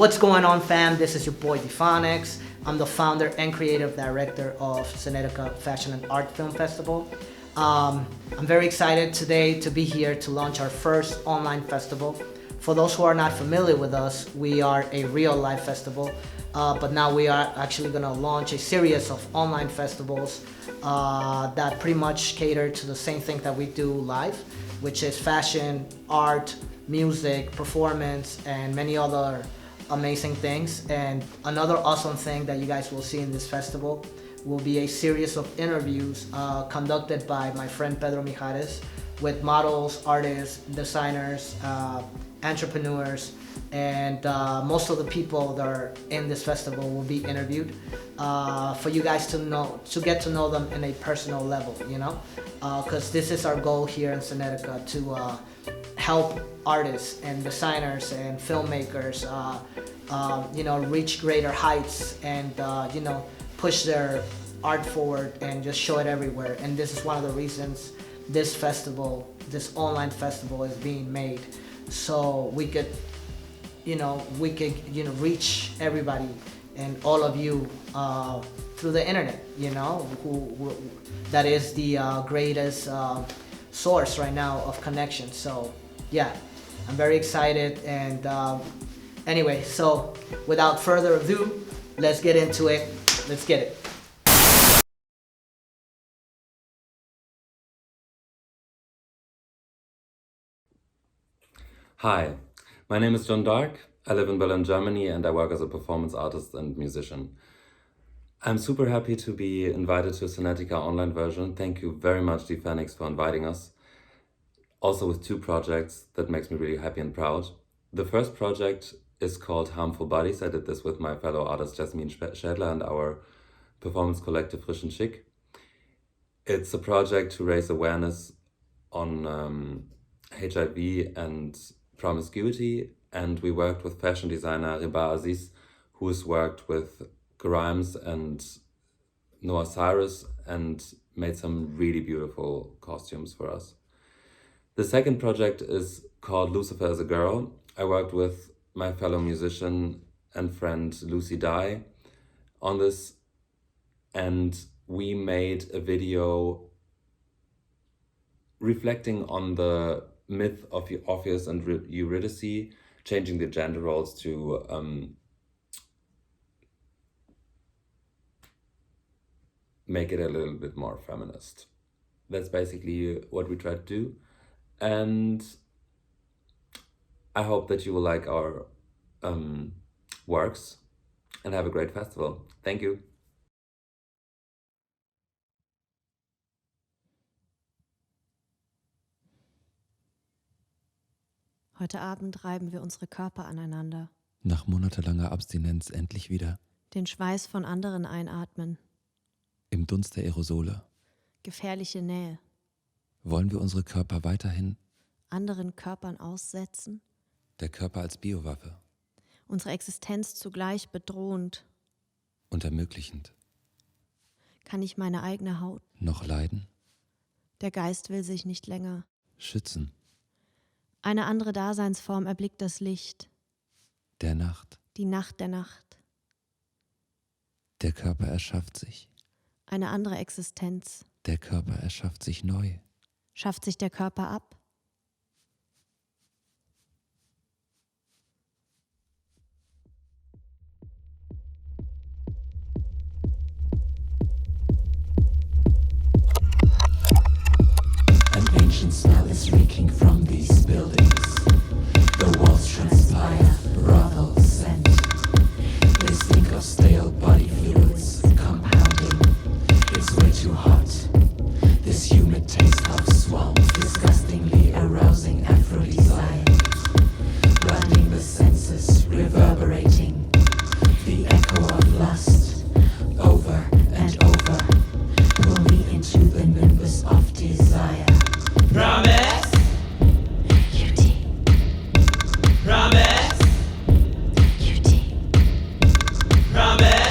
What's going on, fam? This is your boy Dfaniks. I'm the founder and creative director of Cinettica Fashion and Art Film Festival. I'm very excited today to be here to launch our first online festival. For those who are not familiar with us, we are a real life festival, but now we are actually going to launch a series of online festivals that pretty much cater to the same thing that we do live, which is fashion, art, music, performance, and many other amazing things. And another awesome thing that you guys will see in this festival will be a series of interviews conducted by my friend Pedro Mijares with models, artists, designers, entrepreneurs, and most of the people that are in this festival will be interviewed for you guys to get to know them in a personal level, you know, because this is our goal here in Cinettica, to help artists and designers and filmmakers you know, reach greater heights and you know, push their art forward and just show it everywhere. And this is one of the reasons this festival, this online festival, is being made, so we could reach everybody and all of you through the internet, you know, who that is the greatest source right now of connection. So yeah, I'm very excited. And anyway, so without further ado, let's get into it. Let's get it. Hi, my name is John Dark. I live in Berlin, Germany, and I work as a performance artist and musician. I'm super happy to be invited to Cinettica online version. Thank you very much, Dfaniks, for inviting us. Also with two projects that makes me really happy and proud. The first project is called Harmful Bodies. I did this with my fellow artist Jasmin Schädler and our performance collective Frisch und Schick. It's a project to raise awareness on HIV and promiscuity, and we worked with fashion designer Reba Aziz, who has worked with Grimes and Noah Cyrus and made some really beautiful costumes for us. The second project is called Lucifer as a Girl. I worked with my fellow musician and friend Lucy Dye on this, and we made a video reflecting on the myth of Orpheus and Eurydice, changing the gender roles to make it a little bit more feminist. That's basically what we tried to do, and I hope that you will like our works and have a great festival. Thank you. Heute Abend reiben wir unsere Körper aneinander. Nach monatelanger Abstinenz endlich wieder. Den Schweiß von anderen einatmen. Im Dunst der Aerosole. Gefährliche Nähe. Wollen wir unsere Körper weiterhin anderen Körpern aussetzen? Der Körper als Biowaffe. Unsere Existenz zugleich bedrohend. Und ermöglichend. Kann ich meine eigene Haut? Noch leiden? Der Geist will sich nicht länger Schützen. Eine andere Daseinsform erblickt das Licht. Der Nacht. Die Nacht der Nacht. Der Körper erschafft sich. Eine andere Existenz. Der Körper erschafft sich neu. Schafft sich der Körper ab? An ancient smell is reeking from these buildings. The walls transpire, brothel scent. They stink of stale body fluids, compounding. It's way too hot. This humid taste of swamps, disgustingly arousing Aphrodite. Blinding the senses, reverberating. The echo of lust, over and over. Pull me into the nimbus of desire. Promise. Cutie. Promise. Cutie. Promise.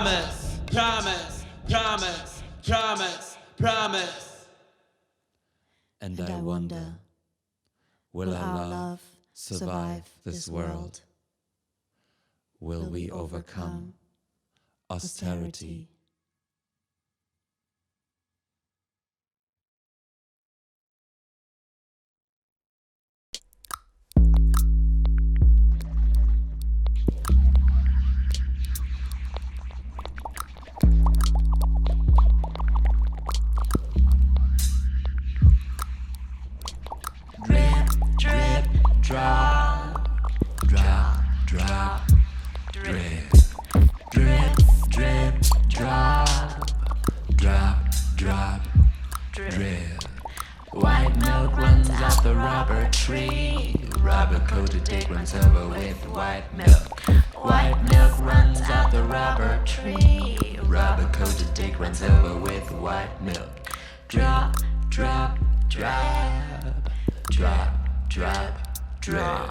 Promise, promise, promise, promise, promise. And I wonder, will our love survive this world? Will we overcome austerity? Drip, drip, drop, drop, drop, drip. Drip, drip, drop, drop, drop, drip. White milk runs out the rubber tree. Rubber coated dick runs over with white milk. White milk runs out the rubber tree. Rubber coated dick runs over with white milk. Drop, drop, drop, drop, drop, drip.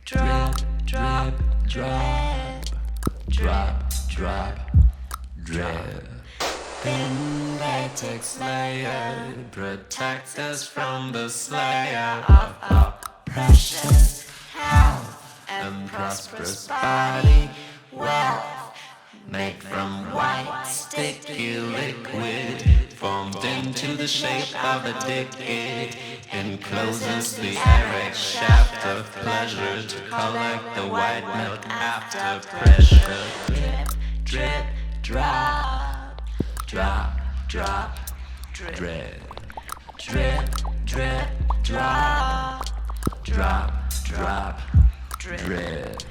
Drip, drip, drop, drop, drop, drip. Thin latex layer protects us from the slayer of our precious health and prosperous body wealth. Made from white sticky liquid formed into the shape of a dick. It encloses the erect shaft of pleasure to collect the white milk after pressure. Drip, drip, drop, drop, drop, drip. Drip, drip, drop, drop, drop, drip.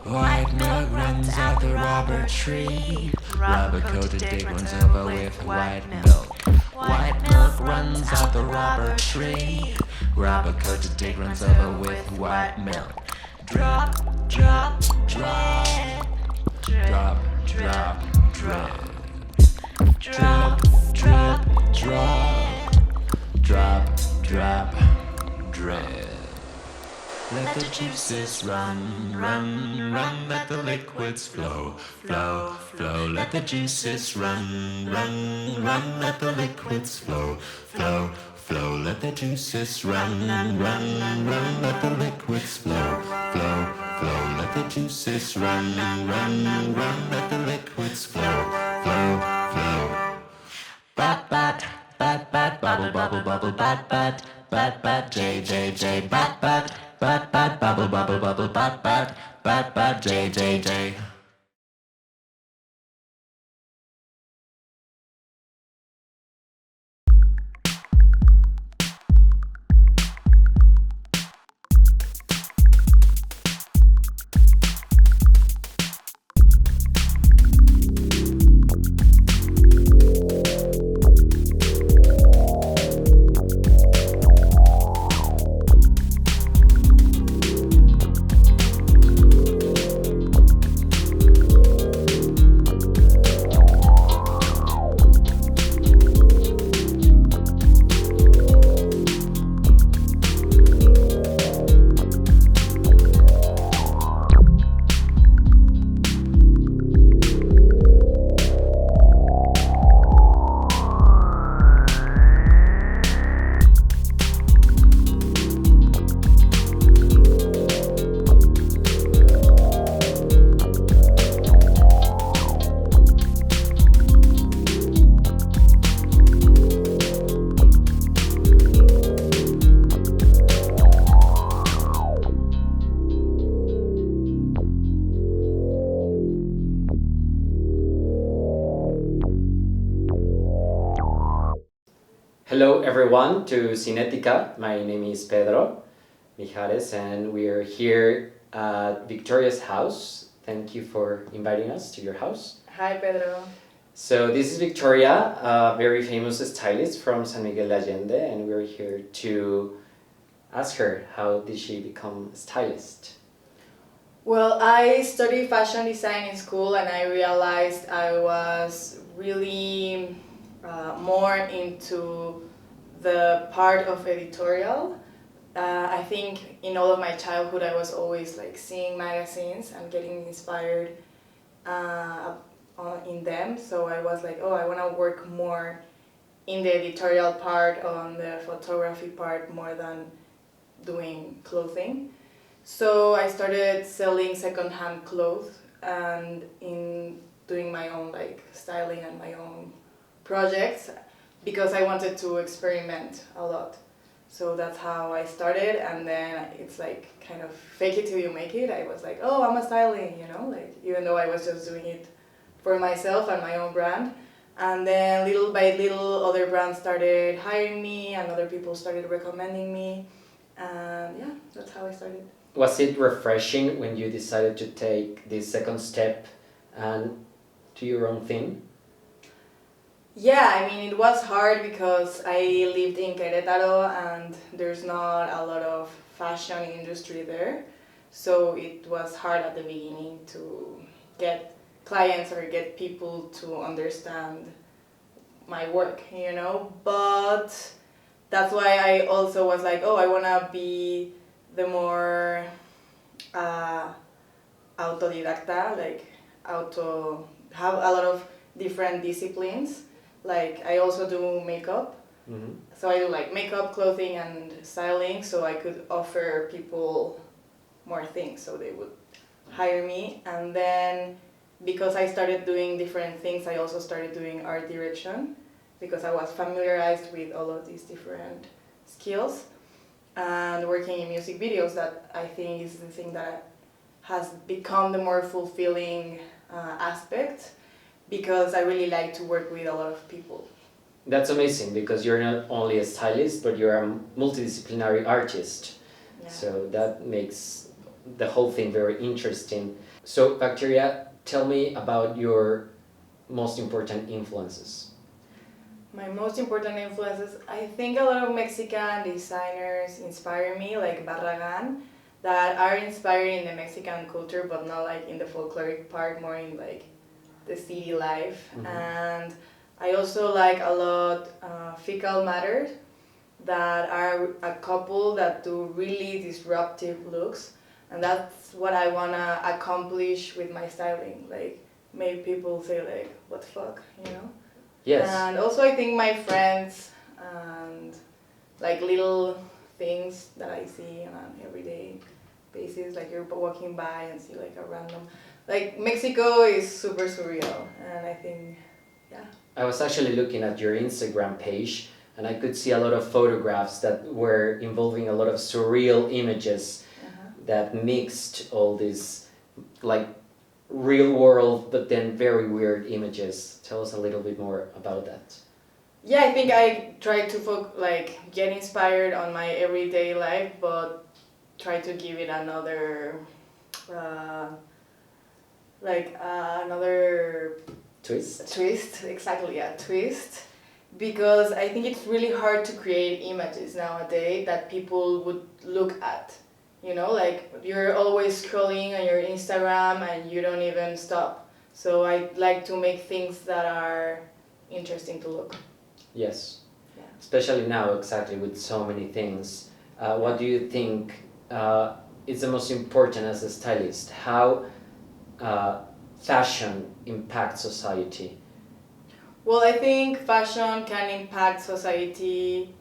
White milk runs out the rubber tree. Rubber coated dick runs over with white milk. White milk runs out the rubber tree. Rubber coated dick runs over with white milk. Drop, drop, drop, drop, drop, drip. Drop, drop, drop, drop, drop, drip. Let the juices run, run, run, let the liquids flow, flow, flow. Let the juices run, run, run, let the liquids flow, flow, flow. Let the juices run, run, run, let the liquids flow, flow, flow. Let the juices run, run, run, let the liquids flow, flow, flow. Bat, bat, bat, bat, bubble, bubble, bubble, bat, bat, bat, bat, J, J, J, bat, bat. Bat, bat, bubble, bubble, bubble, bat, bat, bat, bat, J, J, J. Hello everyone to Cinettica. My name is Pedro Mijares and we are here at Victoria's house. Thank you for inviting us to your house. Hi Pedro. So this is Victoria, a very famous stylist from San Miguel de Allende, and we're here to ask her how did she become a stylist. Well, I studied fashion design in school and I realized I was really more into the part of editorial. I think in all of my childhood I was always like seeing magazines and getting inspired in them. So I was like, oh, I want to work more in the editorial part, on the photography part, more than doing clothing. So I started selling secondhand clothes and in doing my own like styling and my own projects because I wanted to experiment a lot. So that's how I started, and then it's like kind of fake it till you make it. I was like, oh, I'm a styling, you know, like even though I was just doing it for myself and my own brand. And then little by little other brands started hiring me and other people started recommending me. And yeah, that's how I started. Was it refreshing when you decided to take this second step and do your own thing? Yeah, I mean, it was hard because I lived in Querétaro and there's not a lot of fashion industry there. So it was hard at the beginning to get clients or get people to understand my work, you know. But that's why I also was like, oh, I want to be the more autodidacta, like have a lot of different disciplines. Like I also do makeup, so I do like makeup, clothing, and styling. So I could offer people more things, so they would hire me. And then because I started doing different things, I also started doing art direction because I was familiarized with all of these different skills and working in music videos. That I think is the thing that has become the more fulfilling aspect. Because I really like to work with a lot of people. That's amazing because you're not only a stylist, but you're a multidisciplinary artist. Yeah. So that makes the whole thing very interesting. So, Bacteria, tell me about your most important influences. My most important influences, I think a lot of Mexican designers inspire me, like Barragan, that are inspired in the Mexican culture, but not like in the folkloric part, more in like the city life. And I also like a lot Fecal Matter, that are a couple that do really disruptive looks, and that's what I wanna accomplish with my styling, like make people say like, what the fuck, you know? Yes. And also I think my friends and like little things that I see on an everyday basis, like you're walking by and see like a random, like Mexico is super surreal, and I think, yeah. I was actually looking at your Instagram page and I could see a lot of photographs that were involving a lot of surreal images that mixed all these like real world but then very weird images. Tell us a little bit more about that. Yeah, I think I try to like get inspired on my everyday life, but try to give it another another twist, exactly, yeah, twist, because I think it's really hard to create images nowadays that people would look at, you know, like you're always scrolling on your Instagram and you don't even stop. So I like to make things that are interesting to look. Yes, yeah. Especially now, exactly, with so many things. What do you think is the most important as a stylist? How fashion impacts society? Well, I think fashion can impact society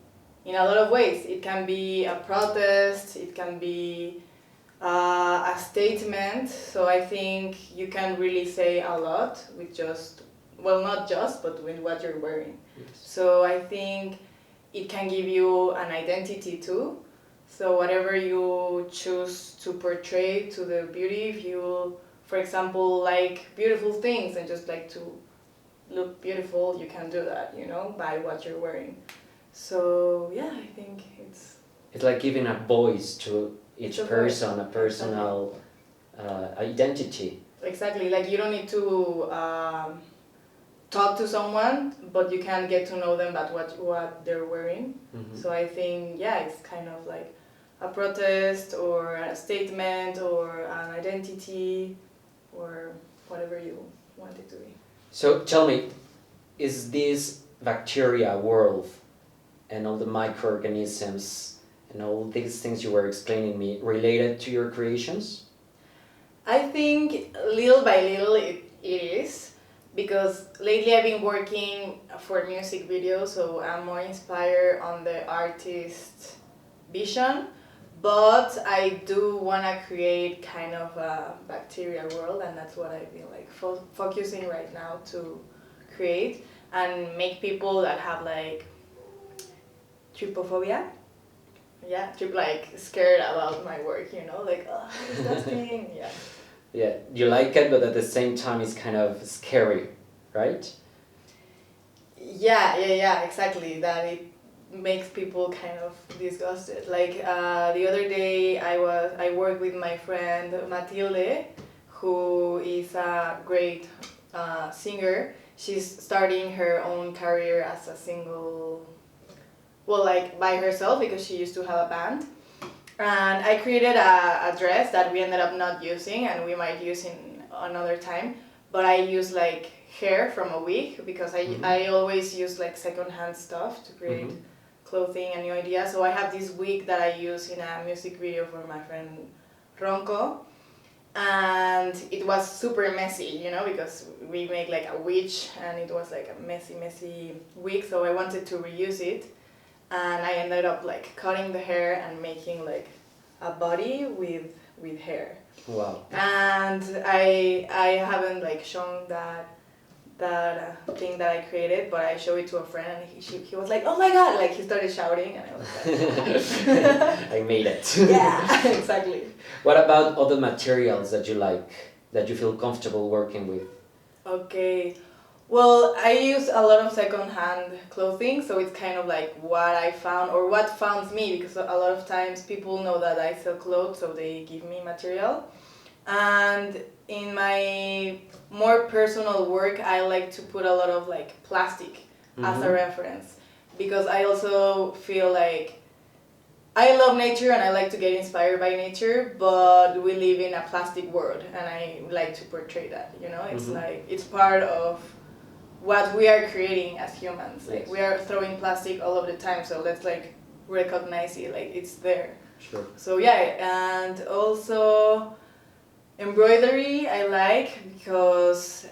in a lot of ways. It can be a protest, it can be a statement. So I think you can really say a lot with just, well, not just, but with what you're wearing. Yes. So I think it can give you an identity too. So whatever you choose to portray to the beauty, if you, for example, like beautiful things and just like to look beautiful, you can do that, you know, by what you're wearing. So yeah, I think it's like giving a voice to each person, a personal identity. Exactly, like you don't need to talk to someone, but you can get to know them about what they're wearing. So I think, yeah, it's kind of like a protest or a statement or an identity or whatever you want it to be. So tell me, is this bacteria world and all the microorganisms and all these things you were explaining me related to your creations? I think little by little it is, because lately I've been working for music videos, so I'm more inspired on the artist's vision. But I do want to create kind of a bacteria world, and that's what I've been like focusing right now to create and make people that have like trypophobia. Yeah, like scared about my work, you know, like, oh, disgusting. Yeah. Yeah, you like it, but at the same time it's kind of scary, right? Yeah, exactly. That it makes people kind of disgusted. Like the other day, I worked with my friend Matilde, who is a great singer. She's starting her own career as a single, well, like by herself, because she used to have a band. And I created a dress that we ended up not using, and we might use in another time. But I use like hair from a wig, because I always use like secondhand stuff to create clothing and new ideas. So I have this wig that I use in a music video for my friend Ronco. And it was super messy, you know, because we make like a witch, and it was like a messy wig. So I wanted to reuse it. And I ended up like cutting the hair and making like a body with hair. Wow. And I haven't like shown that thing that I created, but I showed it to a friend, and he was like, oh my god, like he started shouting, and I was like, I made it. yeah, exactly. What about other materials that you like, that you feel comfortable working with? Okay. Well, I use a lot of second-hand clothing, so it's kind of like what I found or what found me, because a lot of times people know that I sell clothes, so they give me material. And in my more personal work, I like to put a lot of like plastic as a reference, because I also feel like I love nature and I like to get inspired by nature, but we live in a plastic world, and I like to portray that, you know? It's like, it's part of what we are creating as humans. Like, we are throwing plastic all of the time, so let's like recognize it, like it's there. Sure. So yeah, and also embroidery I like, because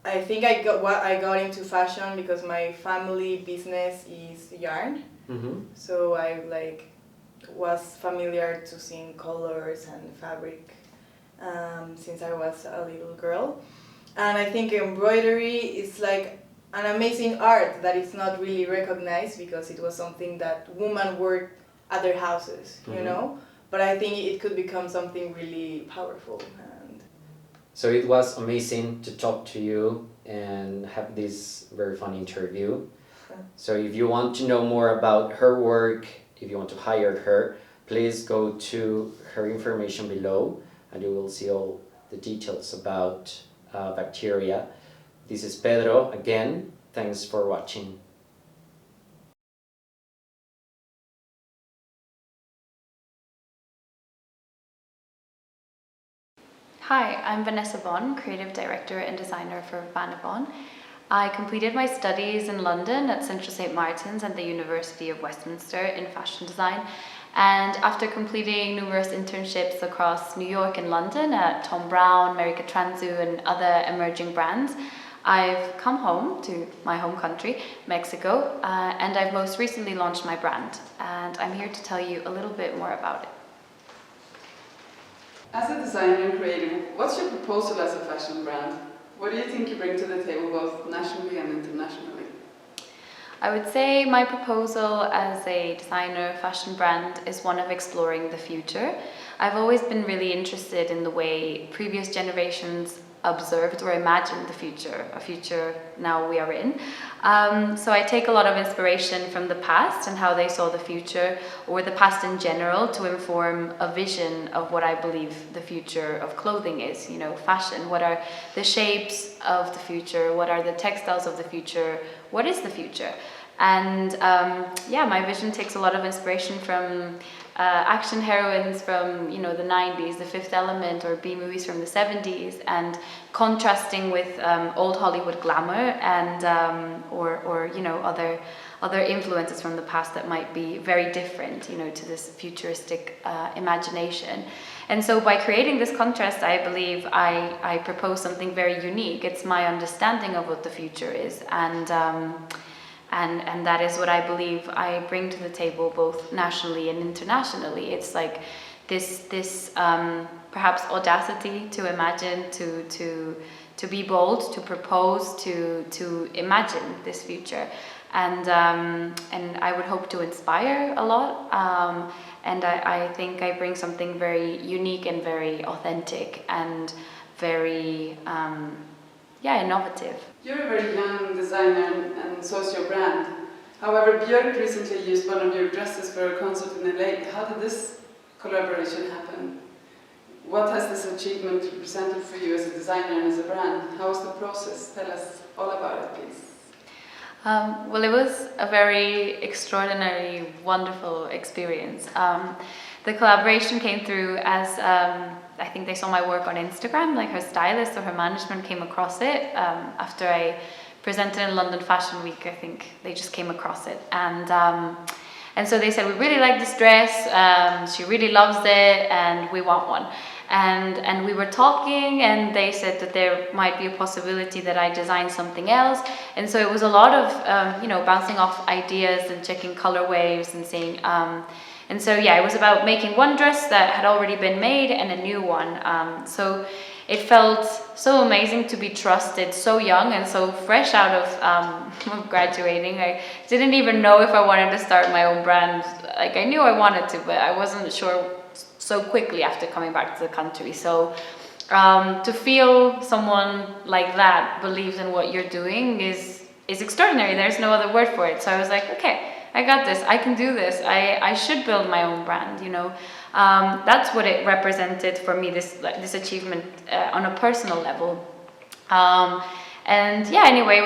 I think I got into fashion because my family business is yarn. So I like was familiar to seeing colors and fabric since I was a little girl. And I think embroidery is like an amazing art that is not really recognized, because it was something that women worked at their houses, you know? But I think it could become something really powerful. And so it was amazing to talk to you and have this very fun interview. So if you want to know more about her work, if you want to hire her, please go to her information below, and you will see all the details about bacteria. This is Pedro again. Thanks for watching. Hi, I'm Vanessa Bon, Creative Director and Designer for Vanabon. I completed my studies in London at Central St. Martin's and the University of Westminster in fashion design. And after completing numerous internships across New York and London at Thom Browne, America Transu and other emerging brands, I've come home to my home country, Mexico, and I've most recently launched my brand. And I'm here to tell you a little bit more about it. As a designer and creative, what's your proposal as a fashion brand? What do you think you bring to the table both nationally and internationally? I would say my proposal as a designer fashion brand is one of exploring the future. I've always been really interested in the way previous generations observed or imagined the future, a future now we are in. So I take a lot of inspiration from the past and how they saw the future, or the past in general, to inform a vision of what I believe the future of clothing is, you know, fashion. What are the shapes of the future? What are the textiles of the future? What is the future? And yeah, my vision takes a lot of inspiration from action heroines from, you know, the 90s, The Fifth Element, or B movies from the 70s, and contrasting with old Hollywood glamour and or you know, other influences from the past that might be very different, you know, to this futuristic imagination. And so by creating this contrast, I believe I propose something very unique. It's my understanding of what the future is, and that is what I believe I bring to the table, both nationally and internationally. It's like this perhaps audacity to imagine, to be bold, to propose, to imagine this future, and I would hope to inspire a lot. And I think I bring something very unique and very authentic and very innovative. You're a very young designer and so is your brand. However, Björk recently used one of your dresses for a concert in LA. How did this collaboration happen? What has this achievement represented for you as a designer and as a brand? How was the process? Tell us all about it, please. Well, it was a very extraordinary, wonderful experience. The collaboration came through as I think they saw my work on Instagram, like her stylist or her management came across it after I presented in London Fashion Week. I think they just came across it, and so they said, we really like this dress, she really loves it, and we want one. And we were talking, and they said that there might be a possibility that I design something else. And so it was a lot of bouncing off ideas and checking color waves and seeing. And so it was about making one dress that had already been made and a new one. So it felt so amazing to be trusted so young and so fresh out of graduating. I didn't even know if I wanted to start my own brand. Like, I knew I wanted to, but I wasn't sure so quickly after coming back to the country. So to feel someone like that believes in what you're doing is extraordinary. There's no other word for it. So I was like, okay, I got this, I can do this, I should build my own brand, you know. That's what it represented for me, this achievement on a personal level. Anyway,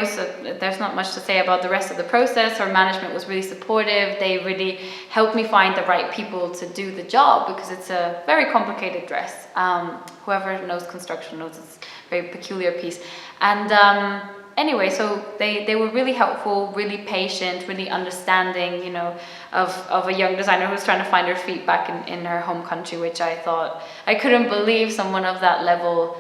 there's not much to say about the rest of the process. Our management was really supportive. They really helped me find the right people to do the job, because it's a very complicated dress. Whoever knows construction knows it's a very peculiar piece. And anyway, so they were really helpful, really patient, really understanding, you know, of a young designer who's trying to find her feet back in her home country, which I thought, I couldn't believe someone of that level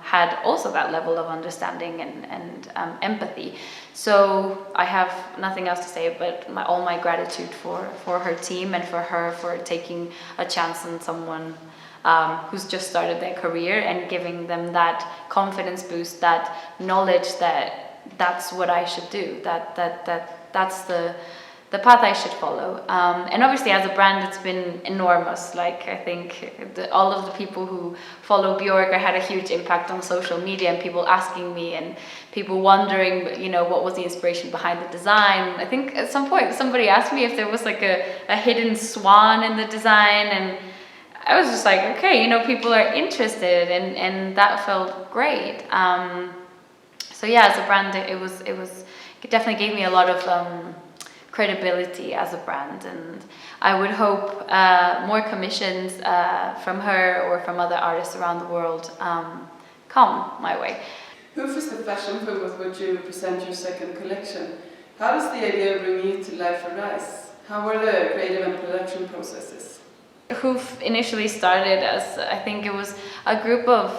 had also that level of understanding and empathy. So I have nothing else to say but all my gratitude for her team and for her for taking a chance on someone who's just started their career and giving them that confidence boost, that knowledge that that's what I should do, that's the path I should follow. And obviously as a brand it's been enormous. Like, I think all of the people who follow Björk, I had a huge impact on social media, and people asking me and people wondering, you know, what was the inspiration behind the design. I think at some point somebody asked me if there was like a hidden swan in the design, and I was just like, okay, you know, people are interested, and that felt great. So yeah, as a brand, it definitely gave me a lot of credibility as a brand, and I would hope more commissions from her or from other artists around the world come my way. Hoof is the fashion film with which you present your second collection. How does the idea bring you to life arise? How were the creative and production processes? Hoof initially started as, I think it was a group of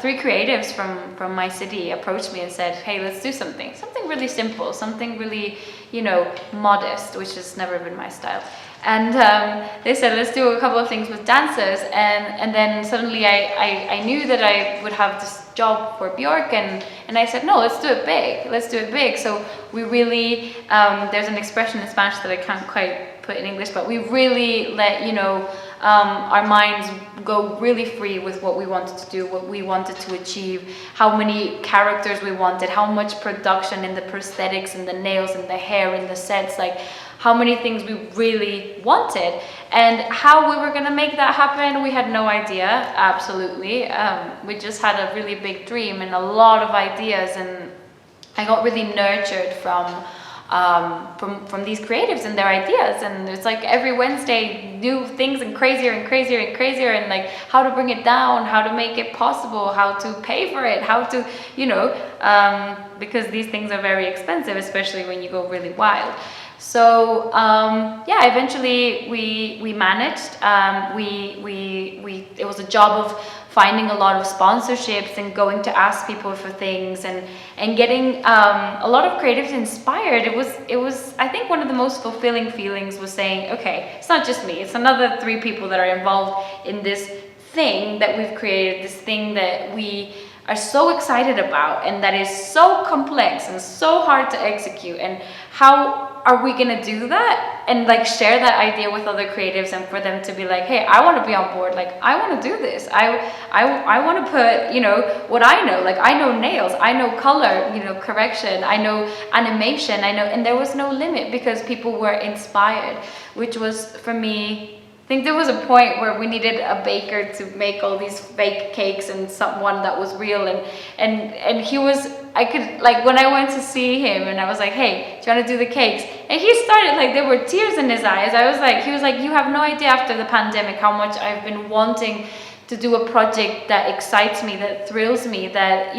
3 creatives from my city approached me and said, hey, let's do something really simple, something really, you know, modest, which has never been my style. And they said, let's do a couple of things with dancers. And then suddenly I knew that I would have this job for Björk, and I said, no, let's do it big. So we really, there's an expression in Spanish that I can't quite put in English, but we really let, you know, our minds go really free with what we wanted to do, what we wanted to achieve, how many characters we wanted, how much production in the prosthetics and the nails and the hair and the sets, like how many things we really wanted, and how we were going to make that happen. We had no idea, absolutely. We just had a really big dream and a lot of ideas, and I got really nurtured from from these creatives and their ideas. And it's like every Wednesday, new things and crazier and crazier and crazier, and like how to bring it down, how to make it possible, how to pay for it, how to, because these things are very expensive, especially when you go really wild. So eventually we managed. It was a job of finding a lot of sponsorships and going to ask people for things and getting a lot of creatives inspired. It was I think one of the most fulfilling feelings was saying, okay, it's not just me, it's another 3 people that are involved in this thing that we've created, this thing that we are so excited about and that is so complex and so hard to execute. And how are we gonna do that and like share that idea with other creatives, and for them to be like, hey, I want to be on board, like I want to do this, I want to put what I know, like I know nails, I know color, correction, I know animation, I know, and there was no limit because people were inspired, which was for me. I think there was a point where we needed a baker to make all these fake cakes and someone that was real, and he was, I could, like, when I went to see him and I was like, hey, do you want to do the cakes? And he started, like, there were tears in his eyes. He was like, you have no idea after the pandemic how much I've been wanting to do a project that excites me, that thrills me, that,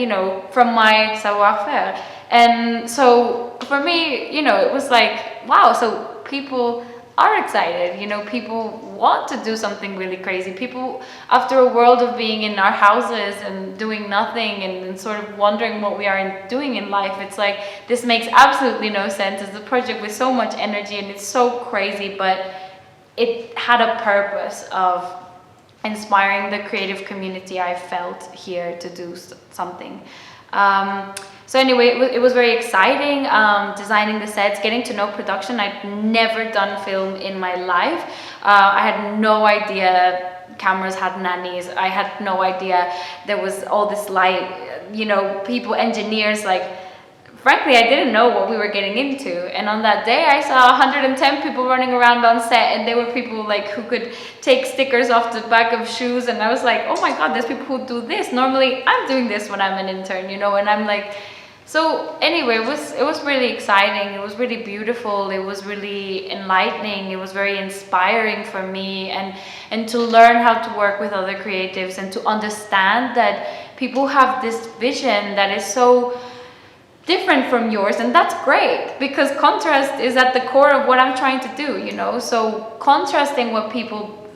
from my savoir-faire. And so for me, it was like, wow, so people are excited, people want to do something really crazy. People, after a world of being in our houses and doing nothing and sort of wondering what we are doing in life, it's like, this makes absolutely no sense. It's a project with so much energy and it's so crazy, but it had a purpose of inspiring the creative community I felt here to do something. So anyway, it was very exciting, designing the sets, getting to know production. I'd never done film in my life. I had no idea cameras had nannies. I had no idea there was all this light, people, engineers, like, frankly, I didn't know what we were getting into. And on that day, I saw 110 people running around on set, and they were people like who could take stickers off the back of shoes. And I was like, oh my God, there's people who do this. Normally, I'm doing this when I'm an intern, and I'm like, so anyway, it was really exciting. It was really beautiful. It was really enlightening. It was very inspiring for me, and to learn how to work with other creatives and to understand that people have this vision that is so different from yours, and that's great because contrast is at the core of what I'm trying to do, so contrasting what people,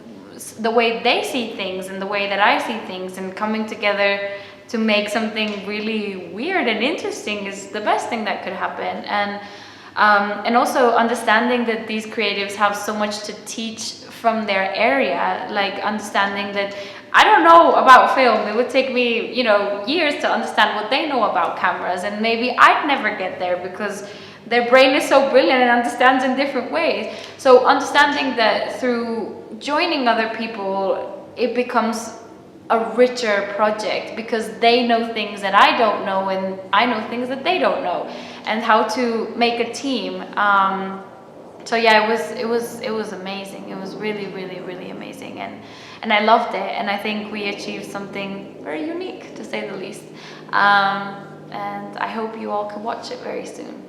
the way they see things and the way that I see things, and coming together to make something really weird and interesting is the best thing that could happen. And also understanding that these creatives have so much to teach from their area, like understanding that I don't know about film. It would take me, years to understand what they know about cameras, and maybe I'd never get there because their brain is so brilliant and understands in different ways. So understanding that through joining other people, it becomes a richer project because they know things that I don't know and I know things that they don't know, and how to make a team. So yeah, it was amazing. It was really, really, really amazing, and I loved it, and I think we achieved something very unique, to say the least. And I hope you all can watch it very soon.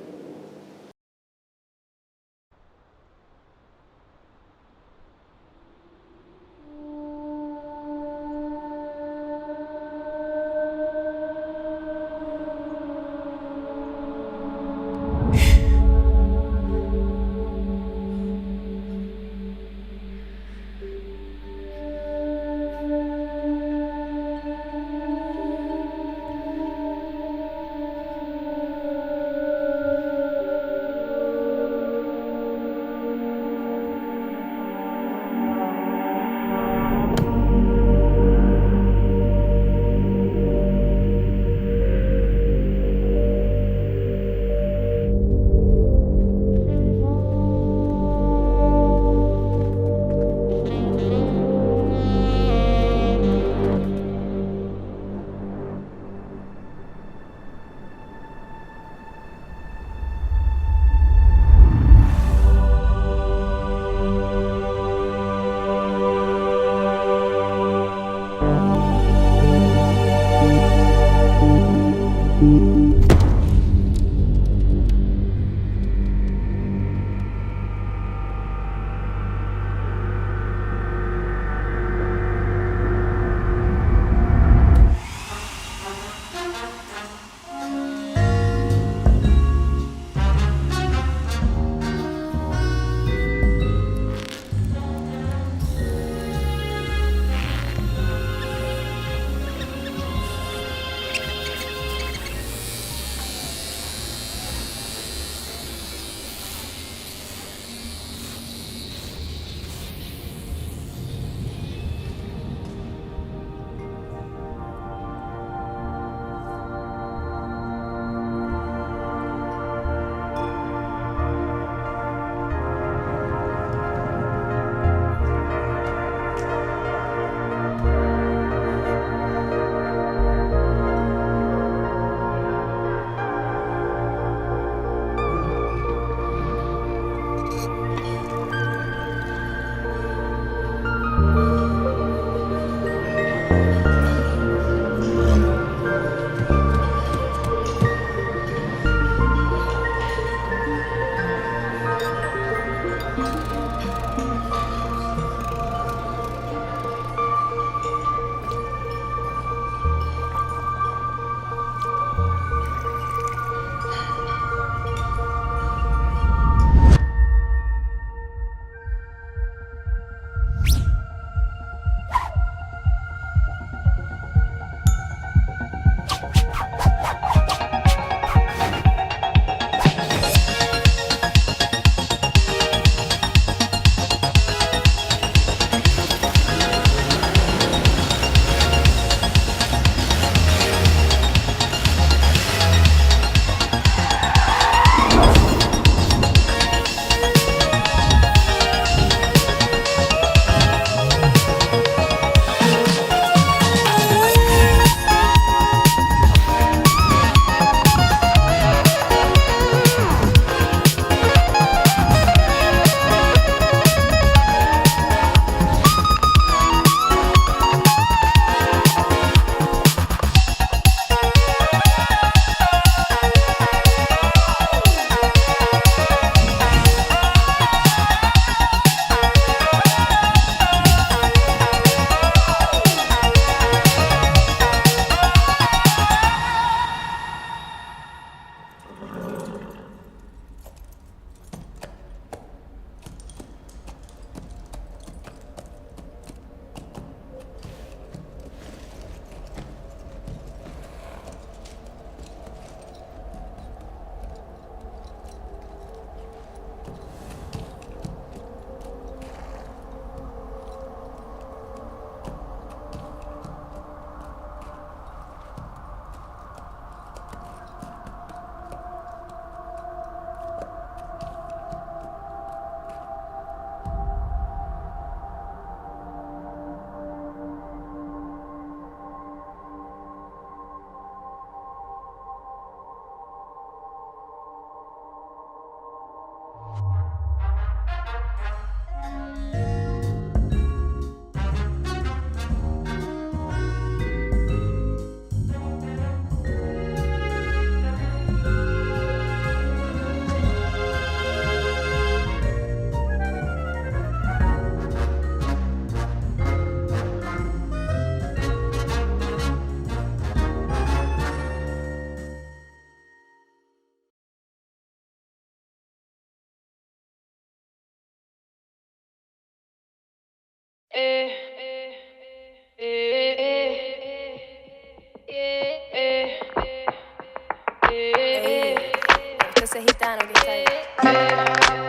Ese gitano que está ahí.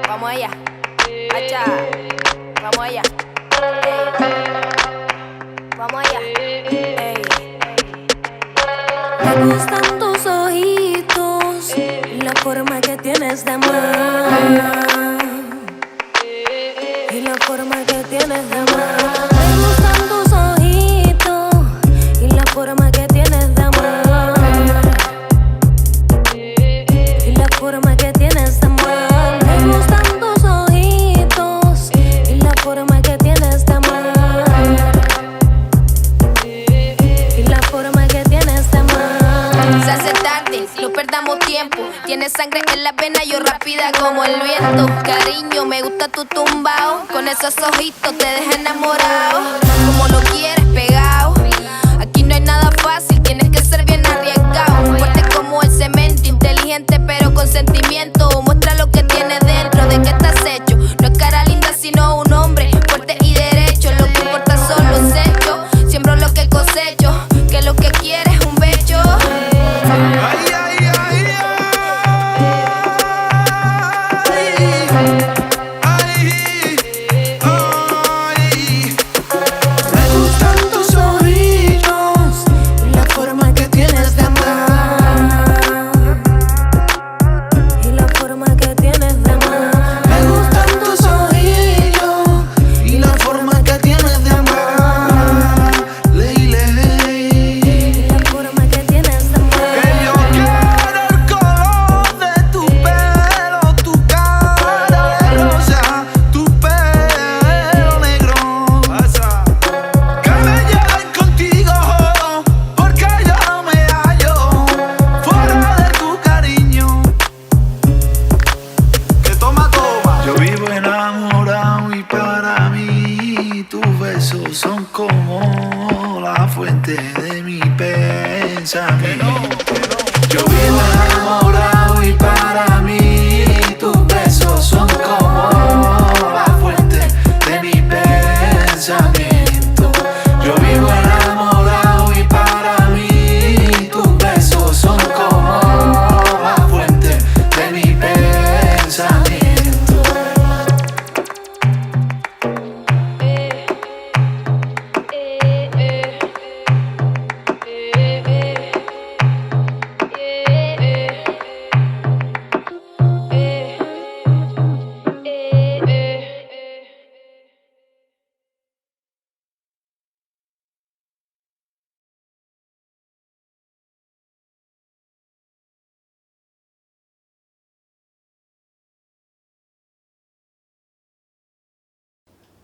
Vamos allá. Hacha. Vamos allá. Vamos allá. Me gustan tus ojitos y la forma que tienes de amar. Y la forma que tienes de amar. Me gustan tus ojitos y la forma que tienes de amar. Y la forma que tienes de amar. Me gustan tus ojitos y la forma que tienes de amar. Y la forma que tienes de amar. Se hace tarde, no perdamos tiempo. Tienes sangre en la vena, yo rápida como el viento. Cariño, me gusta tu tumbao. Con esos ojitos te deja enamorado. Como lo quieres, pegado. Aquí no hay nada fácil, tienes que ser bien arriesgado. Fuerte como el cemento, inteligente pero con sentimiento. Muestra lo que tienes dentro, de qué estás hecho. No es cara linda sino un hombre fuerte y derecho. Lo que importa son los hechos. Siembro lo que cosecho, que lo que quieres es un becho. Ay, ay, ay, ay. Me gustan tus ojitos y la forma que tienes de amar. Y la forma que tienes de amar. Me gustan tus ojitos y la forma que tienes de amar. Leile. Y la forma que tienes de amar. Que yo quiero el color de tu pelo, tu cara de rosa, tu pelo negro. Que me lleven contigo, porque yo no me hallo fuera de tu cariño. Que toma. Yo vivo enamorado y para mí tus besos son como la fuente de mi pensamiento. Yo vivo enamorado y para mí tus besos son como la fuente de mi pensamiento. Yo vivo enamorado y para mí tus besos son como la fuente de mi pensamiento.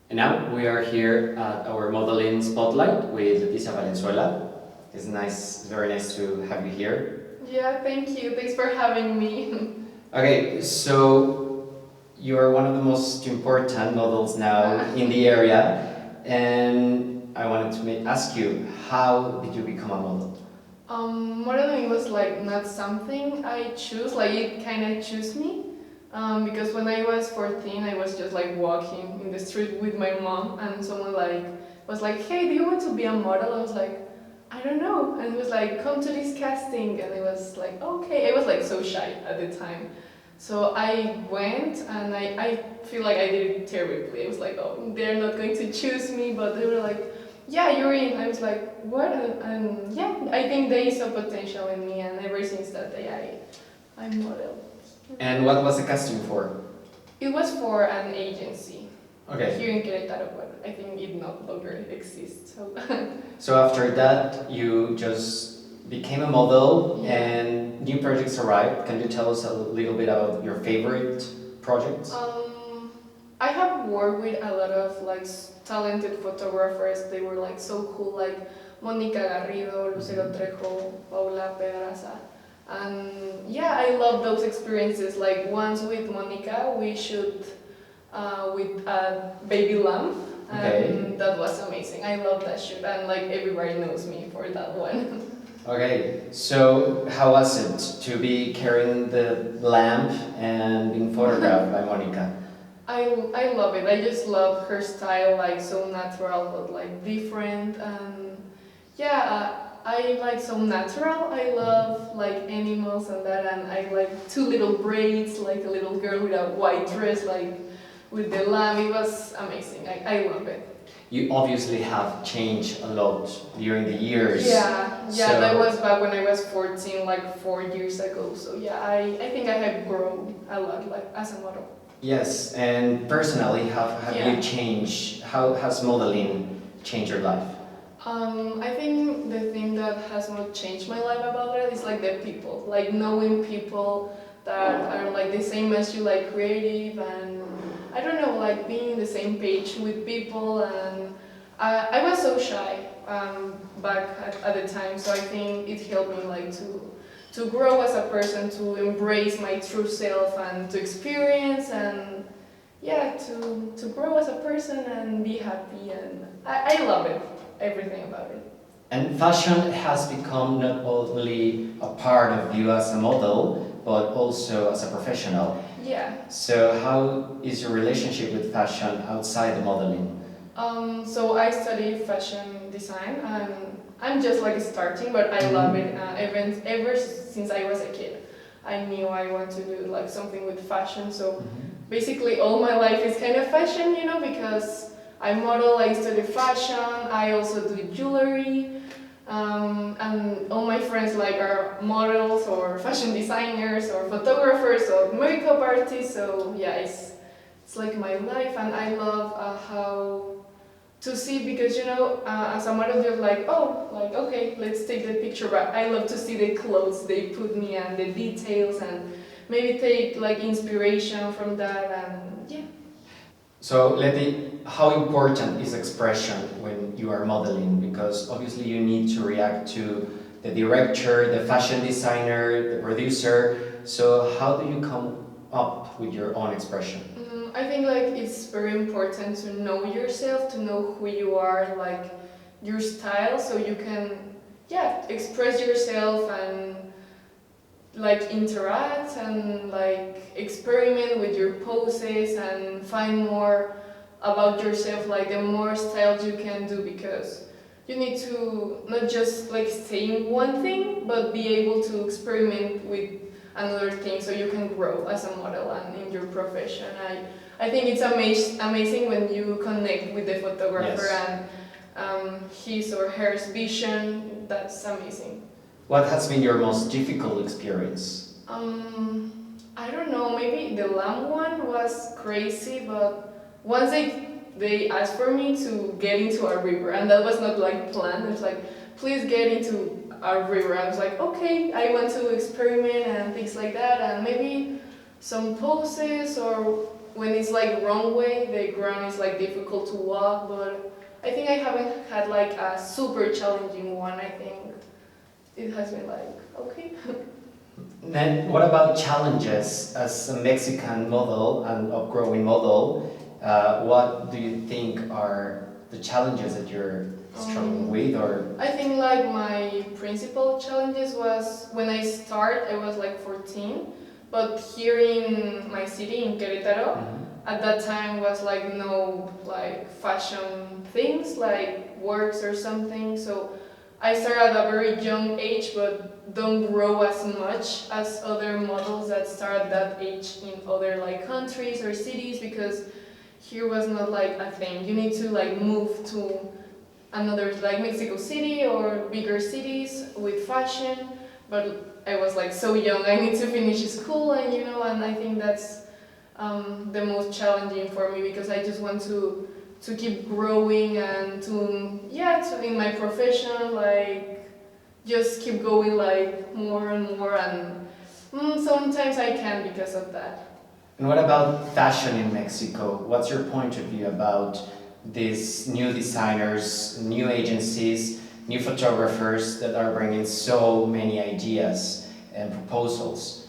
And now we are here at our modeling spotlight with Leticia Valenzuela. It's nice, very nice to have you here. Yeah, thank you. Thanks for having me. Okay, so you are one of the most important models now in the area, and I wanted to ask you, how did you become a model? Modeling was like not something I choose, like it kind of chose me. Because when I was 14, I was just like walking in the street with my mom, and someone like was like, "Hey, do you want to be a model?" I was like, "I don't know," and it was like, "Come to this casting," and I was like, "Okay." I was like so shy at the time, so I went, and I feel like I did it terribly. I was like, "Oh, they're not going to choose me," but they were like, "Yeah, you're in." I was like, "What?" And yeah, I think they saw potential in me, and ever since that day, I model. And what was the casting for? It was for an agency. Okay. Here in Querétaro, but I think it no longer exists. So. So after that, you just became a model, and new projects arrived. Can you tell us a little bit about your favorite projects? I have worked with a lot of like talented photographers. They were like so cool, like Mónica Garrido, Lucero Trejo, Paula Pedraza. And yeah, I love those experiences. Like once with Monica, we shoot with a baby lamb, and that was amazing. I love that shoot, and like everybody knows me for that one. Okay, so how was it to be carrying the lamp and being photographed by Monica? I love it. I just love her style, like so natural but like different, and yeah, I like so natural. I love like animals and that, and I like two little braids, like a little girl with a white dress, like with the lamb. It was amazing. I love it. You obviously have changed a lot during the years. Yeah, so that was back when I was 14, like 4 years ago. So yeah, I think I have grown a lot, like as a model. Yes, and personally, have you changed? How has modeling changed your life? I think the thing that has not changed my life about it is like the people, like knowing people that are like the same as you, like creative, and I don't know, like being in the same page with people. And I was so shy back at the time, so I think it helped me like to grow as a person, to embrace my true self and to experience, and yeah, to grow as a person and be happy, and I love it, everything about it. And fashion has become not only a part of you as a model, but also as a professional. Yeah. So how is your relationship with fashion outside the modeling? So I study fashion design, and I'm just like starting, but I love it. Ever since I was a kid, I knew I want to do like something with fashion. So basically all my life is kind of fashion, you know, because I model, I study fashion, I also do jewelry, and all my friends like are models or fashion designers or photographers or makeup artists. So yeah, it's like my life, and I love how to see, because you know, as a model you're like, oh, like okay, let's take the picture, but I love to see the clothes they put me and the details, and maybe take like inspiration from that, and yeah. So Letty, how important is expression when you are modeling? Because obviously you need to react to the director, the fashion designer, the producer. So how do you come up with your own expression? I think like it's very important to know yourself, to know who you are, like your style, so you can, yeah, express yourself and like interact and like experiment with your poses and find more about yourself, like the more styles you can do, because you need to not just like stay in one thing, but be able to experiment with another thing, so you can grow as a model and in your profession. I think it's amazing when you connect with the photographer, and his or her vision. That's amazing. What has been your most difficult experience? I don't know, maybe the lamb one was crazy, but once they asked for me to get into a river, and that was not like planned. It's like, please get into a river. I was like, okay, I want to experiment and things like that, and maybe some poses, or when it's like runway, the ground is like difficult to walk, but I think I haven't had like a super challenging one. I think it has been like, okay. Then what about challenges as a Mexican model and upgrowing model? What do you think are the challenges that you're struggling with? Or I think like my principal challenges was when I was like 14, but here in my city, in Querétaro, at that time was like no like fashion things, like works or something. So I started at a very young age, but don't grow as much as other models that start at that age in other like countries or cities, because here was not like a thing. You need to like move to another, like Mexico City or bigger cities with fashion, but I was like so young. I need to finish school, and you know, and I think that's the most challenging for me, because I just want to keep growing and to in my profession, like just keep going like more and more, and sometimes I can't because of that. And what about fashion in Mexico? What's your point of view about these new designers, new agencies, new photographers that are bringing so many ideas and proposals?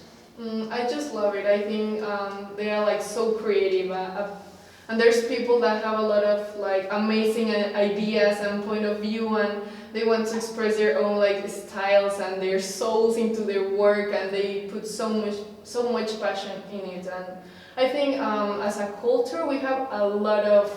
I just love it. I think they are like so creative, and there's people that have a lot of like amazing ideas and point of view, and they want to express their own like styles and their souls into their work, and they put so much passion in it. And I think as a culture we have a lot of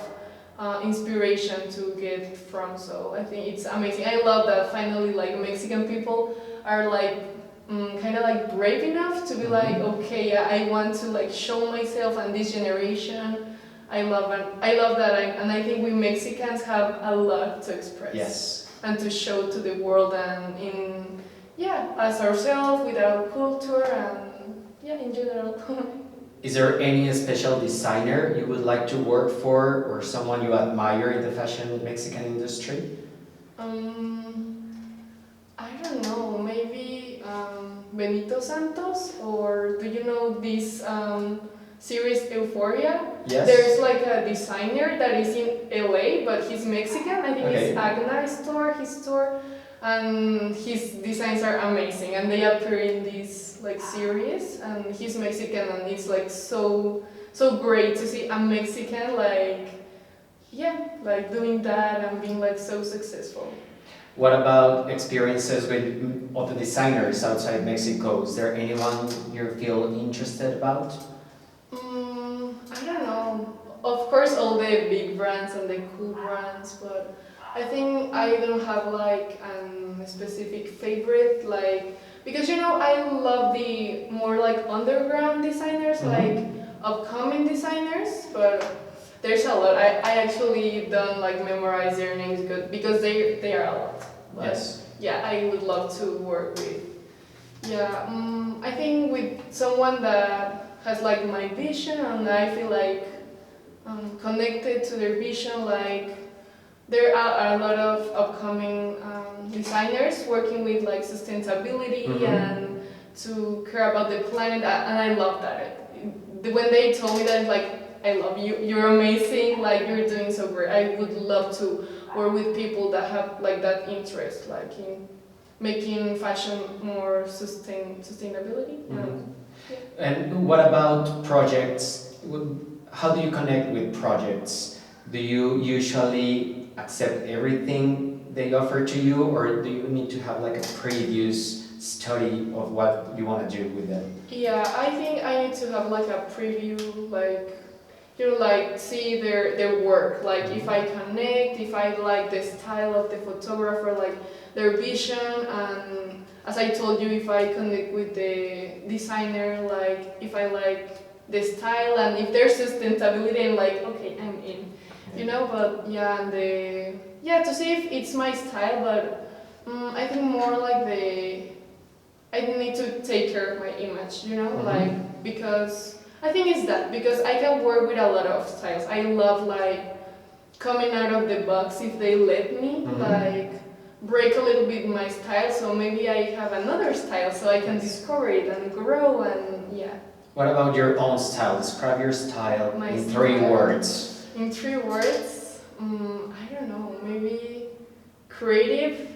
inspiration to get from. So I think it's amazing. I love that finally like Mexican people are like kind of like brave enough to be like, okay, I want to like show myself and this generation. I love that, and I think we Mexicans have a lot to express. Yes. And to show to the world, and as ourselves, with our culture, and in general. Is there any special designer you would like to work for, or someone you admire in the fashion Mexican industry? I don't know, maybe Benito Santos, or do you know this series Euphoria? Yes. There's like a designer that is in LA, but he's Mexican. I think it's Agna's store, and his designs are amazing, and they appear in this like series, and he's Mexican, and it's like so great to see a Mexican like doing that and being like so successful. What about experiences with other designers outside Mexico? Is there anyone you feel interested about? I don't know. Of course, all the big brands and the cool brands, but I think I don't have like a specific favorite, like, because I love the more like underground designers, like upcoming designers, but there's a lot. I actually don't like memorize their names good because they are a lot. But yes. Yeah, I would love to work with. Yeah, I think with someone that has like my vision, and I feel like connected to their vision. Like there are a lot of upcoming designers working with like sustainability and to care about the planet, and I love that. When they told me that, like, I love you, you're amazing, like you're doing so great. I would love to work with people that have like that interest, like in making fashion more sustainability. And what about projects? How do you connect with projects? Do you usually accept everything they offer to you, or do you need to have like a previous study of what you want to do with them? Yeah, I think I need to have like a preview, like like see their work, like if I connect, if I like the style of the photographer, like their vision, and as I told you, if I connect with the designer, like if I like the style, and if there's sustainability, I'm like, okay, I'm in, but to see if it's my style, but I think more like I need to take care of my image, like, because I think it's that, because I can work with a lot of styles. I love like coming out of the box if they let me, like break a little bit my style, so maybe I have another style so I can discover it and grow, and What about your own style? Describe your style in 3 words. In 3 words? I don't know, maybe creative,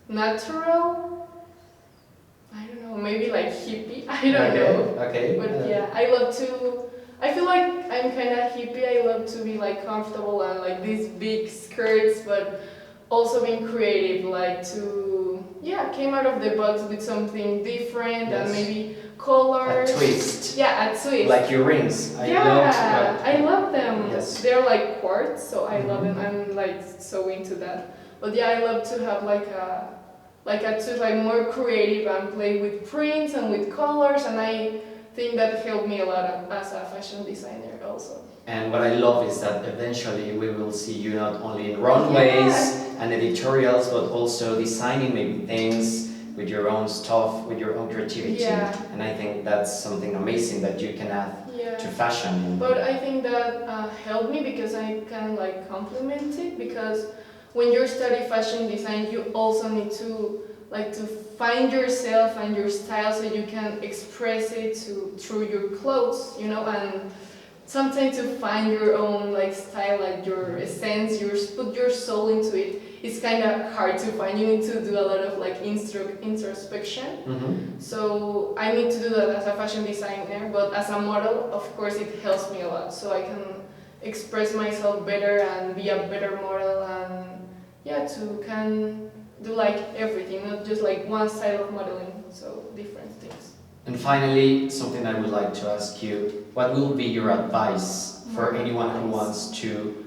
natural, I don't know, maybe like hippie, I don't know. Okay. But I feel like I'm kind of hippie. I love to be like comfortable and like these big skirts, but also being creative, like to, came out of the box with something different and maybe colors. A twist. Yeah, a twist. Like your rings. I love them. Yes. They're like quartz, so I love them. I'm like so into that. But I love to have like a twist, like more creative and play with prints and with colors, and I think that helped me a lot as a fashion designer also. And what I love is that eventually we will see you not only in runways and editorials, but also designing maybe things with your own stuff, with your own creativity. And I think that's something amazing that you can add to fashion. But I think that helped me because I can like complement it, because when you study fashion design, you also need to find yourself and your style so you can express it through your clothes, and sometimes to find your own like style, like your essence, put your soul into it. It's kind of hard to find. You need to do a lot of like introspection. So I need to do that as a fashion designer, but as a model, of course, it helps me a lot. So I can express myself better and be a better model, and yeah, to can do like everything, not just like one style of modeling, so different things. And finally, something I would like to ask you, what will be your advice for anyone who wants to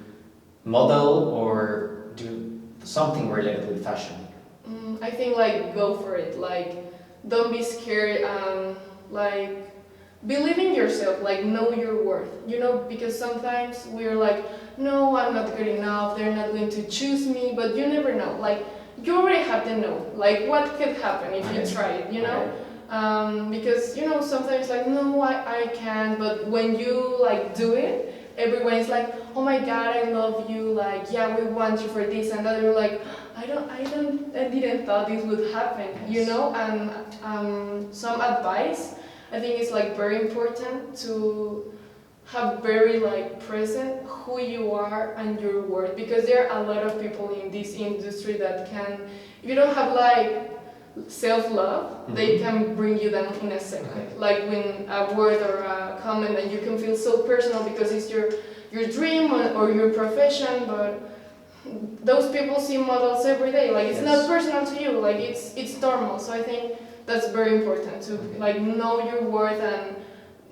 model or do something related with fashion? I think like go for it, like don't be scared, like believe in yourself, like know your worth, you know, because sometimes we're like, no, I'm not good enough, they're not going to choose me, but you never know, like you already have to know, like what could happen if you try it, you know? Because, you know, sometimes like, no, I can't, but when you like do it, everyone is like, oh my God, I love you, like, yeah, we want you for this and that, and you're like, I didn't thought this would happen, you know? And some advice, I think it's like very important to have very like present who you are and your worth, because there are a lot of people in this industry that can, if you don't have like self-love, they can bring you down in a second. Like when a word or a comment that you can feel so personal because it's your dream or your profession, but those people see models every day, like it's not personal to you, like it's normal. So I think that's very important to like know your worth and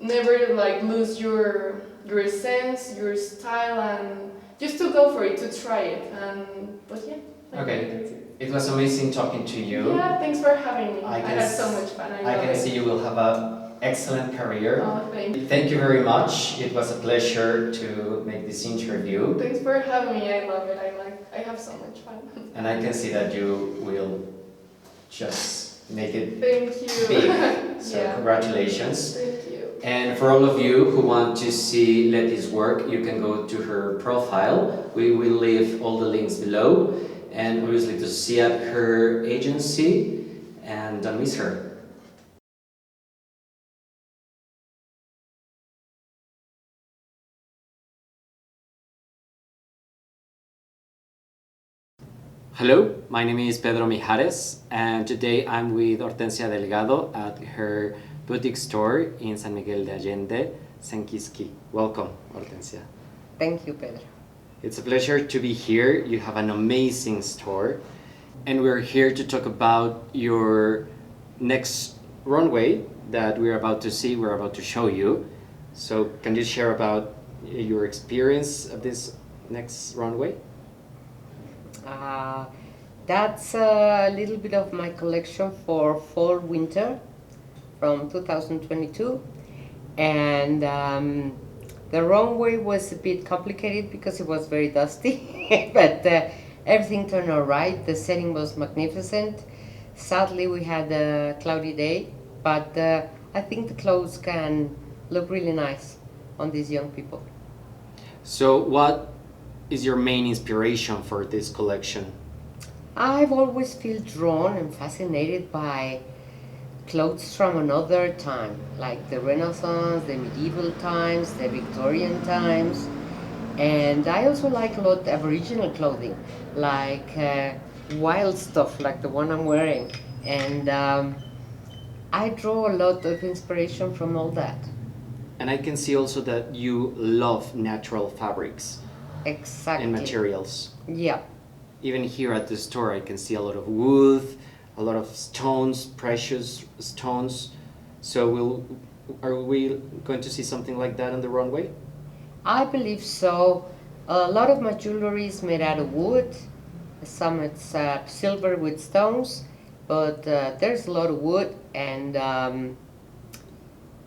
never like lose your sense, your style, and just to go for it, to try it. And but yeah. Okay. It was amazing talking to you. Yeah, thanks for having me. I had so much fun. I can see you will have an excellent career. Oh, thank you. Thank you very much. It was a pleasure to make this interview. Thanks for having me. I love it. I have so much fun. And I can see that you will just make it big. So congratulations. Thank you. And for all of you who want to see Letty's work, you can go to her profile. We will leave all the links below. And obviously to see at her agency, and don't miss her. Hello, my name is Pedro Mijares, and today I'm with Hortensia Delgado at her boutique store in San Miguel de Allende, Senkiski. Welcome, Hortensia. Thank you, Pedro. It's a pleasure to be here. You have an amazing store, and we're here to talk about your next runway that we're about to see, we're about to show you. So can you share about your experience of this next runway? That's a little bit of my collection for fall winter from 2022, and the runway was a bit complicated because it was very dusty, but everything turned out right. The setting was magnificent. Sadly, we had a cloudy day, but I think the clothes can look really nice on these young people. So what is your main inspiration for this collection? I've always felt drawn and fascinated by clothes from another time, like the Renaissance, the medieval times, the Victorian times. And I also like a lot of Aboriginal clothing, like wild stuff like the one I'm wearing. And I draw a lot of inspiration from all that. And I can see also that you love natural fabrics. Exactly. And materials. Yeah. Even here at the store I can see a lot of wood, a lot of stones, precious stones. So are we going to see something like that on the runway? I believe so. A lot of my jewelry is made out of wood. Some it's silver with stones, but there's a lot of wood, and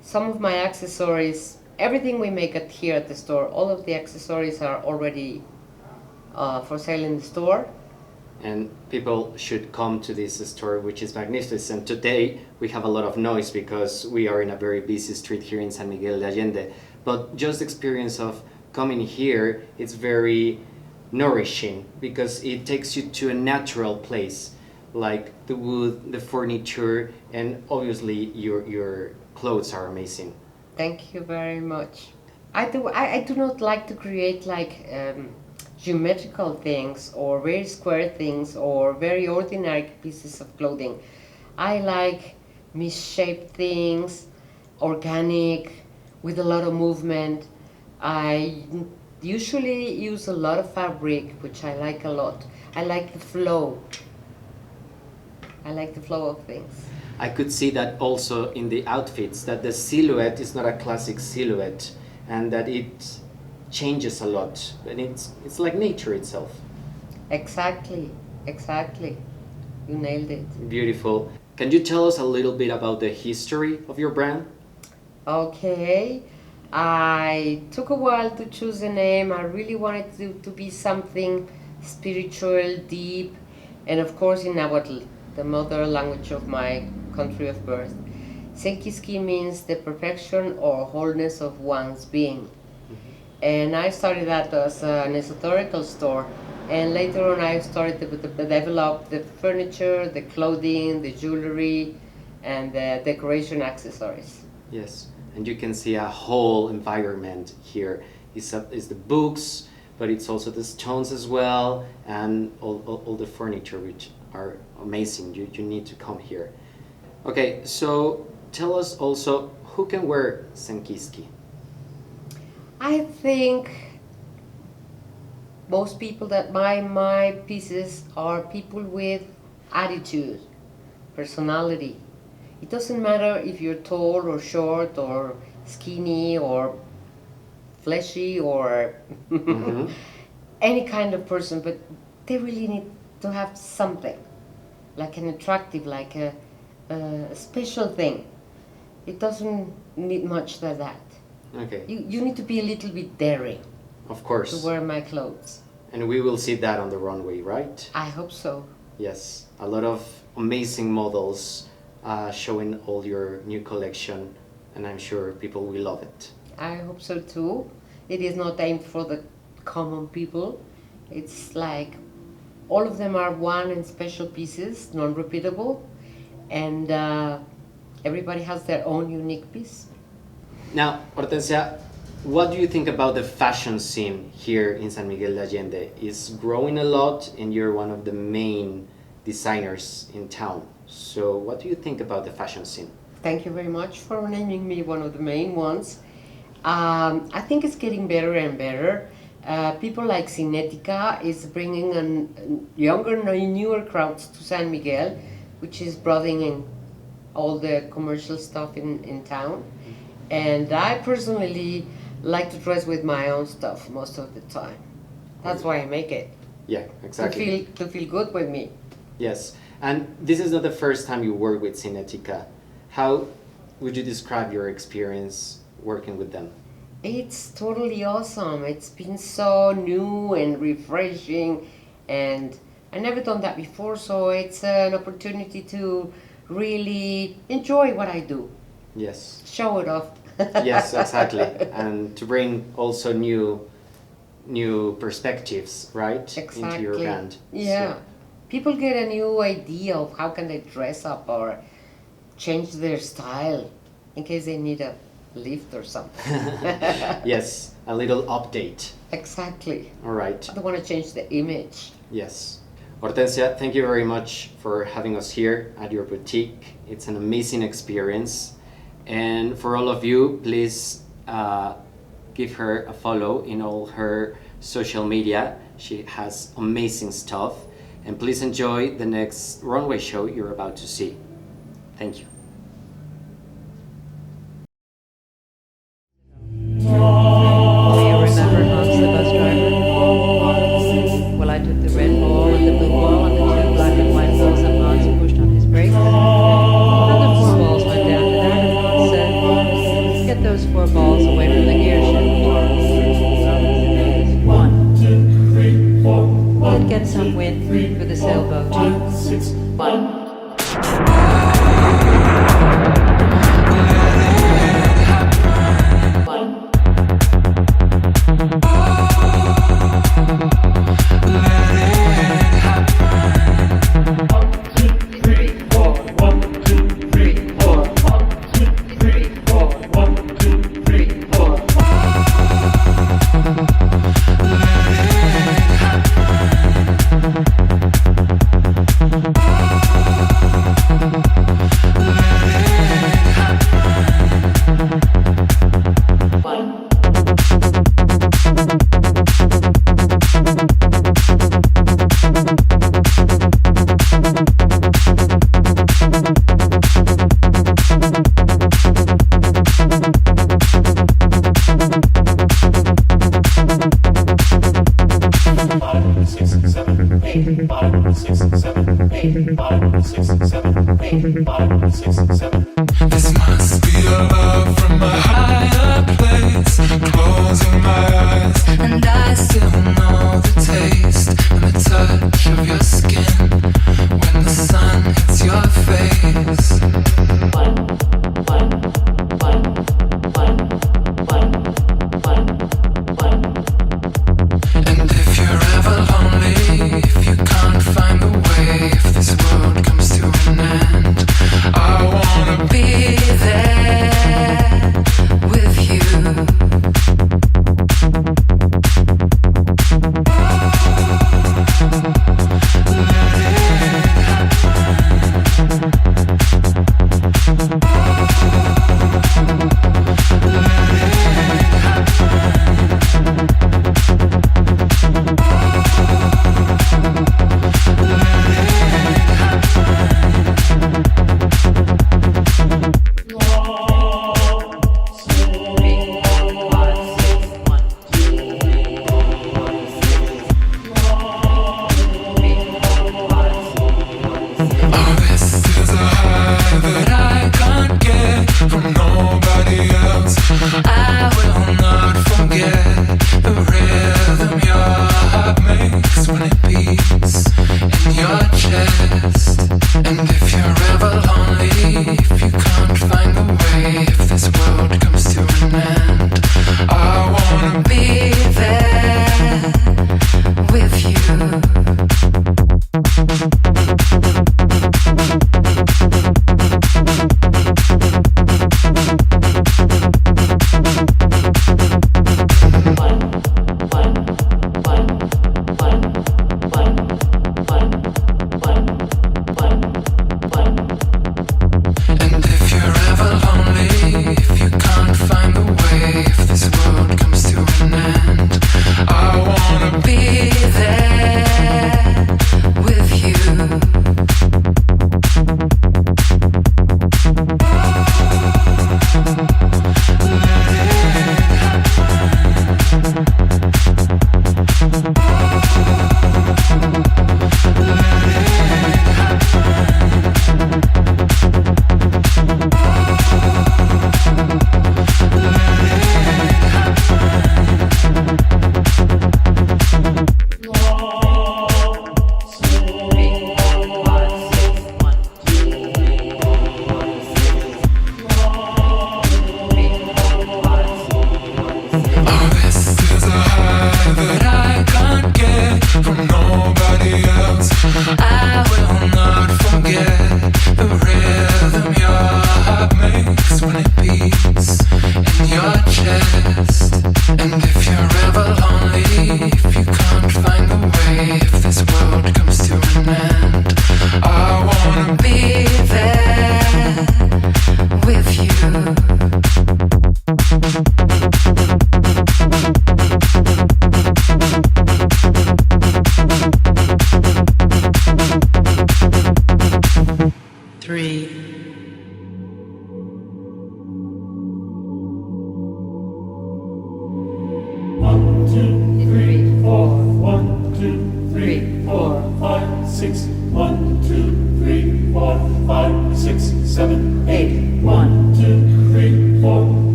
some of my accessories, everything we make here at the store, all of the accessories are already for sale in the store. And people should come to this store, which is magnificent. Today we have a lot of noise because we are in a very busy street here in San Miguel de Allende. But just the experience of coming here, it's very nourishing because it takes you to a natural place, like the wood, the furniture, and obviously your clothes are amazing. Thank you very much. I do not like to create like geometrical things or very square things or very ordinary pieces of clothing. I like misshaped things, organic, with a lot of movement. I usually use a lot of fabric, which I like a lot. I like the flow. I like the flow of things. I could see that also in the outfits, that the silhouette is not a classic silhouette and that it changes a lot, and it's like nature itself. Exactly, exactly. You nailed it. Beautiful. Can you tell us a little bit about the history of your brand? Okay. I took a while to choose a name. I really wanted to be something spiritual, deep, and of course in Nahuatl, the mother language of my country of birth. Senkiski means the perfection or wholeness of one's being. And I started that as an esoterical store. And later on I started to develop the furniture, the clothing, the jewelry, and the decoration accessories. Yes, and you can see a whole environment here. It's the books, but it's also the stones as well, and all the furniture, which are amazing. You need to come here. Okay, so tell us also, who can wear Senkiski? I think most people that buy my pieces are people with attitude, personality. It doesn't matter if you're tall or short or skinny or fleshy or any kind of person, but they really need to have something, like an attractive, like a special thing. It doesn't need much than that. Okay. You need to be a little bit daring. Of course. To wear my clothes. And we will see that on the runway, right? I hope so. Yes, a lot of amazing models showing all your new collection, and I'm sure people will love it. I hope so too. It is not aimed for the common people. It's like all of them are one and special pieces, non-repeatable, and everybody has their own unique piece. Now, Hortensia, what do you think about the fashion scene here in San Miguel de Allende? It's growing a lot, and you're one of the main designers in town. So what do you think about the fashion scene? Thank you very much for naming me one of the main ones. I think it's getting better and better. People like Cinettica is bringing younger, newer crowds to San Miguel, which is broadening all the commercial stuff in town. And I personally like to dress with my own stuff most of the time. That's why I make it. Yeah, exactly. To feel good with me. Yes, and this is not the first time you work with Cinettica. How would you describe your experience working with them? It's totally awesome. It's been so new and refreshing, and I never done that before, so it's an opportunity to really enjoy what I do. Yes. Show it off. Yes, exactly. And to bring also new perspectives, right? Exactly. Into your brand. Yeah. So. People get a new idea of how can they dress up or change their style in case they need a lift or something. Yes, a little update. Exactly. All right. I don't want to change the image. Yes. Hortensia, thank you very much for having us here at your boutique. It's an amazing experience. And for all of you, please give her a follow in all her social media. She has amazing stuff. And please enjoy the next runway show you're about to see. Thank you. Do you remember Hans the bus driver? Well, I took the red ball and the blue ball and the two black and white balls that Hans pushed on his brake. And the 4 balls went down to that, and Hans said, "Get those 4 balls away from the gear shift." 1, 2, 3, 4. Let's get some wind for the sailboat. 1. This must be a love from a higher place. Closing my eyes, and I still know the taste and the touch of your skin when the sun hits your face. And if you're ever lonely, if you can't find the way, if this world comes to an end, I wanna be there with you.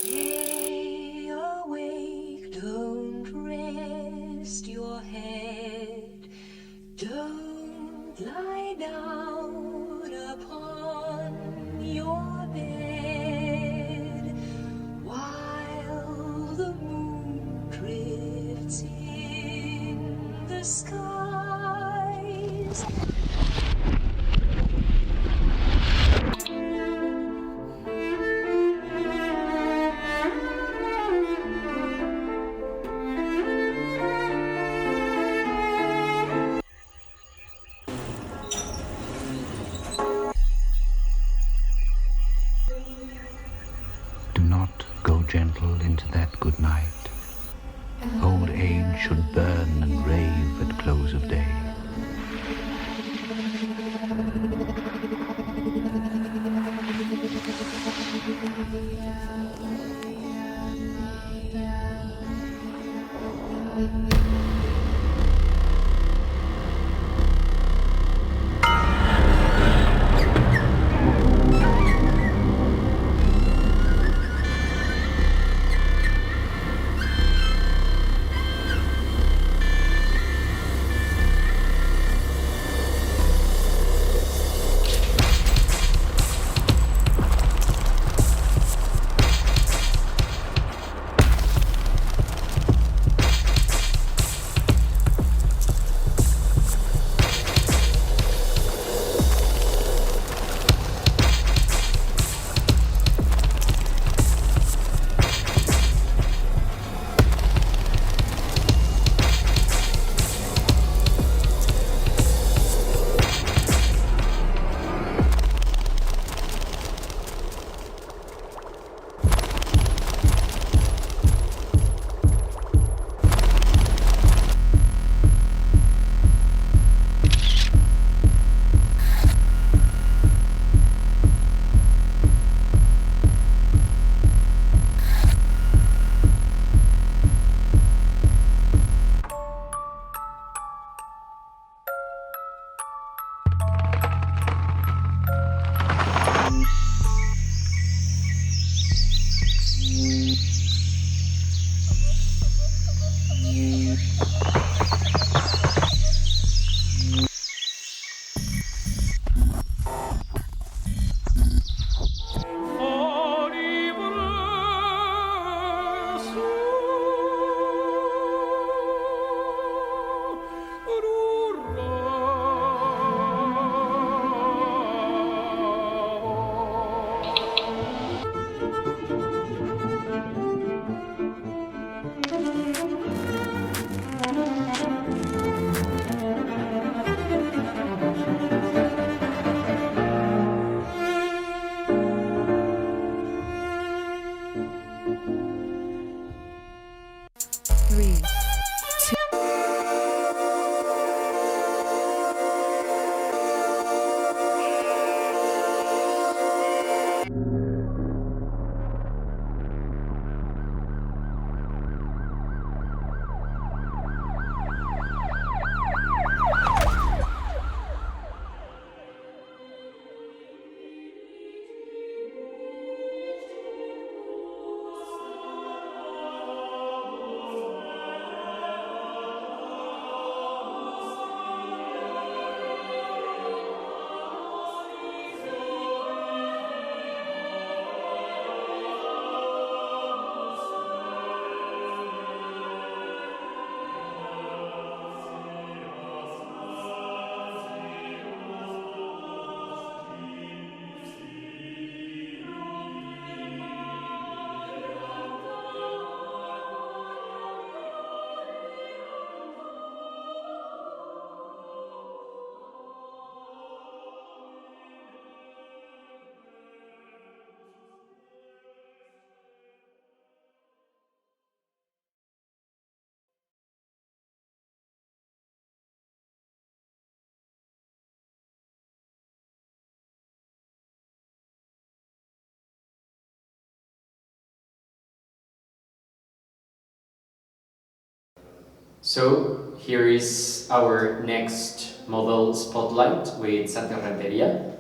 Stay awake, don't rest your head, don't lie down upon your bed while the moon drifts in the skies. Do not go gentle into that good night. Old age should burn and rave at close of day. So here is our next model spotlight with Santi Renteria.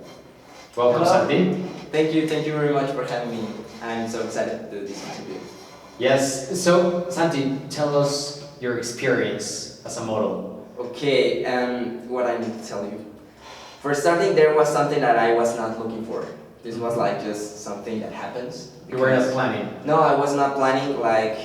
Welcome, Hello. Santi. thank you very much for having me. I'm so excited to do this interview. Yes, so Santi, tell us your experience as a model. Okay, what I need to tell you. For starting, there was something that I was not looking for. This was like just something that happens. You were not planning? No, I was not planning. Like,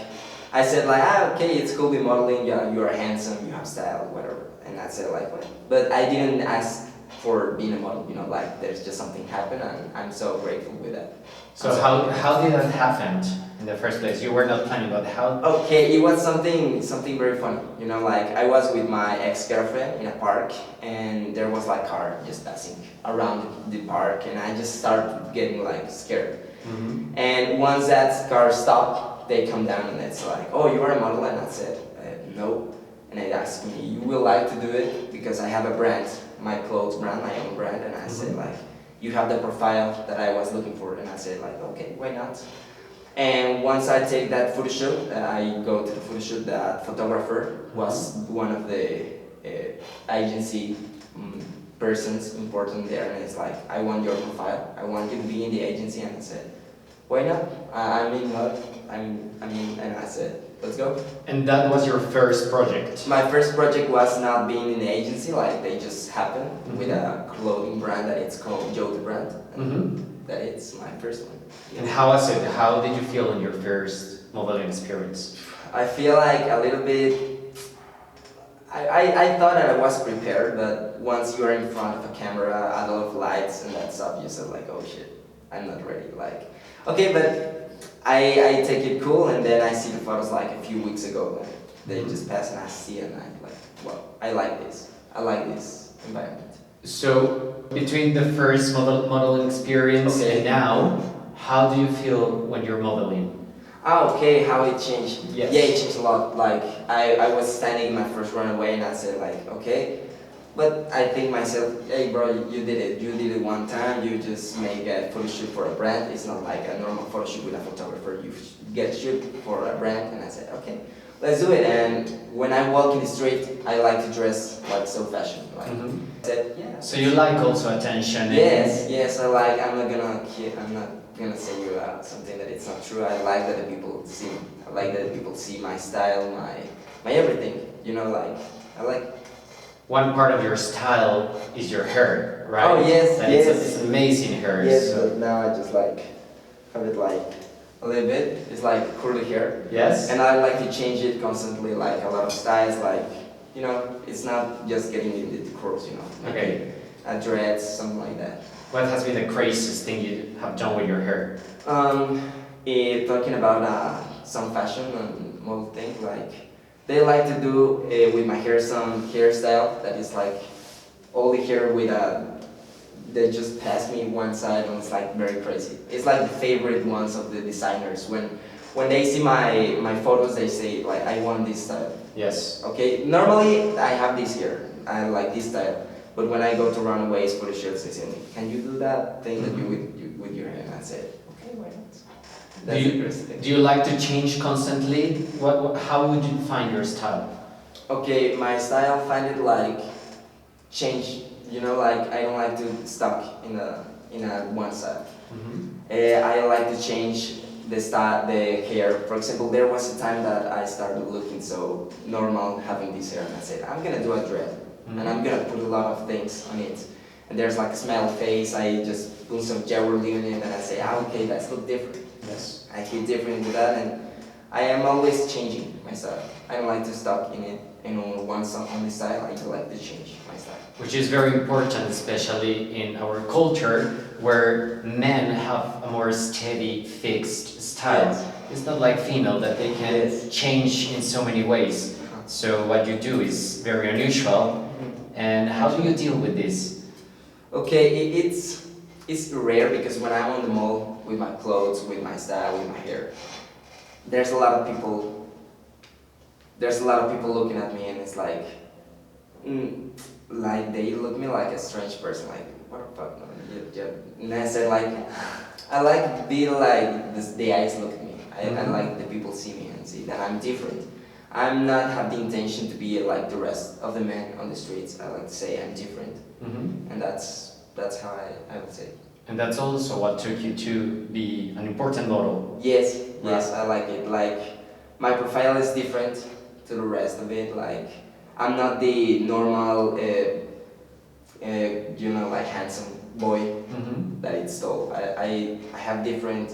I said like, okay, it's cool with modeling, yeah, you are handsome, you have style, whatever. And I said like, what? But I didn't ask for being a model, you know, like there's just something happened and I'm so grateful with that. So how did that happen in the first place? You were not planning, but how? Okay, it was something very funny. You know, like I was with my ex-girlfriend in a park and there was like a car just passing around the park and I just started getting like scared. Mm-hmm. And once that car stopped, they come down and it's like, oh, you are a model? And I said, no. And they asked me, you will like to do it? Because I have a brand, my clothes brand, my own brand. And I said like, you have the profile that I was looking for. And I said like, okay, why not? And once I take that photo shoot, I go to the photo shoot. That photographer was one of the agency persons important there. And it's like, I want your profile. I want you to be in the agency. And I said, why not? And I said, let's go. And that was your first project? My first project was not being in the agency, like they just happened with a clothing brand that it's called Joe the Brand. That it's my first one. And how was it? How did you feel in your first modeling experience? I feel like a little bit, I thought that I was prepared, but once you are in front of a camera, a lot of lights and that stuff, you said like, oh shit, I'm not ready. Like, okay, but I take it cool, and then I see the photos like a few weeks ago, and they just pass and I see it and I'm like, well, I like this environment. So, between the first modeling experience and now, how do you feel when you're modeling? Okay, how it changed? Yes. Yeah, it changed a lot. Like, I was standing in my first runway and I said like, okay, but I think myself, hey bro, you did it one time, you just make a photo shoot for a brand. It's not like a normal photo shoot with a photographer, you get shoot for a brand. And I said, okay, let's do it. And when I walk in the street, I like to dress like so fashion. Like, I said, yeah. So you like also attention? Yes, I like, I'm not gonna say you something that it's not true. I like that the people see me. I like that the people see my style, my everything. You know, like, I like. One part of your style is your hair, right? Oh yes, yes. It's amazing hair. Yes, so. but now I just like have it like a little bit. It's like curly hair. Yes. And I like to change it constantly, like a lot of styles. Like, you know, it's not just getting into the curls, you know. Okay. Dreads, something like that. What has been the craziest thing you have done with your hair? Talking about some fashion and model things, like. They like to do with my hair some hairstyle that is like all the hair with they just pass me one side and it's like very crazy. It's like the favorite ones of the designers. When they see my photos, they say like, I want this style. Yes. Okay, normally I have this hair, I like this style. But when I go to runways for the shirts, they say, can you do that thing that you with your hair? And I said, okay, why not? Do you like to change constantly? How would you find your style? Okay, my style, find it like change. You know, like I don't like to stuck in a one style. I like to change the style, the hair. For example, there was a time that I started looking so normal having this hair, and I said I'm gonna do a dread, and I'm gonna put a lot of things on it. And there's like a smile face. I just put some jewelry on it, and I say, okay, that's look different. Yes. I feel different with that, and I am always changing my style. I don't like to stuck in it, one only style. I like to change my style. Which is very important, especially in our culture, where men have a more steady, fixed style. Yes. It's not like female that they can change in so many ways. So what you do is very unusual. And how do you deal with this? Okay, it's rare because when I'm on the mall with my clothes, with my style, with my hair, there's a lot of people looking at me, and it's like they look at me like a strange person, like what the fuck, and I said like, I like be like this, the eyes look at me. I like the people see me and see that I'm different. I'm not have the intention to be like the rest of the men on the streets. I like to say I'm different, and that's how I would say. And that's also what took you to be an important model. Yes, Right. yes, I like it. Like, my profile is different to the rest of it. Like, I'm not the normal, like handsome boy that it's told. I have different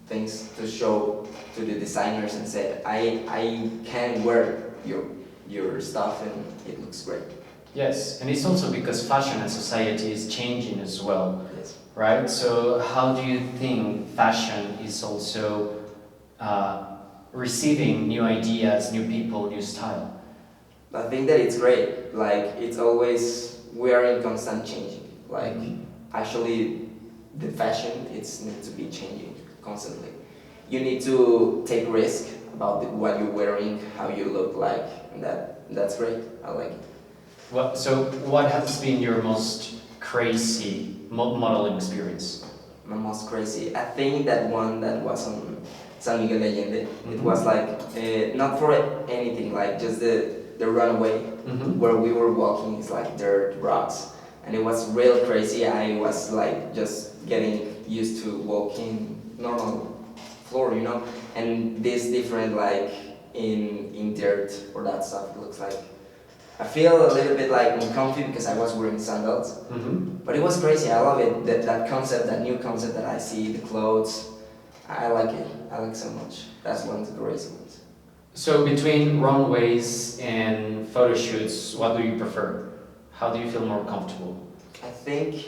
things to show to the designers and said I can wear your stuff and it looks great. Yes, and it's also because fashion and society is changing as well. Yes. Right? So how do you think fashion is also receiving new ideas, new people, new style? I think that it's great. Like, it's always, we are in constant changing. Like, actually, the fashion, it's need to be changing constantly. You need to take risk about what you're wearing, how you look like, and that's great. I like it. So what has been your most crazy modeling experience? My most crazy, I think that one that was on San Miguel de Allende. It was like, not for anything, like just the runway where we were walking is like dirt, rocks. And it was real crazy. I was like just getting used to walking normal floor, and this different like in dirt or that stuff. It looks like, I feel a little bit like uncomfy because I was wearing sandals. But it was crazy. I love it. That concept, that new concept that I see, the clothes. I like it. I like so much. That's one of the crazy ones. So between runways and photo shoots, what do you prefer? How do you feel more comfortable? I think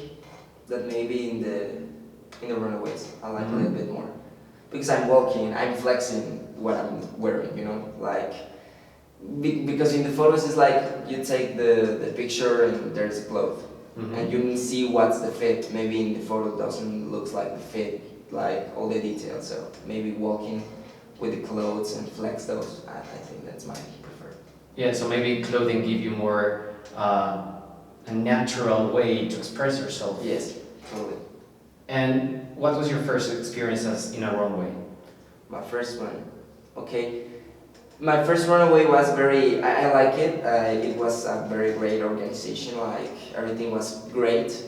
that maybe in the runaways, I like a little bit more. Because I'm walking, I'm flexing what I'm wearing, like, because in the photos it's like you take the picture and there's a cloth. And you see what's the fit. Maybe in the photo doesn't look like the fit, like all the details. So maybe walking with the clothes and flex those, I think that's my preferred. Yeah, so maybe clothing give you more a natural way to express yourself. Yes, totally. And what was your first experience as in a runway? My first one, okay. My first runaway was very, I like it. It was a very great organization, like everything was great.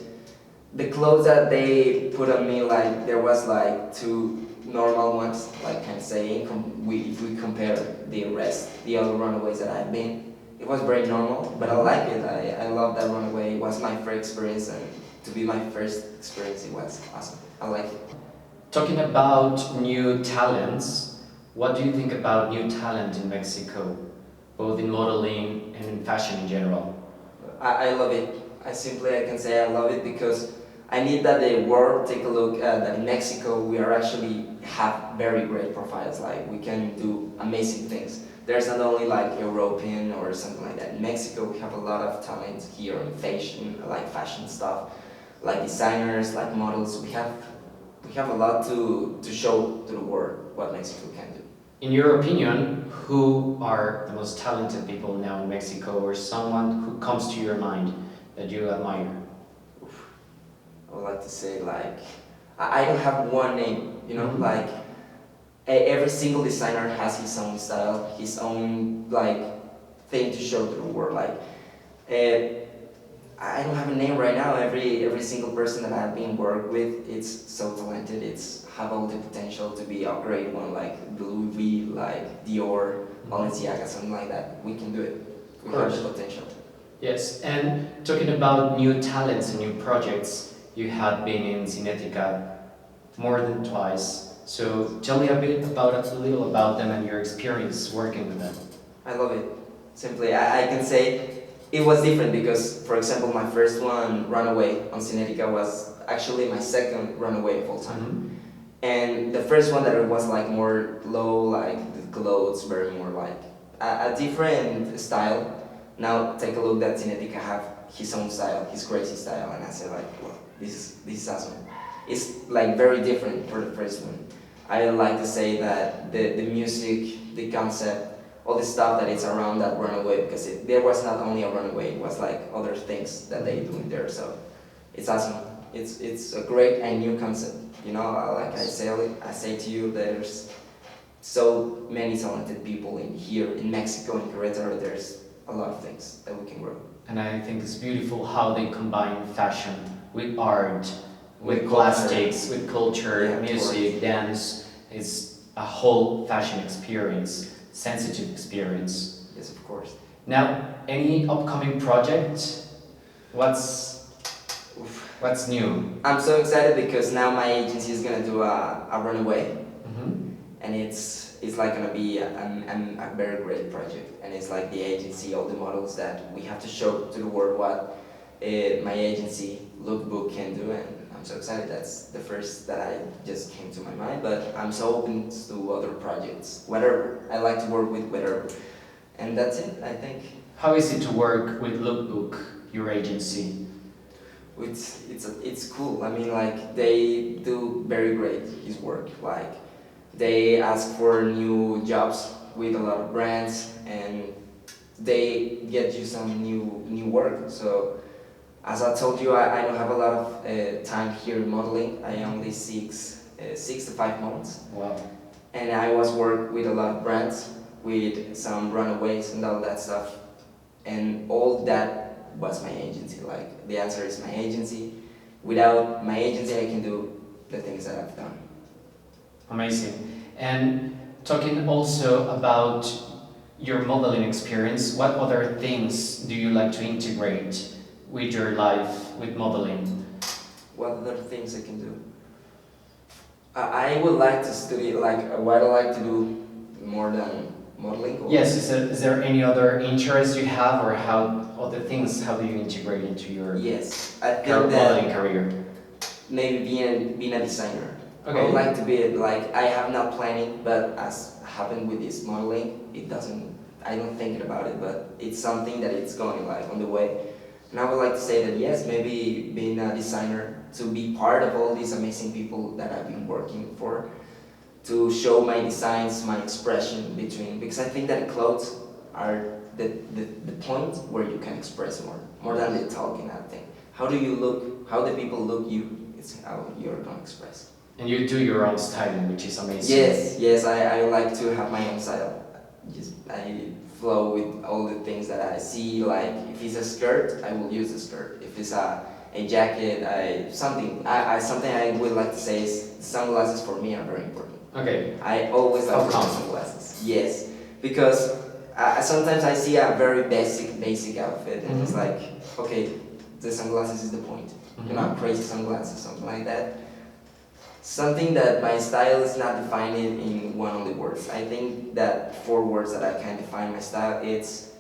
The clothes that they put on me, like there was like two normal ones, like I'm saying, if we compare the other runaways that I've been, it was very normal, but I like it. I love that runaway. It was my first experience, and to be my first experience, it was awesome. I like it. Talking about new talents, what do you think about new talent in Mexico, both in modeling and in fashion in general? I love it. I can say I love it because I need that the world take a look at that in Mexico we are actually have very great profiles, like we can do amazing things. There's not only like European or something like that. In Mexico we have a lot of talent here in fashion, like fashion stuff, like designers, like models. We have a lot to show to the world what Mexico can do. In your opinion, who are the most talented people now in Mexico, or someone who comes to your mind that you admire? I would like to say, like, I don't have one name, like every single designer has his own style, his own like thing to show to the world. Like, I don't have a name right now. Every single person that I've been worked with, it's so talented. It's have all the potential to be a great one, like Louis V, like Dior, Balenciaga, something like that. We can do it. We have the potential. Yes, and talking about new talents and new projects, you had been in Cinettica more than twice. So tell me a little about them and your experience working with them. I love it. Simply, I can say it was different because, for example, my first one, Runaway, on Cinettica was actually my second Runaway of all time. And the first one that it was like more low, like the clothes very more like a different style. Now take a look that Cinettica have his own style, his crazy style, and I said like, well, this is awesome. It's like very different for the first one. I like to say that the music, the concept, all the stuff that is around that runaway, because there was not only a runaway, it was like other things that they do in there. So it's awesome. It's a great and new concept. Like I say to you, there's so many talented people here in Mexico, in Querétaro. There's a lot of things that we can grow. And I think it's beautiful how they combine fashion with art, with culture. plastics, with culture, Yeah, music, dance. It's a whole fashion experience, sensitive experience. Yes, of course. Now, any upcoming project? What's new? I'm so excited because now my agency is gonna do a runaway, and it's like gonna be a very great project, and it's like the agency, all the models that we have to show to the world what my agency Lookbook can do, and I'm so excited. That's the first that I just came to my mind, but I'm so open to other projects, whatever. I like to work with whatever, and that's it, I think. How is it to work with Lookbook, your agency? It's cool. I mean, like, they do very great his work. Like, they ask for new jobs with a lot of brands, and they get you some new work. So, as I told you, I don't have a lot of time here in modeling. I only 6 to 5 months. Wow. And I was work with a lot of brands, with some runaways and all that stuff, and all that was my agency. Like, the answer is my agency. Without my agency, I can do the things that I've done. Amazing. And talking also about your modeling experience, what other things do you like to integrate with your life with modeling? What other things I can do? I would like to study, like, what I like to do more than modeling. Or Yes, is there any other interest you have, or how other things, how do you integrate into your Yes, I think modeling that career? maybe being a designer. Okay. I would like to be, like, I have not planning, but as happened with this modeling, I don't think about it, but it's something that it's going, like, on the way. And I would like to say that yes, maybe being a designer, to be part of all these amazing people that I've been working for, to show my designs, my expression between, because I think that clothes are the point where you can express more than the talking, I think. How do you look, how the people look you, it's how you're gonna express. And you do your own styling, which is amazing. Yes, I like to have my own style. I flow with all the things that I see, like, if it's a skirt, I will use a skirt. If it's a jacket, something I would like to say is sunglasses for me are very important. Okay. I always like to wear sunglasses. Yes, because sometimes I see a very basic outfit, and it's like, okay, the sunglasses is the point. You know, crazy sunglasses, something like that. Something that my style is not defined in one of the words. I think that 4 words that I can define my style, it's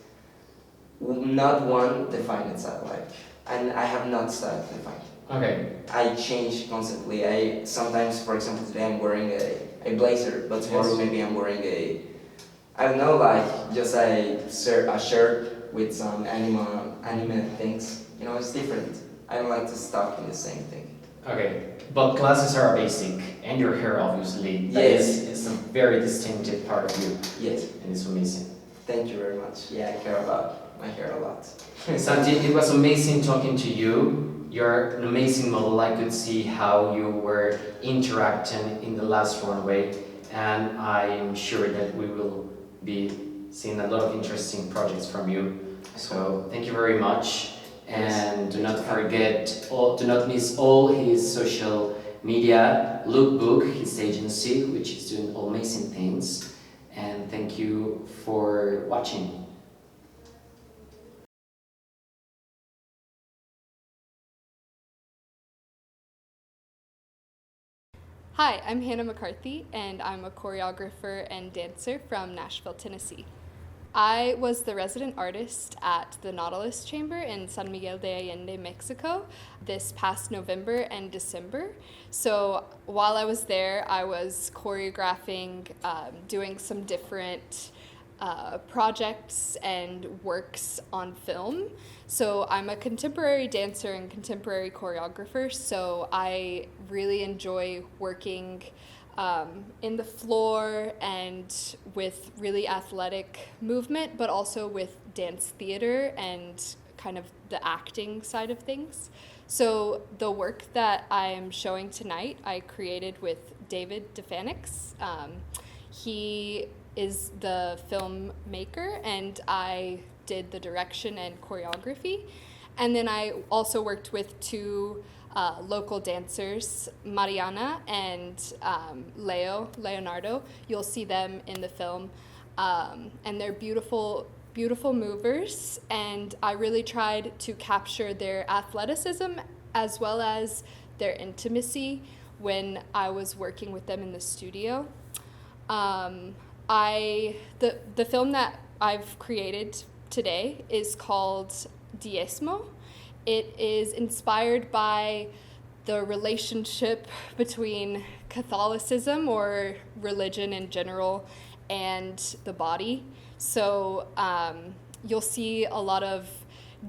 not one defined style, like, and I have not style defined. Okay. I change constantly. Sometimes, for example, today I'm wearing a blazer, but tomorrow maybe I'm wearing I don't know, like, just a shirt with some anime things. You know, it's different. I don't like to stuck in the same thing. Okay, but glasses are basic, and your hair, obviously. Yes. It's a very distinctive part of you. Yes. And it's amazing. Thank you very much. Yeah, I care about my hair a lot. Santi, it was amazing talking to you. You're an amazing model. I could see how you were interacting in the last runway, and I'm sure that we will be seeing a lot of interesting projects from you. So thank you very much. And do not miss all his social media, Lookbook, his agency, which is doing amazing things. And thank you for watching. Hi, I'm Hannah McCarthy, and I'm a choreographer and dancer from Nashville, Tennessee. I was the resident artist at the Nautilus Chamber in San Miguel de Allende, Mexico, this past November and December. So while I was there, I was choreographing, doing some different projects and works on film. So I'm a contemporary dancer and contemporary choreographer, so I really enjoy working in the floor and with really athletic movement, but also with dance theater and kind of the acting side of things. So the work that I'm showing tonight, I created with Dfaniks. He is the filmmaker, and I did the direction and choreography. And then I also worked with 2 local dancers, Mariana and Leonardo. You'll see them in the film. And they're beautiful movers, and I really tried to capture their athleticism as well as their intimacy when I was working with them in the studio. The film that I've created today is called Diezmo. It is inspired by the relationship between Catholicism, or religion in general, and the body. So you'll see a lot of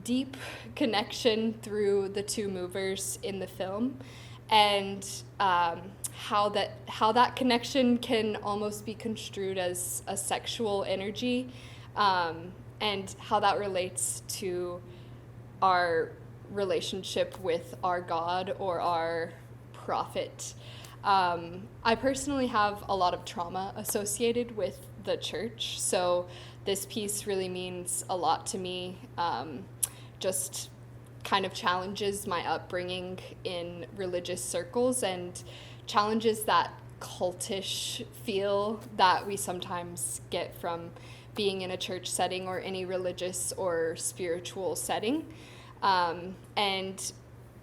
deep connection through the two movers in the film, and how that connection can almost be construed as a sexual energy, and how that relates to our relationship with our God or our prophet. I personally have a lot of trauma associated with the church, so this piece really means a lot to me. Just kind of challenges my upbringing in religious circles and challenges that cultish feel that we sometimes get from being in a church setting or any religious or spiritual setting, and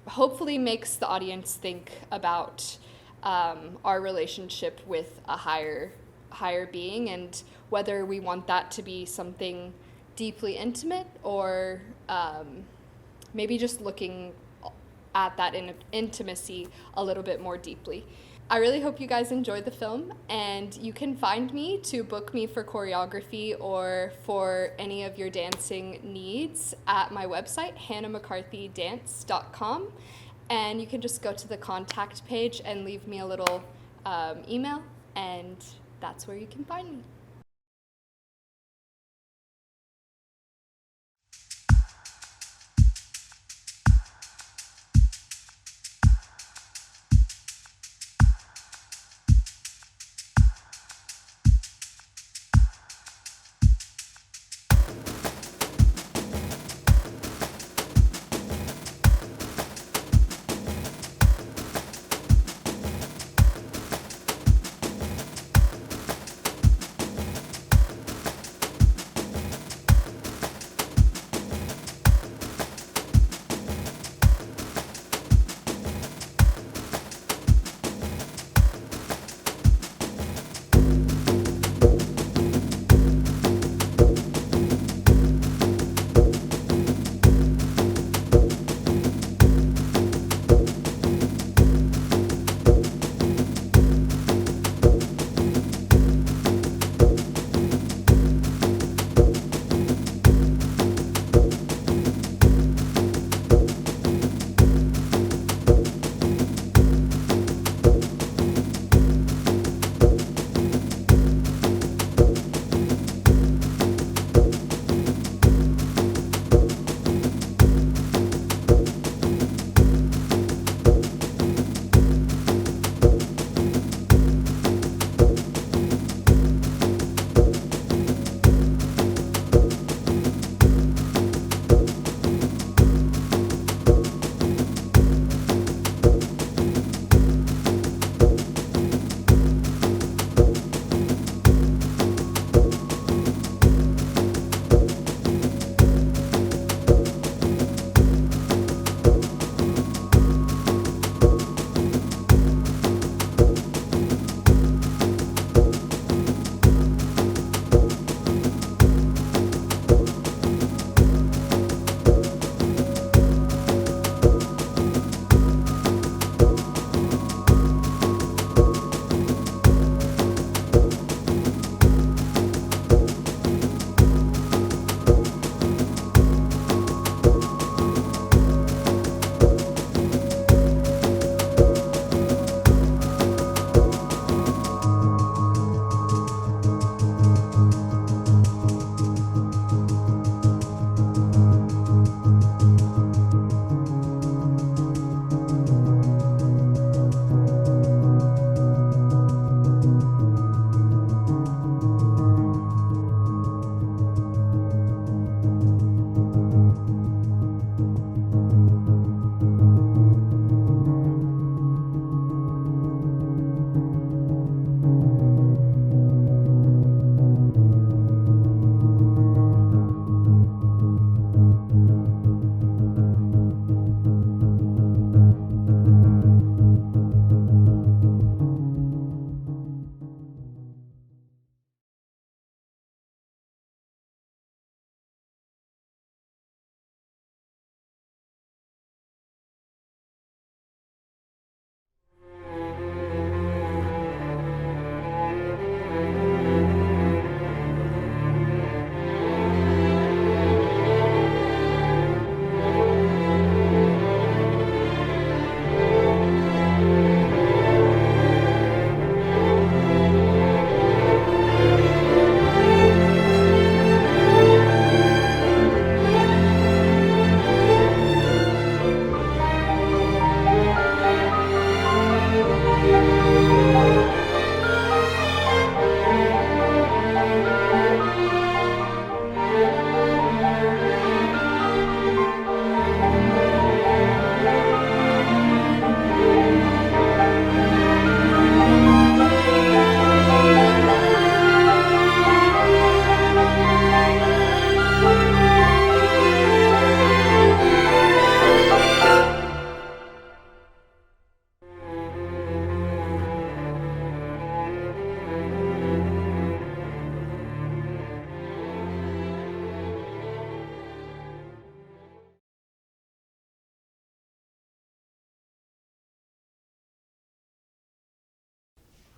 hopefully makes the audience think about our relationship with a higher being, and whether we want that to be something deeply intimate, or maybe just looking at that intimacy a little bit more deeply. I really hope you guys enjoyed the film, and you can find me to book me for choreography or for any of your dancing needs at my website, hannahmccarthydance.com. And you can just go to the contact page and leave me a little email, and that's where you can find me.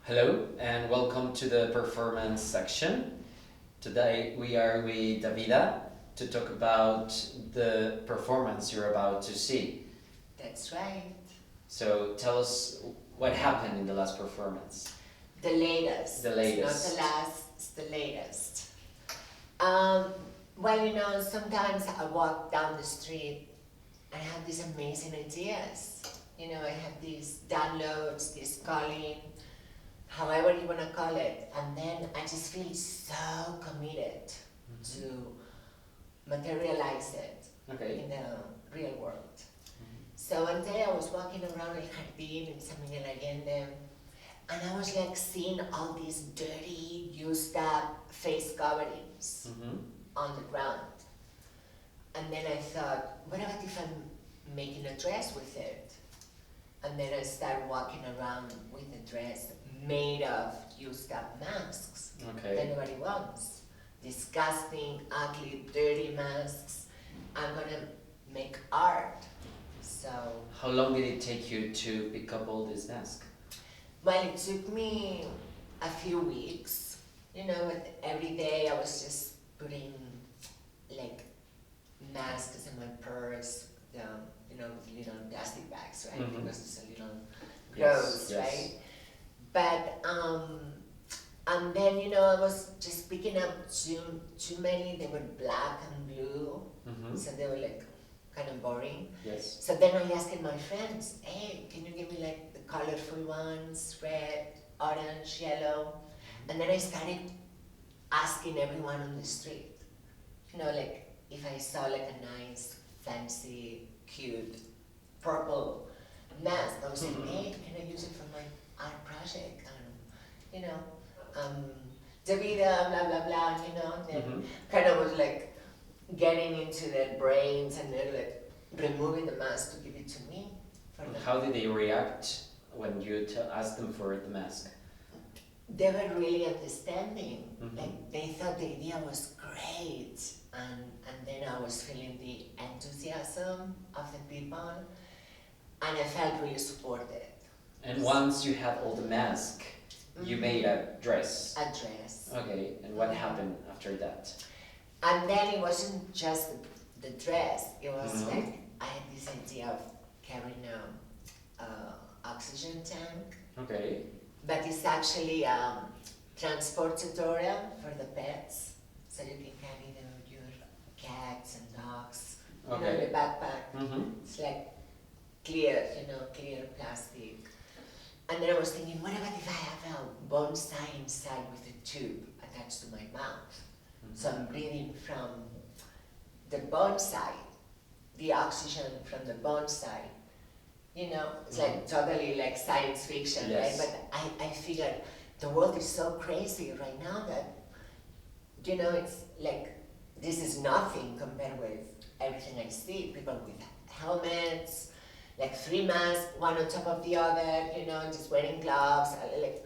Hello and welcome to the performance section. Today we are with Davida to talk about the performance you're about to see. That's right. So tell us what happened in the last performance. The latest. The latest. It's not the last, it's the latest. Well, you know, sometimes I walk down the street and I have these amazing ideas. You know, I have these downloads, this calling, however you want to call it. And then I just feel so committed to materialize it in the real world. So one day I was walking around El Jardín in San Miguel Allende, and I was like seeing all these dirty, used up face coverings on the ground. And then I thought, what about if I'm making a dress with it? And then I started walking around with a dress made of used up masks that nobody wants. Disgusting, ugly, dirty masks. I'm gonna make art. So. How long did it take you to pick up all these masks? Well, it took me a few weeks. You know, every day I was just putting like masks in my purse, you know, with little plastic bags, right? Because it's a little gross, right? But and then, you know, I was just picking up too many. They were black and blue, so they were like kind of boring. Yes. So then I asked my friends, hey, can you give me like the colorful ones, red, orange, yellow? And then I started asking everyone on the street, you know, like if I saw like a nice, fancy, cute, purple mask, I was saying, hey, can I use it for my art project? You know, Davida, blah, blah, blah, you know, and then kind of was like getting into their brains and they're like removing the mask to give it to me. How did they react when you asked them for the mask? They were really understanding. Like they thought the idea was great, and then I was feeling the enthusiasm of the people, and I felt really supported. And once you had all the masks, you made a dress. A dress. Okay, and what happened after that? And then it wasn't just the dress. It was like I had this idea of carrying a oxygen tank. Okay. But it's actually a transport tutorial for the pets, so you can carry your cats and dogs. You know, the backpack. It's like clear, you know, clear plastic. And then I was thinking, what about if I have a bonsai inside with a tube attached to my mouth? So I'm breathing from the bonsai, the oxygen from the bonsai. You know, it's like totally like science fiction, right? But I figured the world is so crazy right now that, you know, it's like, this is nothing compared with everything I see. People with helmets, like 3 masks, one on top of the other, you know, just wearing gloves. Like,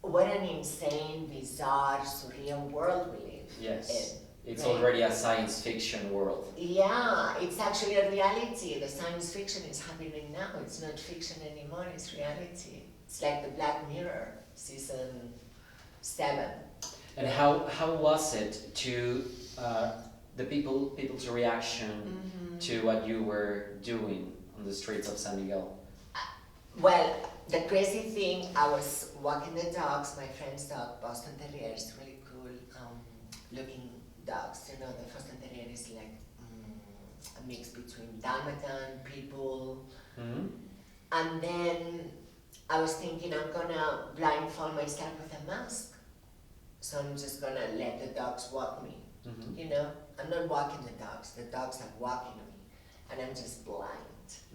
what an insane, bizarre, surreal world we live in. It's already a science fiction world. Yeah, it's actually a reality. The science fiction is happening now. It's not fiction anymore, it's reality. It's like the Black Mirror, season 7. And how was it to the people's reaction to what you were doing on the streets of San Miguel? Well, the crazy thing, I was walking the dogs, my friend's dog, Boston Terrier, is really cool looking dogs. You know, the Boston Terrier is like a mix between Dalmatian, people. And then I was thinking I'm gonna blindfold myself with a mask. So I'm just gonna let the dogs walk me. You know, I'm not walking the dogs are walking me. And I'm just blind.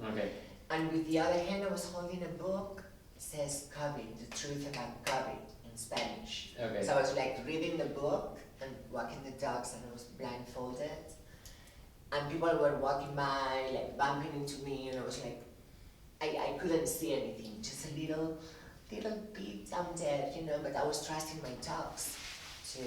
Okay. And with the other hand, I was holding a book. It says COVID, the truth about COVID in Spanish. Okay. So I was like reading the book and walking the dogs, and I was blindfolded. And people were walking by, like bumping into me, and I was like, I couldn't see anything, just a little bit down there, you know, but I was trusting my dogs to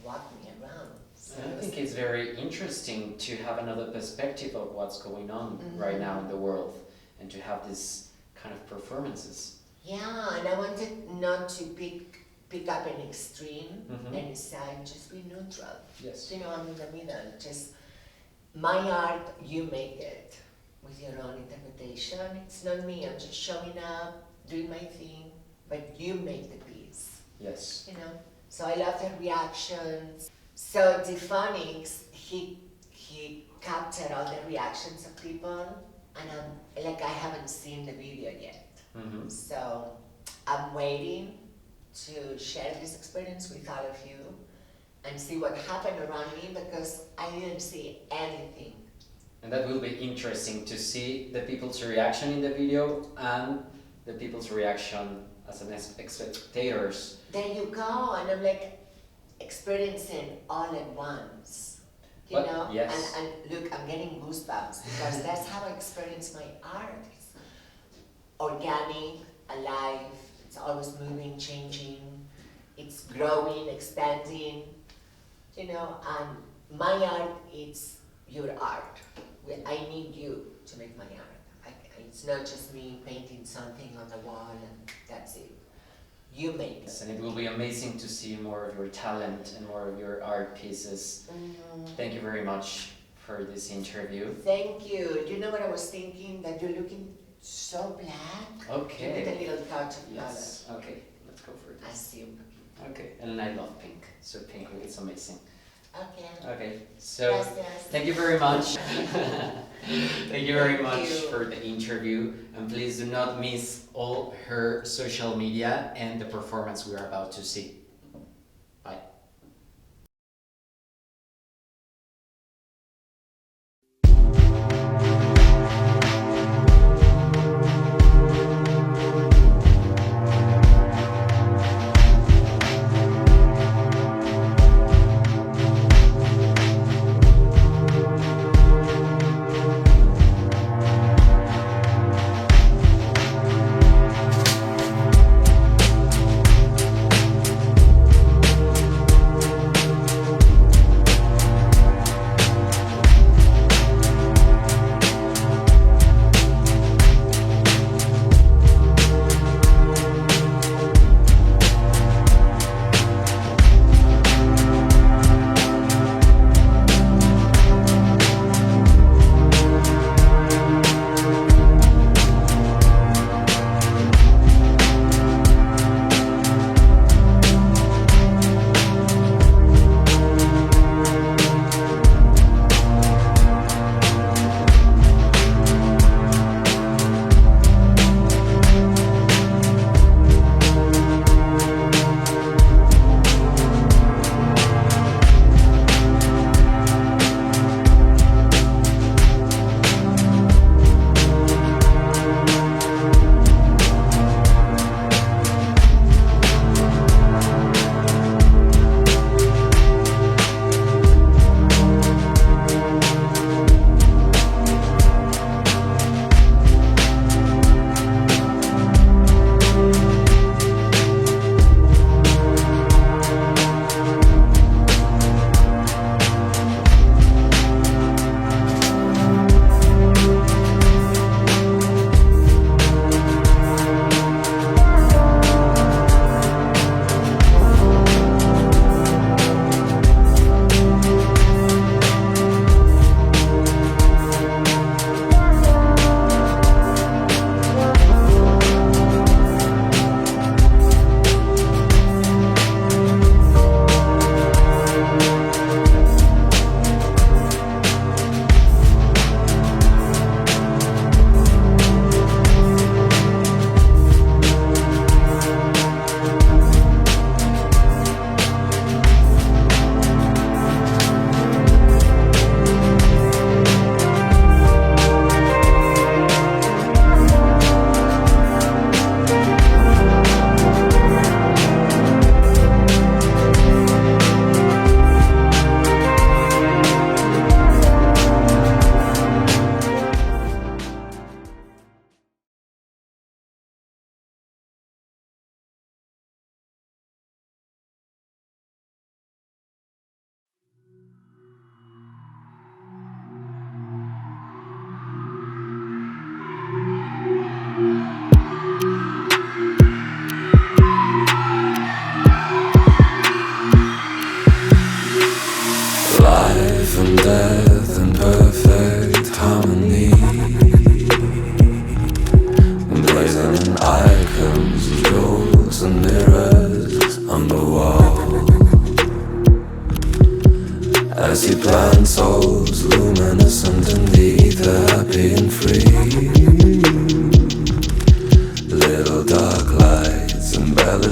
walk me around. So I think it's very interesting to have another perspective of what's going on right now in the world and to have this kind of performances. Yeah, and I wanted not to pick up an extreme, Mhm. any side, just be neutral. Yes. You know, I'm in the middle. Just my art, you make it with your own interpretation. It's not me. I'm just showing up, doing my thing, but you make the piece. Yes. You know. So I love the reactions. So Dfaniks, he captured all the reactions of people, and I haven't seen the video yet. Mm-hmm. So I'm waiting to share this experience with all of you and see what happened around me, because I didn't see anything. And that will be interesting to see the people's reaction in the video and the people's reaction as an spectators. There you go, and I'm like experiencing all at once, you But, know? yes. And look, I'm getting goosebumps because that's how I experience my art. It's organic, alive, it's always moving, changing, it's growing, expanding, you know, and my art is your art. I need you to make my art. It's not just me painting something on the wall and that's it. You make it. Yes, and it will be amazing to see more of your talent and more of your art pieces. Mm-hmm. Thank you very much for this interview. Thank you. You know what I was thinking? That you're looking so black. Okay. With a little touch of Yes. Okay, let's go for color. I this. see. Okay, and I love pink. So pink is amazing. Okay. Okay, so Gracias. thank you very much. Thank you very much you. for the interview, and please do not miss all her social media and the performance we are about to see.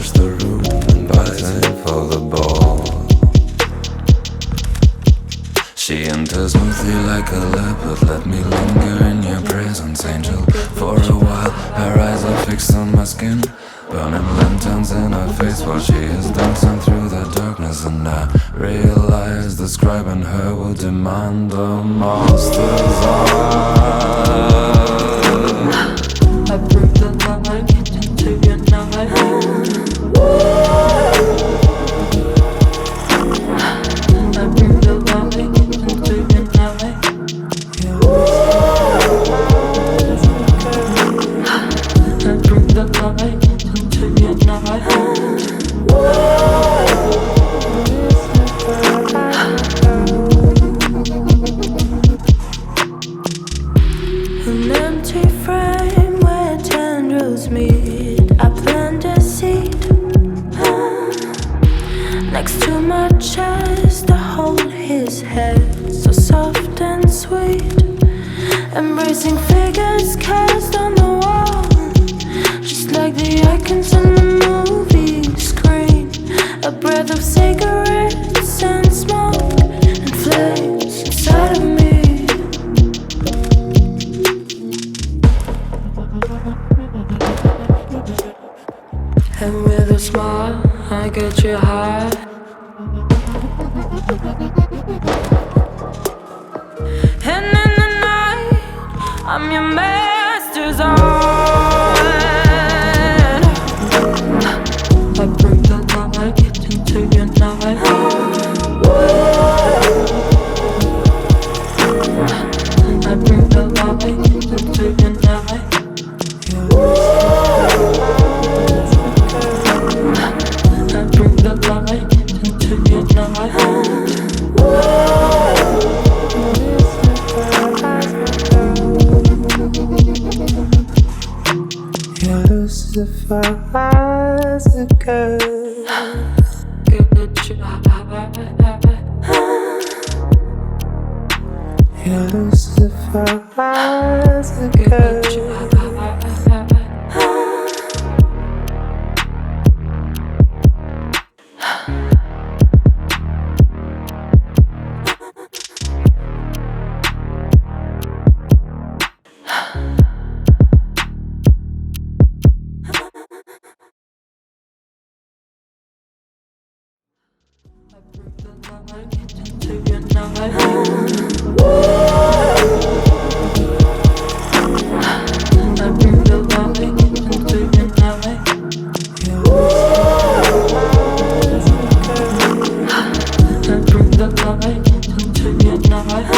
crash the room, inviting for the ball. She enters smoothly like a leopard. Let me linger in your presence, angel. For a while, her eyes are fixed on my skin, burning lanterns in her face while she is dancing through the darkness. And I realize describing her will demand a monster's eye. I bring the light into your night. I bring the light into your night. I bring the light into your night. An empty frame where tendrils meet. I plant a seed next to my chest to hold his head, so soft and sweet. Embracing figures cast on the wall, just like the icons on the movie screen. A breath of cigarettes and smoke and flames inside of me. And with a smile, I get you high. And in the night, I'm your master's art. I bring the light into your night. I bring the light into your night. I bring the light into your night. You're Lucifer as a girl. Get you high. You're Lucifer as a girl. Into your night. I bring the light into your night. I bring the light into your night.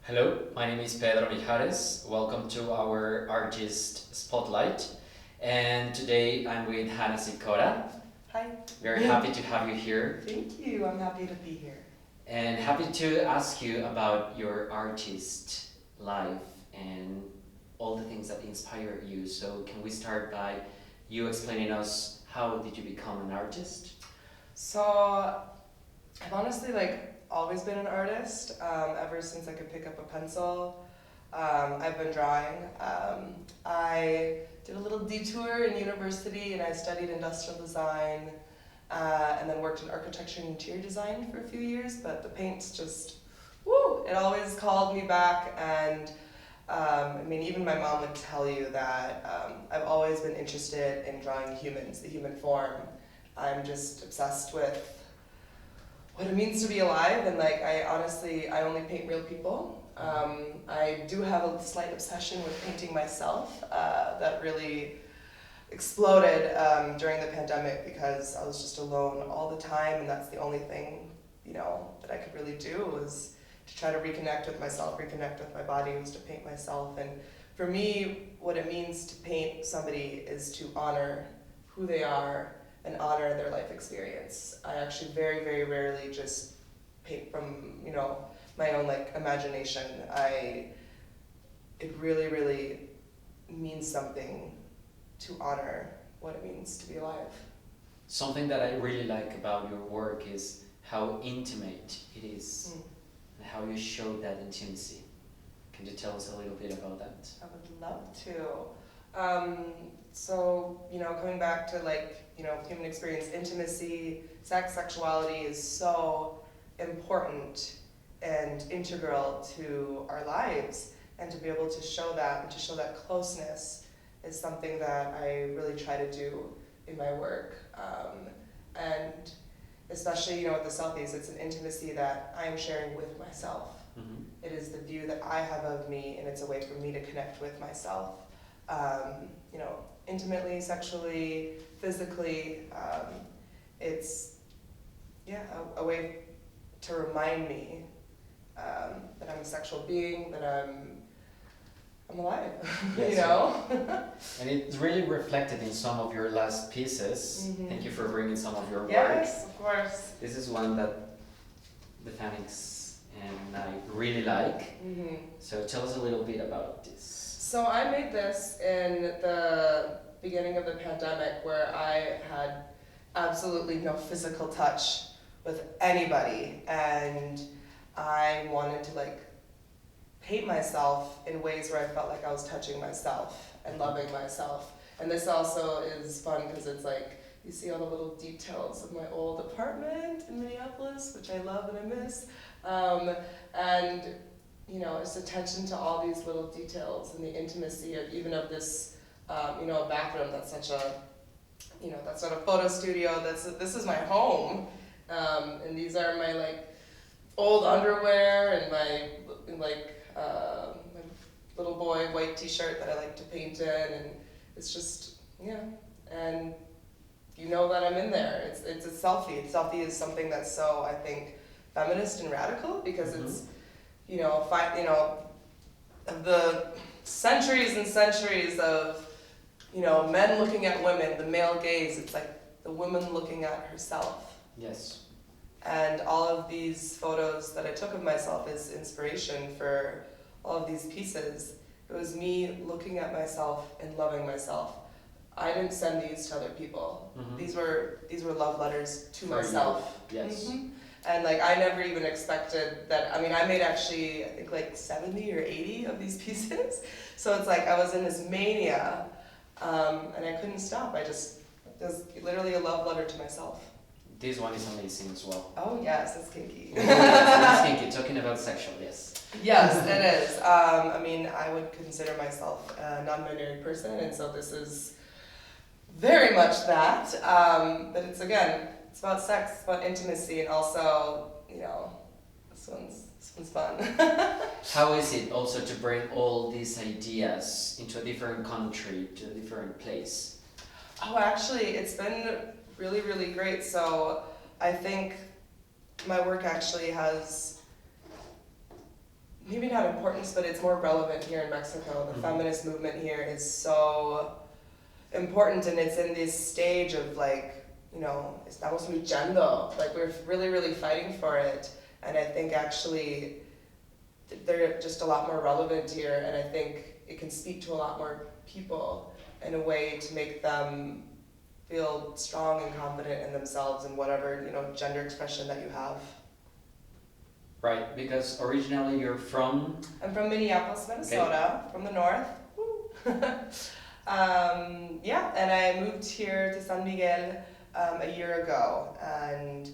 Hello, my name is Pedro Mijares. Welcome to our Artist Spotlight. And today I'm with Hannah Sikora. Hi. Very happy to have you here. Thank you, I'm happy to be here. And happy to ask you about your artist life and all the things that inspire you. So can we start by you explaining us how did you become an artist? So I've honestly always been an artist, ever since I could pick up a pencil. I've been drawing. I did a little detour in university and I studied industrial design and then worked in architecture and interior design for a few years, but the paint's just, woo, it always called me back. And even my mom would tell you that I've always been interested in drawing humans, the human form. I'm just obsessed with what it means to be alive, and I only paint real people. I do have a slight obsession with painting myself that really exploded during the pandemic because I was just alone all the time, and that's the only thing that I could really do was to try to reconnect with myself, reconnect with my body, was to paint myself. And for me, what it means to paint somebody is to honor who they are and honor their life experience. I actually very, very rarely just paint from, my own imagination. It really, really means something to honor what it means to be alive. Something that I really like about your work is how intimate it is and how you show that intimacy. Can you tell us a little bit about that? I would love to. So, coming back to human experience, intimacy, sex, sexuality is so important and integral to our lives, and to be able to show that and to show that closeness is something that I really try to do in my work. And especially, with the selfies, it's an intimacy that I am sharing with myself. Mm-hmm. It is the view that I have of me, and it's a way for me to connect with myself. Intimately, sexually, physically. It's a way to remind me that I'm a sexual being, that I'm alive. Yes. And it's really reflected in some of your last pieces. Mm-hmm. Thank you for bringing some of your work. Yes, of course. This is one that Dfaniks and I really like. Mm-hmm. So tell us a little bit about this. So I made this in the beginning of the pandemic, where I had absolutely no physical touch with anybody, and I wanted to paint myself in ways where I felt like I was touching myself and loving myself. And this also is fun because it's you see all the little details of my old apartment in Minneapolis, which I love and I miss. And it's attention to all these little details and the intimacy of even of this, a bathroom that's such a, that's not a photo studio. This is my home, and these are my old underwear and my little boy white T-shirt that I like to paint in, and it's just and that I'm in there. It's a selfie. A selfie is something that's so, I think, feminist and radical, because it's of the centuries and centuries of men looking at women, the male gaze. It's the woman looking at herself. Yes. And all of these photos that I took of myself as inspiration for all of these pieces, it was me looking at myself and loving myself. I didn't send these to other people. Mm-hmm. These were love letters to For myself. you. Yes. Mm-hmm. And I never even expected that. I mean, I made actually, I think 70 or 80 of these pieces. So it's I was in this mania, and I couldn't stop. It was literally a love letter to myself. This one is amazing as well. Oh yes, it's kinky. It's kinky, talking about sexual, yes. Yes, it is. I would consider myself a non-binary person, and so this is very much that. But it's about sex, it's about intimacy, and also, this one's fun. How is it also to bring all these ideas into a different country, to a different place? Oh, actually, it's been really, really great. So I think my work actually has, maybe not importance, but it's more relevant here in Mexico. The feminist movement here is so important, and it's in this stage of estamos luchando. We're really, really fighting for it. And I think actually they're just a lot more relevant here, and I think it can speak to a lot more people in a way to make them feel strong and confident in themselves and whatever, gender expression that you have. Right, because originally you're from? I'm from Minneapolis, Minnesota, from the north. And I moved here to San Miguel a year ago, and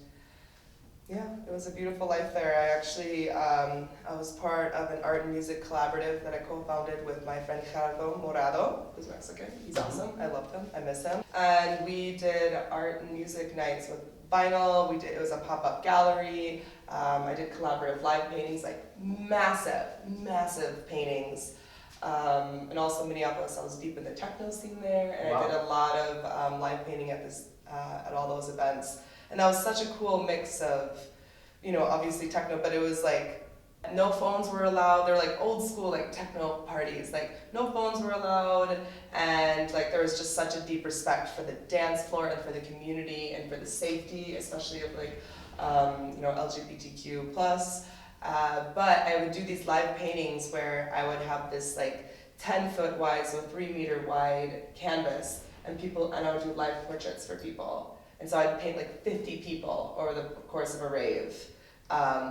it was a beautiful life there. I actually, I was part of an art and music collaborative that I co-founded with my friend Gerardo Morado, who's Mexican. He's awesome. I love him. I miss him. And we did art and music nights with vinyl. It was a pop-up gallery. I did collaborative live paintings, massive paintings. And also Minneapolis, I was deep in the techno scene there, and I did a lot of live painting at all those events. And that was such a cool mix of, obviously techno, but it was no phones were allowed. They're old school techno parties. No phones were allowed, and there was just such a deep respect for the dance floor and for the community and for the safety, especially of LGBTQ plus. But I would do these live paintings where I would have this 10 foot wide, so a 3 meter wide canvas, and I would do live portraits for people. And so I'd paint like 50 people over the course of a rave,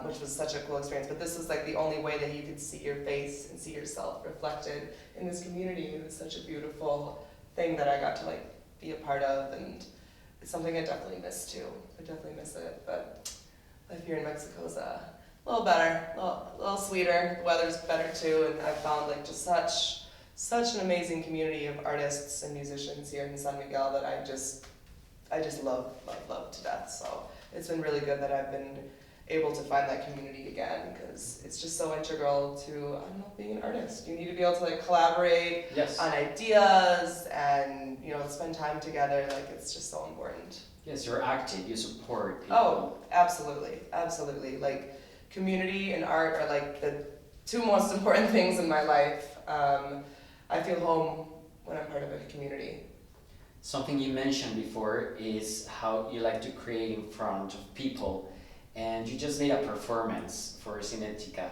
which was such a cool experience. But this was like the only way that you could see your face and see yourself reflected in this community. It was such a beautiful thing that I got to like be a part of, and it's something I definitely miss too. I definitely miss it, but life here in Mexico is a little better, a little sweeter. The weather's better too, and I've found like just such an amazing community of artists and musicians here in San Miguel that I just love to death. So it's been really good that I've been able to find that community again, because it's just so integral to, I don't know, being an artist. You need to be able to like collaborate on ideas and, you know, spend time together. Like, it's just so important. Yes, you're active, you support people. Oh, absolutely, absolutely. Like, community and art are like the two most important things in my life. I feel home when I'm part of a community. Something you mentioned before is how you like to create in front of people, and you just made a performance for Cinettica.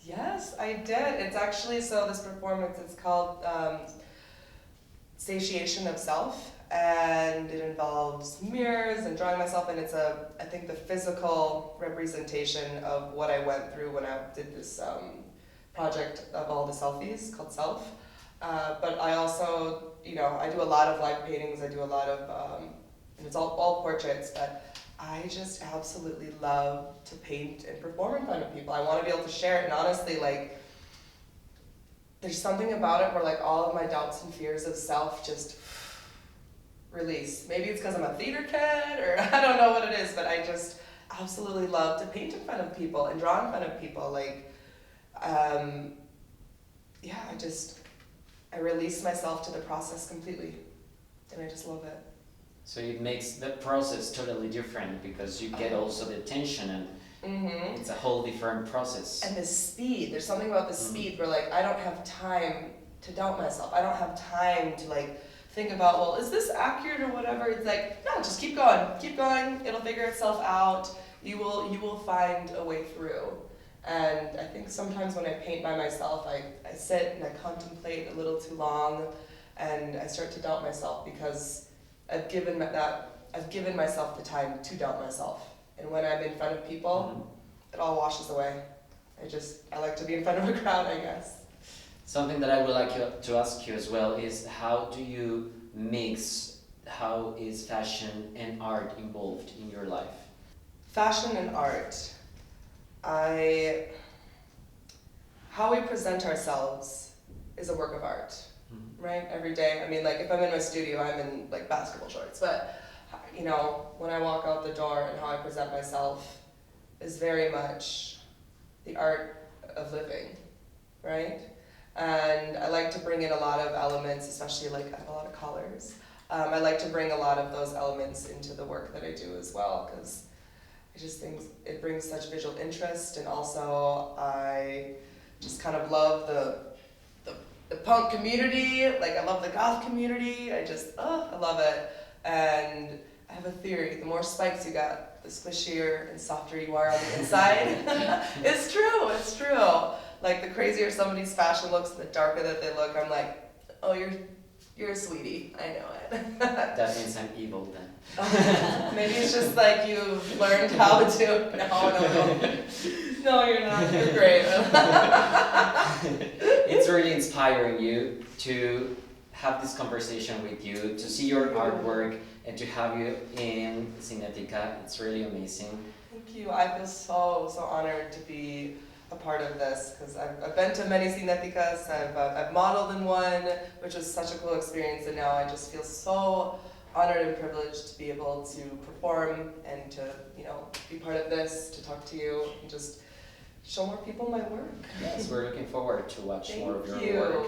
Yes, I did. It's actually, so this performance, it's called Satiation of Self, and it involves mirrors and drawing myself, and it's I think the physical representation of what I went through when I did this project of all the selfies called Self. But I also, you know, I do a lot of live paintings, I do a lot of, and it's all portraits, but I just absolutely love to paint and perform in front of people. I want to be able to share it, and honestly, like, there's something about it where like all of my doubts and fears of self just release. Maybe it's because I'm a theater kid, or I don't know what it is, but I just absolutely love to paint in front of people and draw in front of people. Like, yeah, I release myself to the process completely, and I just love it. So it makes the process totally different, because you get also the attention, and it's a whole different process. And the speed, there's something about the speed where like I don't have time to doubt myself. I don't have time to like think about, well, is this accurate or whatever. It's like, no, just keep going, it'll figure itself out. You will find a way through. And I think sometimes when I paint by myself, I sit and I contemplate a little too long, and I start to doubt myself, because I've given myself the time to doubt myself. And when I'm in front of people, it all washes away. I like to be in front of a crowd, I guess. Something that I would like to ask you as well is, how do you mix, how is fashion and art involved in your life? Fashion and art. How we present ourselves is a work of art, right? Every day. I mean, like, if I'm in my studio, I'm in like basketball shorts, but you know, when I walk out the door and how I present myself is very much the art of living, right? And I like to bring in a lot of elements, especially like I have a lot of colors. I like to bring a lot of those elements into the work that I do as well, because I just think it brings such visual interest, and also I just kind of love the punk community. Like, I love the goth community. I love it. And I have a theory: the more spikes you got, the squishier and softer you are on the inside. It's true. Like, the crazier somebody's fashion looks, the darker that they look, I'm like, oh, you're a sweetie. I know it. That means I'm evil then. Maybe it's just like you've learned how to. No, you're not. You're great. It's really inspiring you to have this conversation with you, to see your artwork, and to have you in Cinettica. It's really amazing. Thank you. I feel so honored to be a part of this, because I've been to many Cinetticas. I've modeled in one, which was such a cool experience, and now I just feel so honored and privileged to be able to perform and to, you know, be part of this, to talk to you, and just show more people my work. Yes, we're looking forward to watch more of Thank your you. work.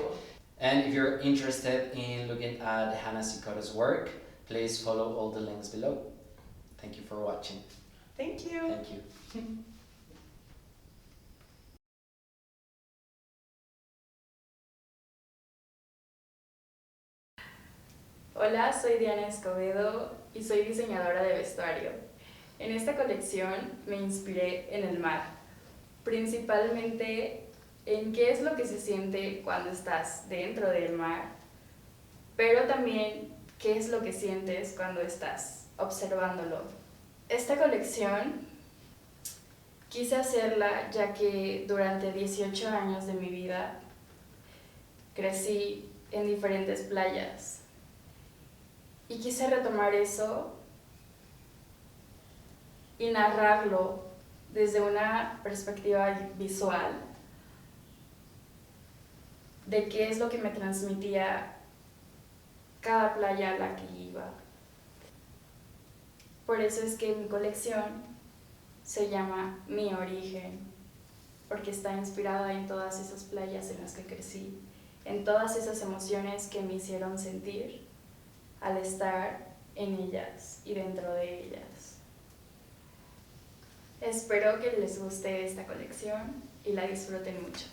And if you're interested in looking at Hannah Sikora's work, please follow all the links below. Thank you for watching. Thank you. Thank you. Hola, soy Diana Escobedo y soy diseñadora de vestuario. En esta colección me inspiré en el mar, principalmente en qué es lo que se siente cuando estás dentro del mar, pero también qué es lo que sientes cuando estás observándolo. Esta colección quise hacerla ya que durante 18 años de mi vida crecí en diferentes playas y quise retomar eso y narrarlo desde una perspectiva visual de qué es lo que me transmitía cada playa a la que iba. Por eso es que mi colección se llama Mi Origen, porque está inspirada en todas esas playas en las que crecí, en todas esas emociones que me hicieron sentir al estar en ellas y dentro de ellas. Espero que les guste esta colección y la disfruten mucho.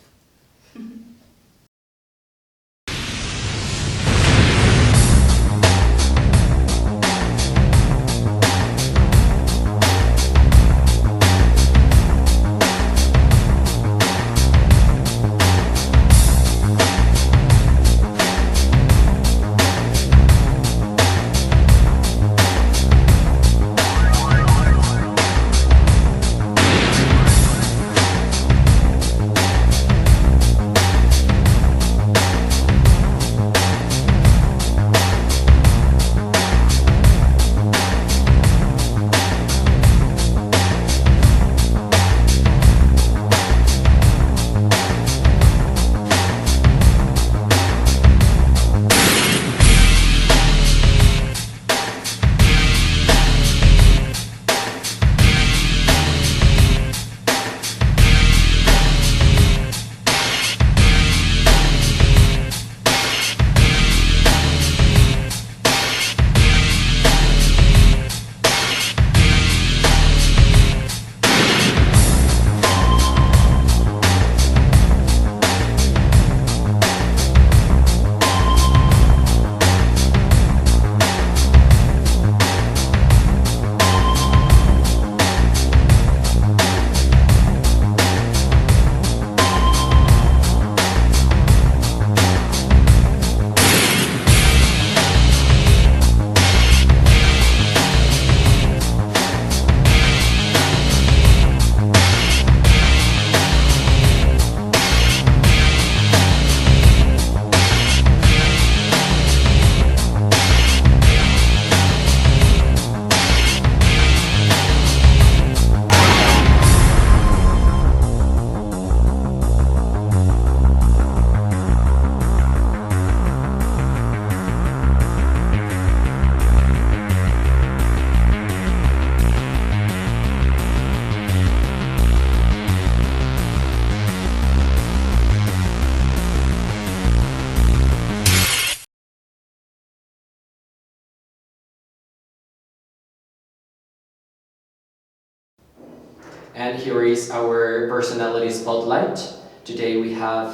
And here is our personality spotlight. Today we have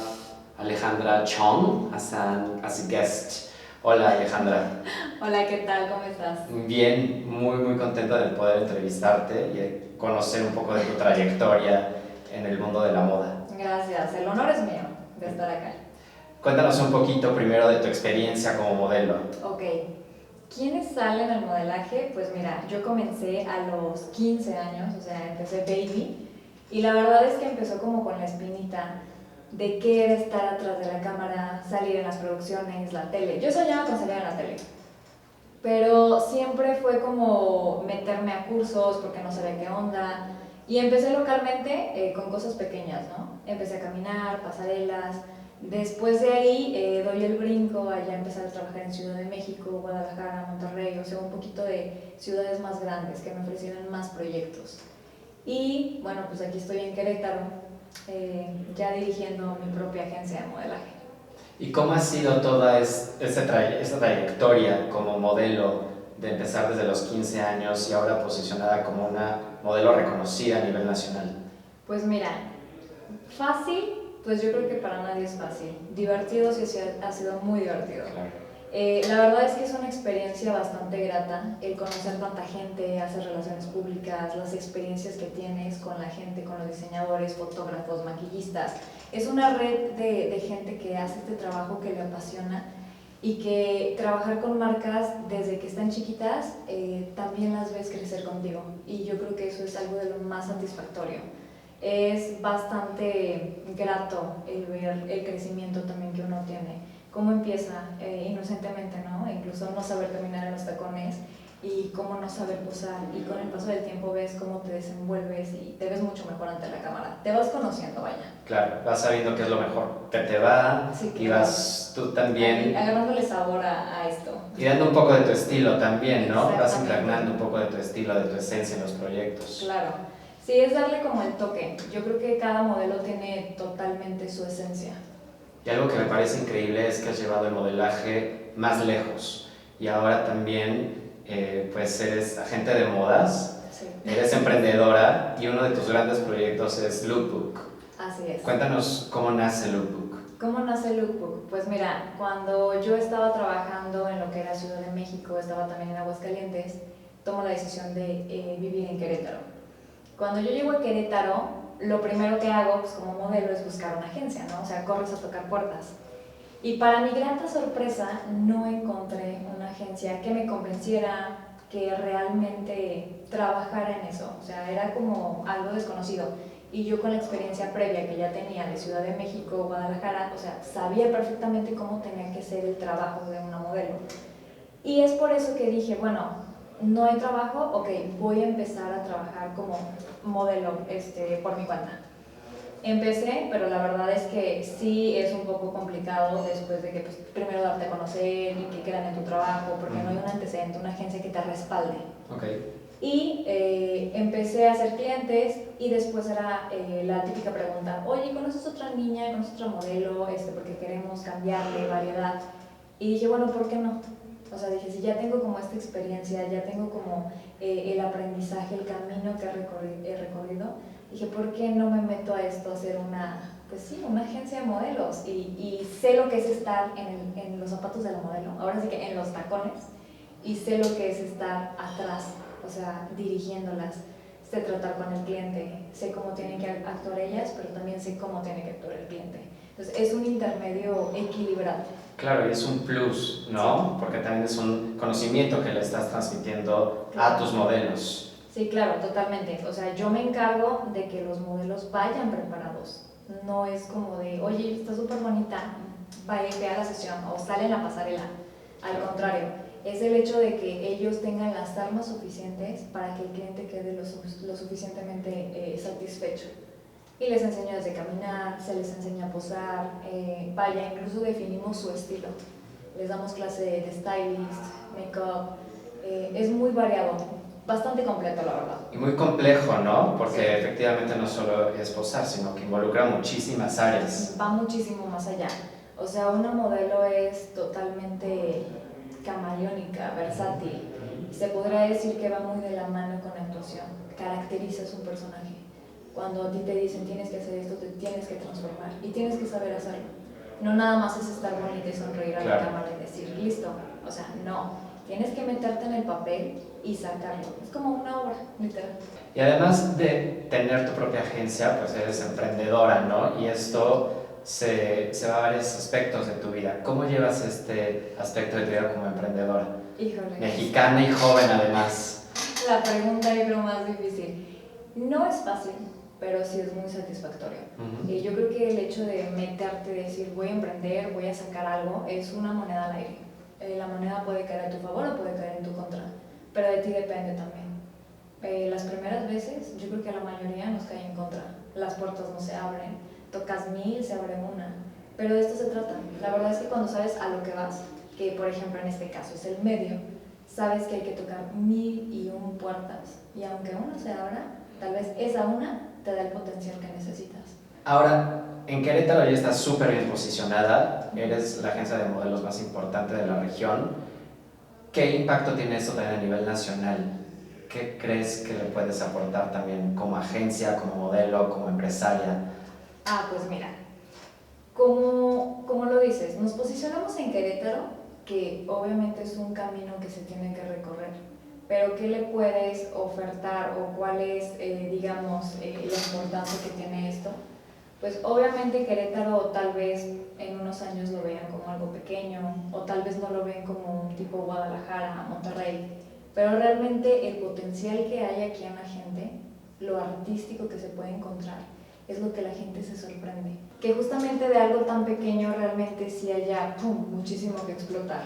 Alejandra Chong as a guest. Hola Alejandra. Hola, ¿qué tal? ¿Cómo estás? Bien, muy contenta de poder entrevistarte y de conocer un poco de tu trayectoria en el mundo de la moda. Gracias, el honor es mío de estar acá. Cuéntanos un poquito primero de tu experiencia como modelo. Ok, ¿quiénes salen al modelaje? Pues mira, yo comencé a los 15 años, o sea, empecé baby, y la verdad es que empezó como con la espinita de qué era estar atrás de la cámara, salir en las producciones, la tele. Yo soñaba con salir en la tele, pero siempre fue como meterme a cursos porque no sabía qué onda, y empecé localmente con cosas pequeñas, ¿no? Empecé a caminar, pasarelas. Después de ahí doy el brinco a ya empezar a trabajar en Ciudad de México, Guadalajara, Monterrey, o sea, un poquito de ciudades más grandes que me ofrecieron más proyectos. Y bueno, pues aquí estoy en Querétaro, ya dirigiendo mi propia agencia de modelaje. ¿Y cómo ha sido toda esa trayectoria como modelo de empezar desde los 15 años y ahora posicionada como una modelo reconocida a nivel nacional? Pues mira, fácil. Pues yo creo que para nadie es fácil. Divertido sí ha sido muy divertido. Claro. La verdad es que es una experiencia bastante grata el conocer tanta gente, hacer relaciones públicas, las experiencias que tienes con la gente, con los diseñadores, fotógrafos, maquillistas. es una red de gente que hace este trabajo que le apasiona y que trabajar con marcas desde que están chiquitas también las ves crecer contigo, y yo creo que eso es algo de lo más satisfactorio. Es bastante grato el ver el crecimiento también que uno tiene, cómo empieza inocentemente, ¿no? Incluso no saber caminar en los tacones y cómo no saber posar, y con el paso del tiempo ves cómo te desenvuelves y te ves mucho mejor ante la cámara, te vas conociendo, vaya. Claro, vas sabiendo qué es lo mejor, que te va, Sí, y vas tú también agarrándole sabor a esto. y dando un poco de tu estilo también, ¿no? Vas Exactamente. impregnando un poco de tu estilo, de tu esencia en los proyectos. Claro, sí, es darle como el toque. Yo creo que cada modelo tiene totalmente su esencia. Y algo que me parece increíble es que has llevado el modelaje más lejos, y ahora también pues eres agente de modas, Sí. eres emprendedora, y uno de tus grandes proyectos es Lookbook. Así es. Cuéntanos cómo nace Lookbook. ¿Cómo nace Lookbook? Pues mira, cuando yo estaba trabajando en lo que era Ciudad de México, estaba también en Aguascalientes, tomo la decisión de vivir en Querétaro. Cuando yo llego a Querétaro, lo primero que hago pues, como modelo es buscar una agencia, ¿no? O sea, corres a tocar puertas. Y para mi grata sorpresa, no encontré una agencia que me convenciera, que realmente trabajara en eso. O sea, era como algo desconocido. Y yo con la experiencia previa que ya tenía de Ciudad de México, Guadalajara, o sea, sabía perfectamente cómo tenía que ser el trabajo de una modelo. Y es por eso que dije, bueno, no hay trabajo, ok, voy a empezar a trabajar como modelo por mi cuenta. Empecé, pero la verdad es que sí es un poco complicado después de que pues, primero darte a conocer y que quedan en tu trabajo, porque no hay un antecedente, una agencia que te respalde. Okay. Y empecé a hacer clientes, y después era la típica pregunta, oye, ¿conoces otra niña, conoces otro modelo? Porque queremos cambiarle variedad. Y dije, bueno, ¿por qué no? O sea, dije, si ya tengo como esta experiencia, ya tengo como el aprendizaje, el camino que he recorrido, dije, ¿por qué no me meto a esto, a hacer una agencia de modelos? Y sé lo que es estar en los zapatos de la modelo, ahora sí que en los tacones, y sé lo que es estar atrás, o sea, dirigiéndolas, sé tratar con el cliente, sé cómo tienen que actuar ellas, pero también sé cómo tiene que actuar el cliente. Entonces, es un intermedio equilibrado. Claro, y es un plus, ¿no? Sí. Porque también es un conocimiento que le estás transmitiendo a tus modelos. Sí, claro, totalmente. O sea, yo me encargo de que los modelos vayan preparados. No es como de, oye, está súper bonita, ve a la sesión o sale en la pasarela. Al contrario, es el hecho de que ellos tengan las armas suficientes para que el cliente quede lo suficientemente satisfecho. Y les enseño desde caminar, se les enseña a posar, incluso definimos su estilo. Les damos clase de stylist, make-up, es muy variado, bastante completo la verdad. Y muy complejo, ¿no? Porque sí. Efectivamente no solo es posar, sino que involucra muchísimas áreas. Va muchísimo más allá. O sea, una modelo es totalmente camaleónica, versátil. Se podría decir que va muy de la mano con la actuación, caracterizas un personaje. Cuando a ti te dicen tienes que hacer esto, te tienes que transformar y tienes que saber hacerlo. No nada más es estar bonita y sonreír a la cámara y decir, listo. O sea, no. Tienes que meterte en el papel y sacarlo. Es como una obra, literal. Y además de tener tu propia agencia, pues eres emprendedora, ¿no? Y esto se va a varios aspectos de tu vida. ¿Cómo llevas este aspecto de tu vida como emprendedora? Híjole. Mexicana y joven además. La pregunta es lo más difícil. No es fácil, pero sí es muy satisfactorio. Yo creo que el hecho de meterte, decir voy a emprender, voy a sacar algo, es una moneda al aire. La moneda puede caer a tu favor o puede caer en tu contra, pero de ti depende también. Las primeras veces, yo creo que a la mayoría nos cae en contra. Las puertas no se abren, tocas 1000, se abre una. Pero de esto se trata. La verdad es que cuando sabes a lo que vas, que por ejemplo en este caso es el medio, sabes que hay que tocar 1001 puertas. Y aunque una se abra, tal vez esa una te da el potencial que necesitas. Ahora, en Querétaro ya estás súper bien posicionada, eres la agencia de modelos más importante de la región. ¿Qué impacto tiene esto también a nivel nacional? ¿Qué crees que le puedes aportar también como agencia, como modelo, como empresaria? Pues mira, como lo dices, nos posicionamos en Querétaro, que obviamente es un camino que se tiene que recorrer. Pero ¿qué le puedes ofertar o cuál es, digamos, la importancia que tiene esto? pues obviamente Querétaro tal vez en unos años lo vean como algo pequeño o tal vez no lo ven como un tipo Guadalajara, Monterrey, pero realmente el potencial que hay aquí en la gente, lo artístico que se puede encontrar, es lo que la gente se sorprende. Que justamente de algo tan pequeño realmente sí haya muchísimo que explotar.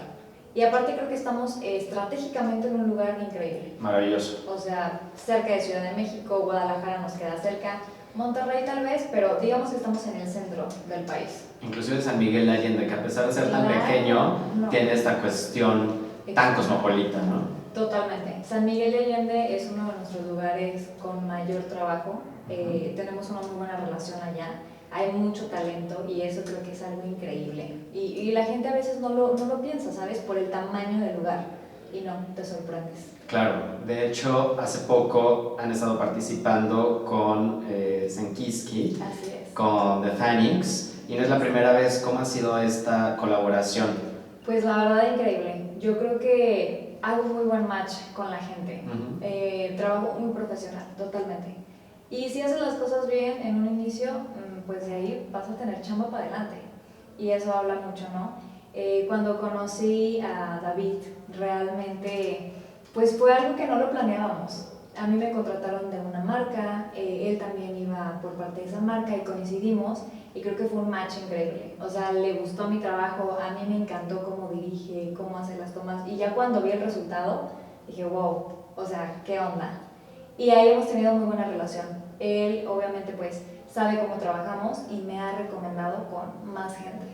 Y aparte creo que estamos estratégicamente en un lugar increíble. Maravilloso. O sea, cerca de Ciudad de México, Guadalajara nos queda cerca, Monterrey tal vez, pero digamos que estamos en el centro del país. Inclusive San Miguel de Allende, que a pesar de ser tan pequeño, tiene esta cuestión tan cosmopolita, ¿no? Totalmente. San Miguel de Allende es uno de nuestros lugares con mayor trabajo. Tenemos una muy buena relación allá. Hay mucho talento y eso creo que es algo increíble. Y la gente a veces no lo piensa, ¿sabes? Por el tamaño del lugar. Y no, te sorprendes. Claro, de hecho, hace poco han estado participando con Zenkiski, con Dfaniks, y no es la primera vez. ¿Cómo ha sido esta colaboración? Pues la verdad increíble. Yo creo que hago muy buen match con la gente. Trabajo muy profesional, totalmente. Y si haces las cosas bien en un inicio, pues de ahí vas a tener chamba para adelante. Y eso habla mucho, ¿no? Cuando conocí a David, realmente pues fue algo que no lo planeábamos. A mí me contrataron de una marca, él también iba por parte de esa marca y coincidimos y creo que fue un match increíble. O sea, le gustó mi trabajo, a mí me encantó cómo dirige, cómo hace las tomas y ya cuando vi el resultado dije, wow, o sea, ¿qué onda? Y ahí hemos tenido muy buena relación. Él obviamente pues sabe cómo trabajamos y me ha recomendado con más gente.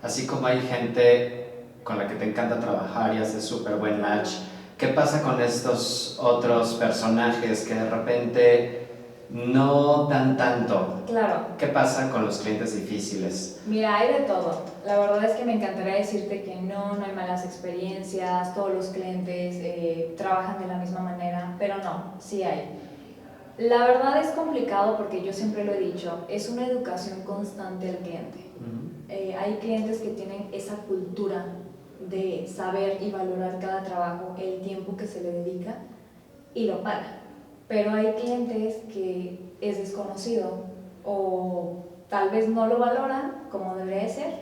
Así como hay gente con la que te encanta trabajar y haces súper buen match, ¿qué pasa con estos otros personajes que de repente no dan tanto? Claro. ¿Qué pasa con los clientes difíciles? Mira, hay de todo. La verdad es que me encantaría decirte que no hay malas experiencias, todos los clientes trabajan de la misma manera, pero no, sí hay. La verdad es complicado porque yo siempre lo he dicho, es una educación constante al cliente. Hay clientes que tienen esa cultura de saber y valorar cada trabajo, el tiempo que se le dedica y lo pagan. Pero hay clientes que es desconocido o tal vez no lo valoran como debería ser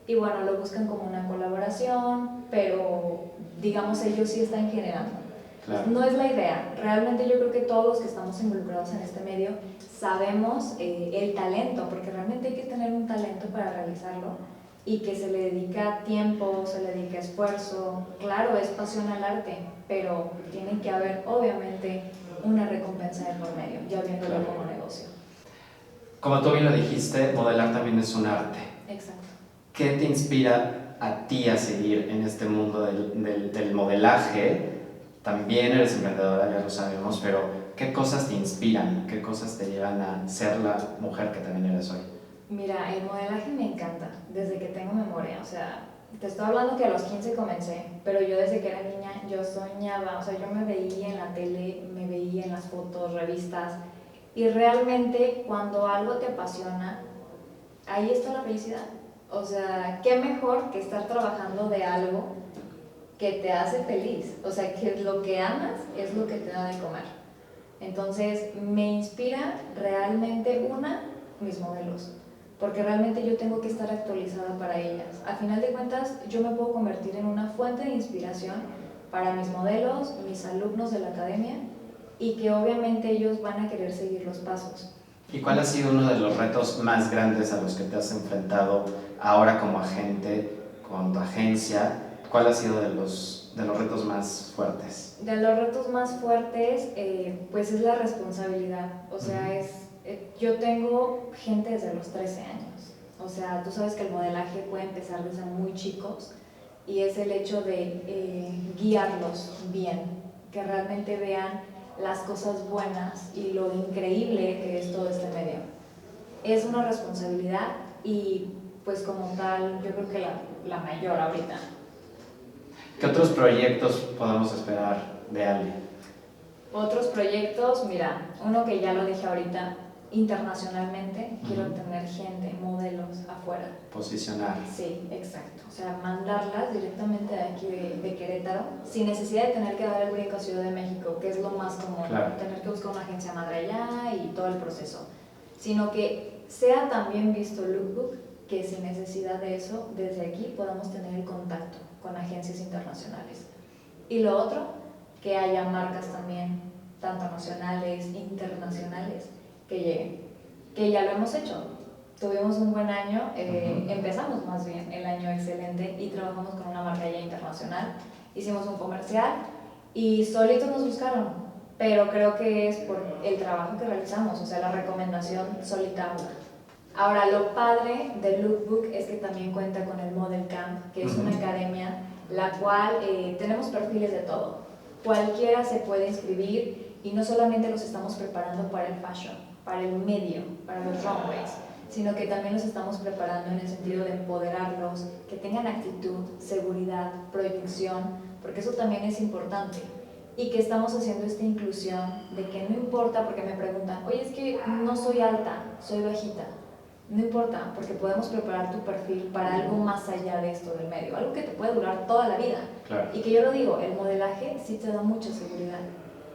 y bueno, lo buscan como una colaboración, pero digamos ellos sí están generando. Claro. No es la idea, realmente yo creo que todos los que estamos involucrados en este medio sabemos el talento, porque realmente hay que tener un talento para realizarlo y que se le dedica tiempo, se le dedica esfuerzo, claro, es pasión al arte, pero tiene que haber obviamente una recompensa de por medio, ya viéndolo como negocio. Como tú bien lo dijiste, modelar también es un arte. Exacto. ¿Qué te inspira a ti a seguir en este mundo del modelaje? También eres emprendedora, ya lo sabemos, pero ¿qué cosas te inspiran? ¿Qué cosas te llevan a ser la mujer que también eres hoy? Mira, el modelaje me encanta, desde que tengo memoria, o sea, te estoy hablando que a los 15 comencé, pero yo desde que era niña yo soñaba, o sea, yo me veía en la tele, me veía en las fotos, revistas, y realmente cuando algo te apasiona, ahí está la felicidad. O sea, qué mejor que estar trabajando de algo que te hace feliz, o sea, que lo que amas es lo que te da de comer. Entonces, me inspira realmente mis modelos, porque realmente yo tengo que estar actualizada para ellas. A final de cuentas, yo me puedo convertir en una fuente de inspiración para mis modelos, mis alumnos de la academia, y que obviamente ellos van a querer seguir los pasos. ¿Y cuál ha sido uno de los retos más grandes a los que te has enfrentado ahora como agente, con tu agencia? ¿Cuál ha sido de los retos más fuertes? De los retos más fuertes, pues es la responsabilidad. O sea, yo tengo gente desde los 13 años. O sea, tú sabes que el modelaje puede empezar desde muy chicos y es el hecho de guiarlos bien, que realmente vean las cosas buenas y lo increíble que es todo este medio. Es una responsabilidad y pues como tal, yo creo que la mayor ahorita. ¿Qué otros proyectos podemos esperar de Ale? Otros proyectos, mira, uno que ya lo dije ahorita, internacionalmente, quiero tener gente, modelos afuera. Posicionar. Sí, exacto. O sea, mandarlas directamente de aquí de Querétaro, sin necesidad de tener que dar el brinco a Ciudad de México, que es lo más común, claro. Tener que buscar una agencia madre allá y todo el proceso. Sino que sea tan bien visto el lookbook que sin necesidad de eso, desde aquí podamos tener el contacto con agencias internacionales. Y lo otro, que haya marcas también, tanto nacionales, internacionales, que lleguen, que ya lo hemos hecho. Tuvimos un buen año, empezamos más bien el año excelente y trabajamos con una marca ya internacional, hicimos un comercial y solitos nos buscaron, pero creo que es por el trabajo que realizamos, o sea, la recomendación solita habla. Ahora, lo padre del lookbook es que también cuenta con el Model Camp, que es una academia la cual tenemos perfiles de todo. Cualquiera se puede inscribir y no solamente los estamos preparando para el fashion, para el medio, para los runways, sino que también los estamos preparando en el sentido de empoderarlos, que tengan actitud, seguridad, proyección, porque eso también es importante. Y que estamos haciendo esta inclusión de que no importa, porque me preguntan, oye, es que no soy alta, soy bajita. No importa, porque podemos preparar tu perfil para algo más allá de esto del medio, algo que te puede durar toda la vida. Claro. Y que yo lo digo, el modelaje sí te da mucha seguridad.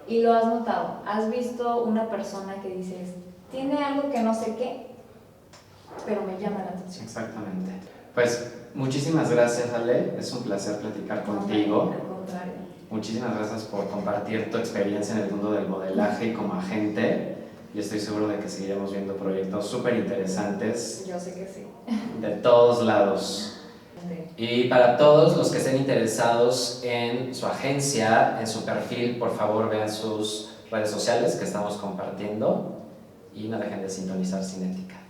Y lo has notado, has visto una persona que dices, tiene algo que no sé qué, pero me llama la atención. Exactamente. Pues muchísimas gracias, Ale. Es un placer platicar contigo. Al contrario. Muchísimas gracias por compartir tu experiencia en el mundo del modelaje como agente. Y estoy seguro de que seguiremos viendo proyectos súper interesantes. Yo sé que sí. De todos lados. Y para todos los que estén interesados en su agencia, en su perfil, por favor vean sus redes sociales que estamos compartiendo y no dejen de sintonizar Cinettica.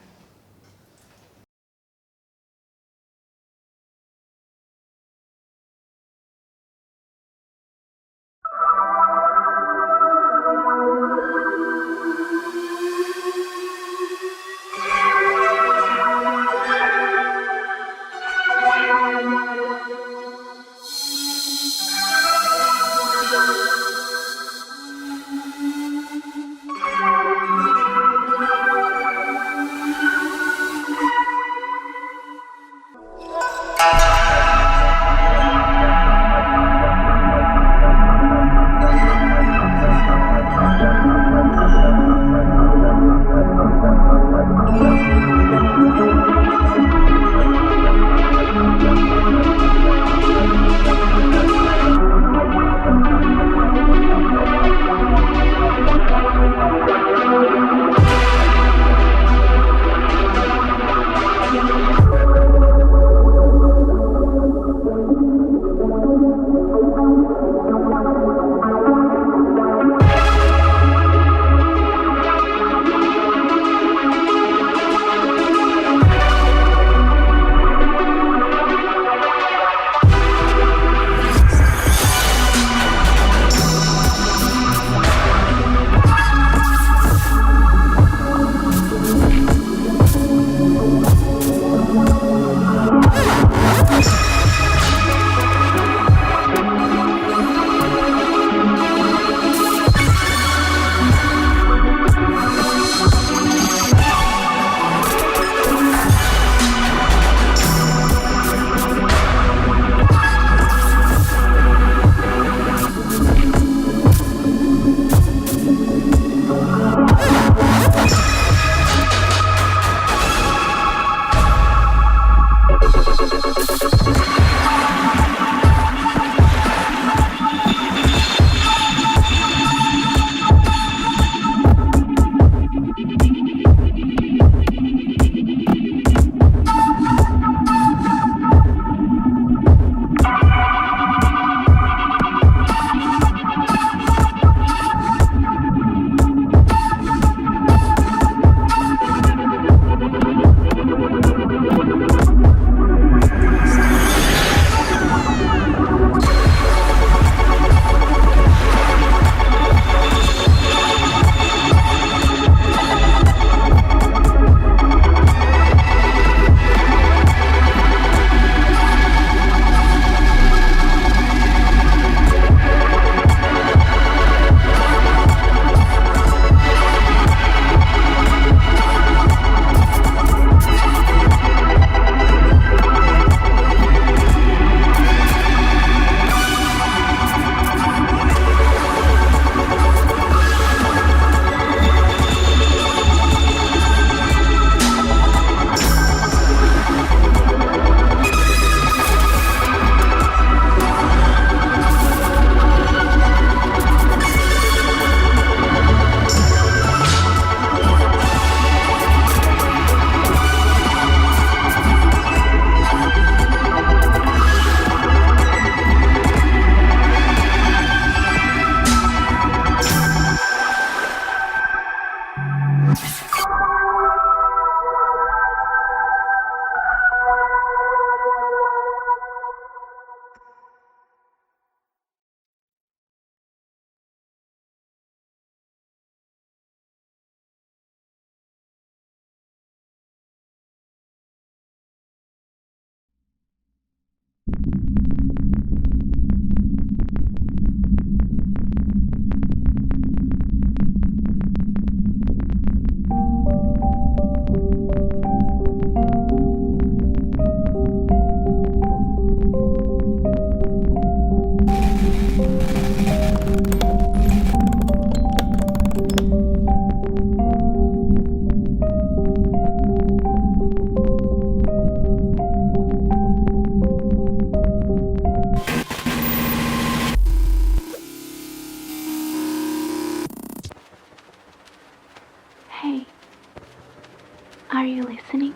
Are you listening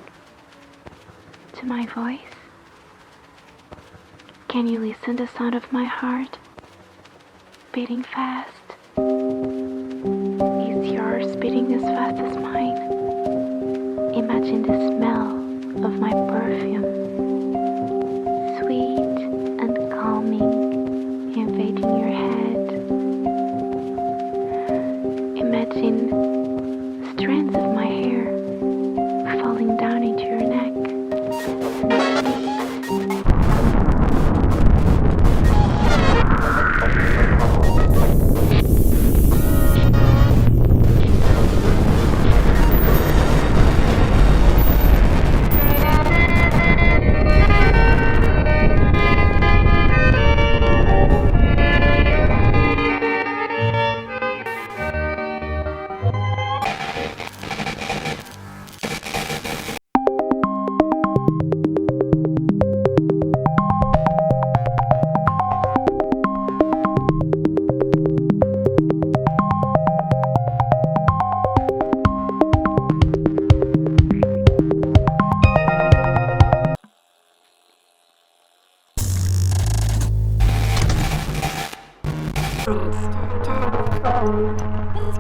to my voice? Can you listen to the sound of my heart beating fast? Is yours beating as fast as mine? Imagine the smell of my perfume, sweet and calming, invading your head. Imagine strands of my hair falling down into your neck.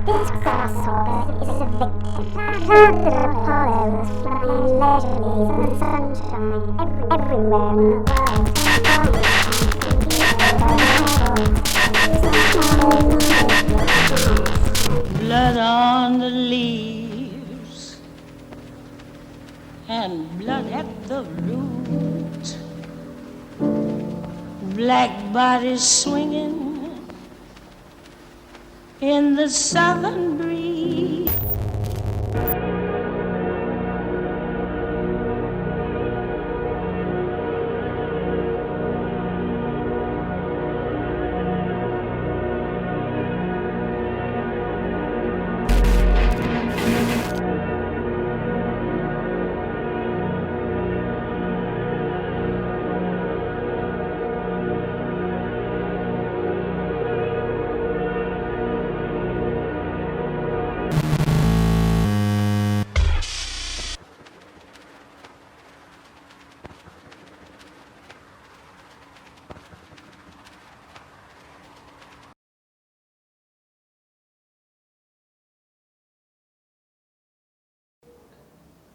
This grasshopper is a victim. Land of Apollo was flying leisurely in the sunshine everywhere in the world. Blood on the leaves and blood at the root. Black bodies swinging in the southern breeze.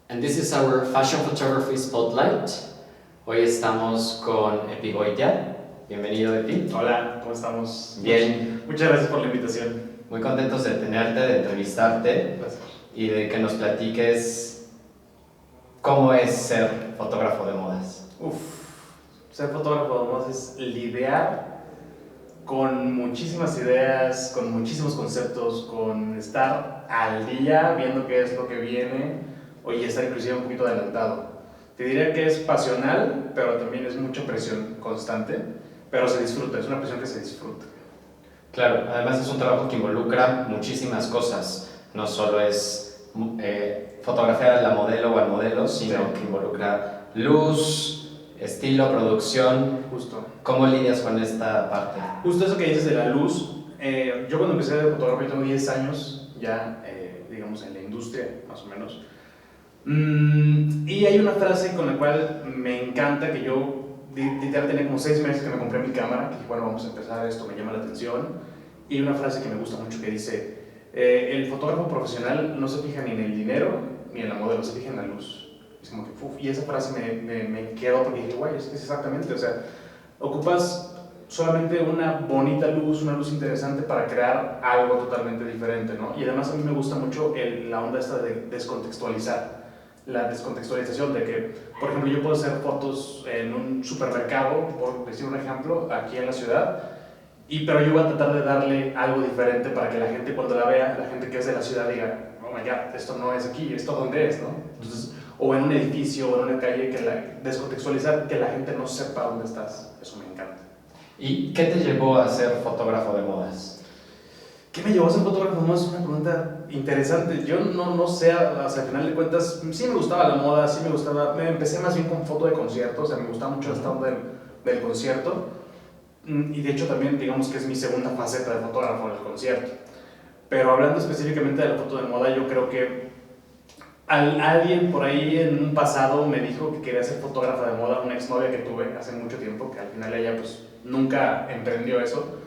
And this is our fashion photography spotlight. Hoy estamos con Epigoitia. Bienvenido, Epi. Hola, ¿cómo estamos? Bien. Muchas gracias por la invitación. Muy contentos de tenerte, de entrevistarte. Gracias. Y de que nos platiques cómo es ser fotógrafo de modas. Ser fotógrafo de modas es lidiar con muchísimas ideas, con muchísimos conceptos, con estar al día viendo qué es lo que viene, y estar inclusive un poquito adelantado. Te diría que es pasional, pero también es mucha presión constante, pero se disfruta, es una presión que se disfruta. Claro, además es un trabajo que involucra muchísimas cosas. No solo es fotografiar a la modelo o al modelo, sino que involucra luz, estilo, producción. Justo. ¿Cómo lidias con esta parte? Justo eso que dices de la luz. Yo cuando empecé de fotografía tengo 10 años ya, digamos, en la industria, más o menos. Y hay una frase con la cual me encanta, que yo literal tenía como 6 meses que me compré mi cámara, que dije, bueno, vamos a empezar esto, me llama la atención. Y hay una frase que me gusta mucho que dice, el fotógrafo profesional no se fija ni en el dinero ni en la modelo, se fija en la luz. Es como que, y esa frase me quedó porque dije, guay, es exactamente, o sea, ocupas solamente una bonita luz, una luz interesante para crear algo totalmente diferente, ¿no? Y además a mí me gusta mucho la onda esta de descontextualizar. La descontextualización de que, por ejemplo, yo puedo hacer fotos en un supermercado, por decir un ejemplo, aquí en la ciudad, pero yo voy a tratar de darle algo diferente para que la gente cuando la vea, la gente que es de la ciudad diga, oh my god, esto no es aquí, esto dónde es, ¿no? Entonces, o en un edificio o en una calle, descontextualizar, que la gente no sepa dónde estás, eso me encanta. ¿Y qué te llevó a ser fotógrafo de modas? ¿Qué me llevó a ser fotógrafo de modas? Es una pregunta interesante. Yo no sé, o sea, al final de cuentas, sí me gustaba la moda, sí me gustaba. Me empecé más bien con foto de conciertos, o sea, me gustaba mucho esta onda del concierto. Y de hecho también, digamos que es mi segunda faceta de fotógrafo del concierto. Pero hablando específicamente de la foto de moda, yo creo que Alguien por ahí en un pasado me dijo que quería ser fotógrafa de moda, una exnovia que tuve hace mucho tiempo, que al final ella pues nunca emprendió eso,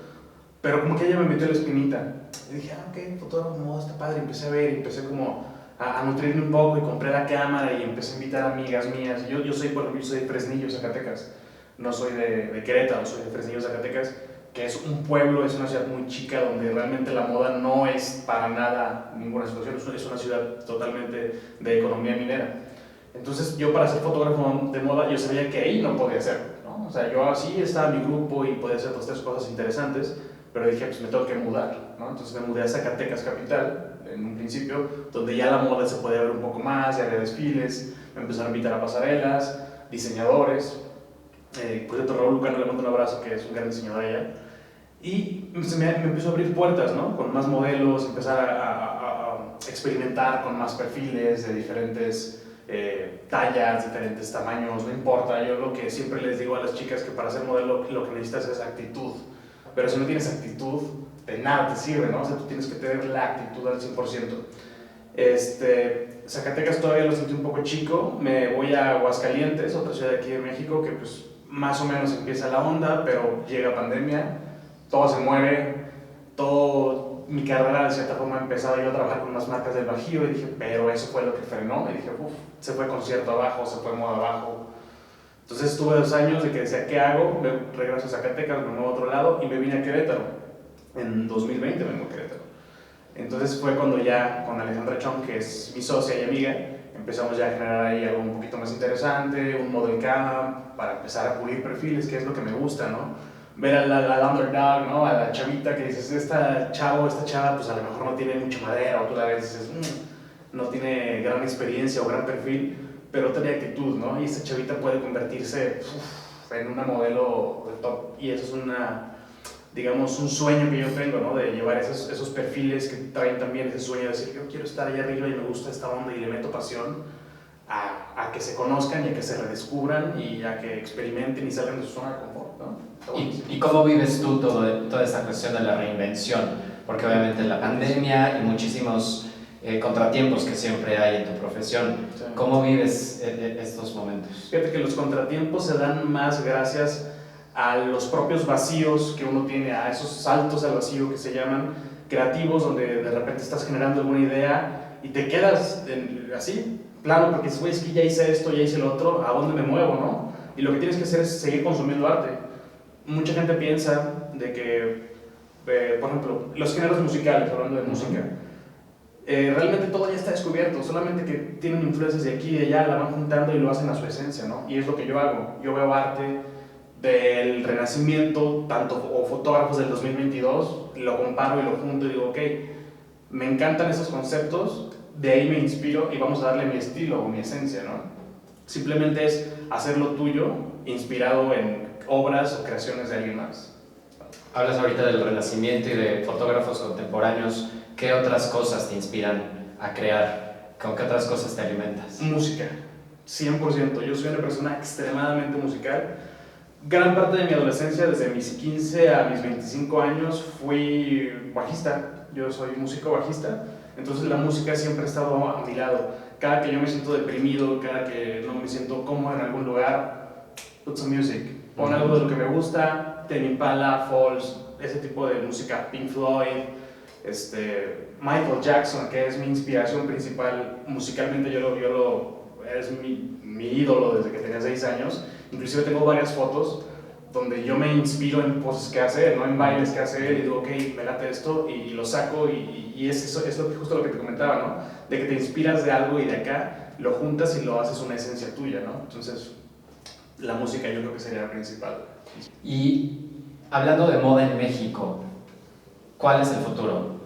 pero como que ella me metió la espinita. Y dije, ok, fotógrafo de moda está padre, empecé a ver y empecé como a nutrirme un poco y compré la cámara y empecé a invitar amigas mías. Yo soy, por ejemplo, yo soy de Fresnillo, Zacatecas, no soy de Querétaro, soy de Fresnillo, Zacatecas, que es un pueblo, es una ciudad muy chica donde realmente la moda no es para nada ninguna situación, es una ciudad totalmente de economía minera. Entonces yo para ser fotógrafo de moda yo sabía que ahí no podía ser, ¿no? O sea, yo así estaba en mi grupo y podía hacer 2 o 3 cosas interesantes, pero dije, pues me tengo que mudar, ¿no? Entonces me mudé a Zacatecas capital, en un principio, donde ya la moda se podía ver un poco más, ya había desfiles, me empezaron a invitar a pasarelas, diseñadores, por cierto, Raúl Lucano, le mando un abrazo, que es un gran diseñador allá, y me empezó a abrir puertas, ¿no? Con más modelos, empezar a experimentar con más perfiles de diferentes tallas, diferentes tamaños, no importa. Yo lo que siempre les digo a las chicas que para ser modelo lo que necesitas es actitud, pero si no tienes actitud, de nada te sirve, ¿no? O sea, tú tienes que tener la actitud al 100%. Zacatecas todavía lo sentí un poco chico, me voy a Aguascalientes, otra ciudad de aquí de México, que pues más o menos empieza la onda, pero llega pandemia, todo se muere, mi carrera de cierta forma empezaba yo a trabajar con unas marcas del Bajío y dije, pero eso fue lo que frenó, y dije, se fue concierto abajo, se fue moda abajo. Entonces estuve 2 años de que decía, ¿qué hago? Me regreso a Zacatecas, me muevo a otro lado y me vine a Querétaro. En 2020 me muevo a Querétaro. Entonces fue cuando ya con Alejandra Chong, que es mi socia y amiga, empezamos ya a generar ahí algo un poquito más interesante, un model cam, para empezar a pulir perfiles, que es lo que me gusta, ¿no? Ver al underdog, ¿no? A la chavita que dices, esta chava, pues a lo mejor no tiene mucha madera, o tú la ves y dices, no tiene gran experiencia o gran perfil, pero tiene actitud, ¿no? Y esta chavita puede convertirse en una modelo de top, y eso es digamos, un sueño que yo tengo, ¿no? De llevar esos perfiles que traen también ese sueño de decir, yo quiero estar allá arriba y me gusta esta onda y le meto pasión a que se conozcan y a que se redescubran y a que experimenten y salgan de su zona de confort, ¿no? ¿Y cómo vives tú toda esta cuestión de la reinvención? Porque obviamente la pandemia y muchísimos contratiempos que siempre hay en tu profesión. Sí. ¿Cómo vives estos momentos? Fíjate que los contratiempos se dan más gracias a los propios vacíos que uno tiene, a esos saltos al vacío que se llaman creativos, donde de repente estás generando alguna idea y te quedas así, plano, porque dices, güey, es que ya hice esto, ya hice lo otro, ¿a dónde me muevo, no? Y lo que tienes que hacer es seguir consumiendo arte. Mucha gente piensa de que, por ejemplo, los géneros musicales, hablando de música, realmente todo ya está descubierto, solamente que tienen influencias de aquí y de allá, la van juntando y lo hacen a su esencia, ¿no? Y es lo que yo hago. Yo veo arte del Renacimiento, o fotógrafos del 2022, lo comparo y lo junto y digo, ok, me encantan esos conceptos, de ahí me inspiro y vamos a darle mi estilo o mi esencia, ¿no? Simplemente es hacerlo tuyo, inspirado en obras o creaciones de alguien más. Hablas ahorita del Renacimiento y de fotógrafos contemporáneos. ¿Qué otras cosas te inspiran a crear? ¿Con qué otras cosas te alimentas? Música, 100%. Yo soy una persona extremadamente musical. Gran parte de mi adolescencia, desde mis 15 a mis 25 años, fui bajista. Yo soy músico bajista, entonces la música siempre ha estado a mi lado. Cada que yo me siento deprimido, cada que no me siento cómodo en algún lugar, put some music. Pon algo de lo que me gusta, Tame Impala, Falls, ese tipo de música, Pink Floyd, Michael Jackson, que es mi inspiración principal musicalmente. Es mi ídolo desde que tenía 6 años. Inclusive tengo varias fotos donde yo me inspiro en cosas que hace él, ¿no? En bailes que hace él, y digo, ok, me late esto, y lo saco, y es justo lo que te comentaba, ¿no? De que te inspiras de algo y de acá lo juntas y lo haces una esencia tuya, ¿no? Entonces, la música yo creo que sería la principal. Y hablando de moda en México, ¿cuál es el futuro?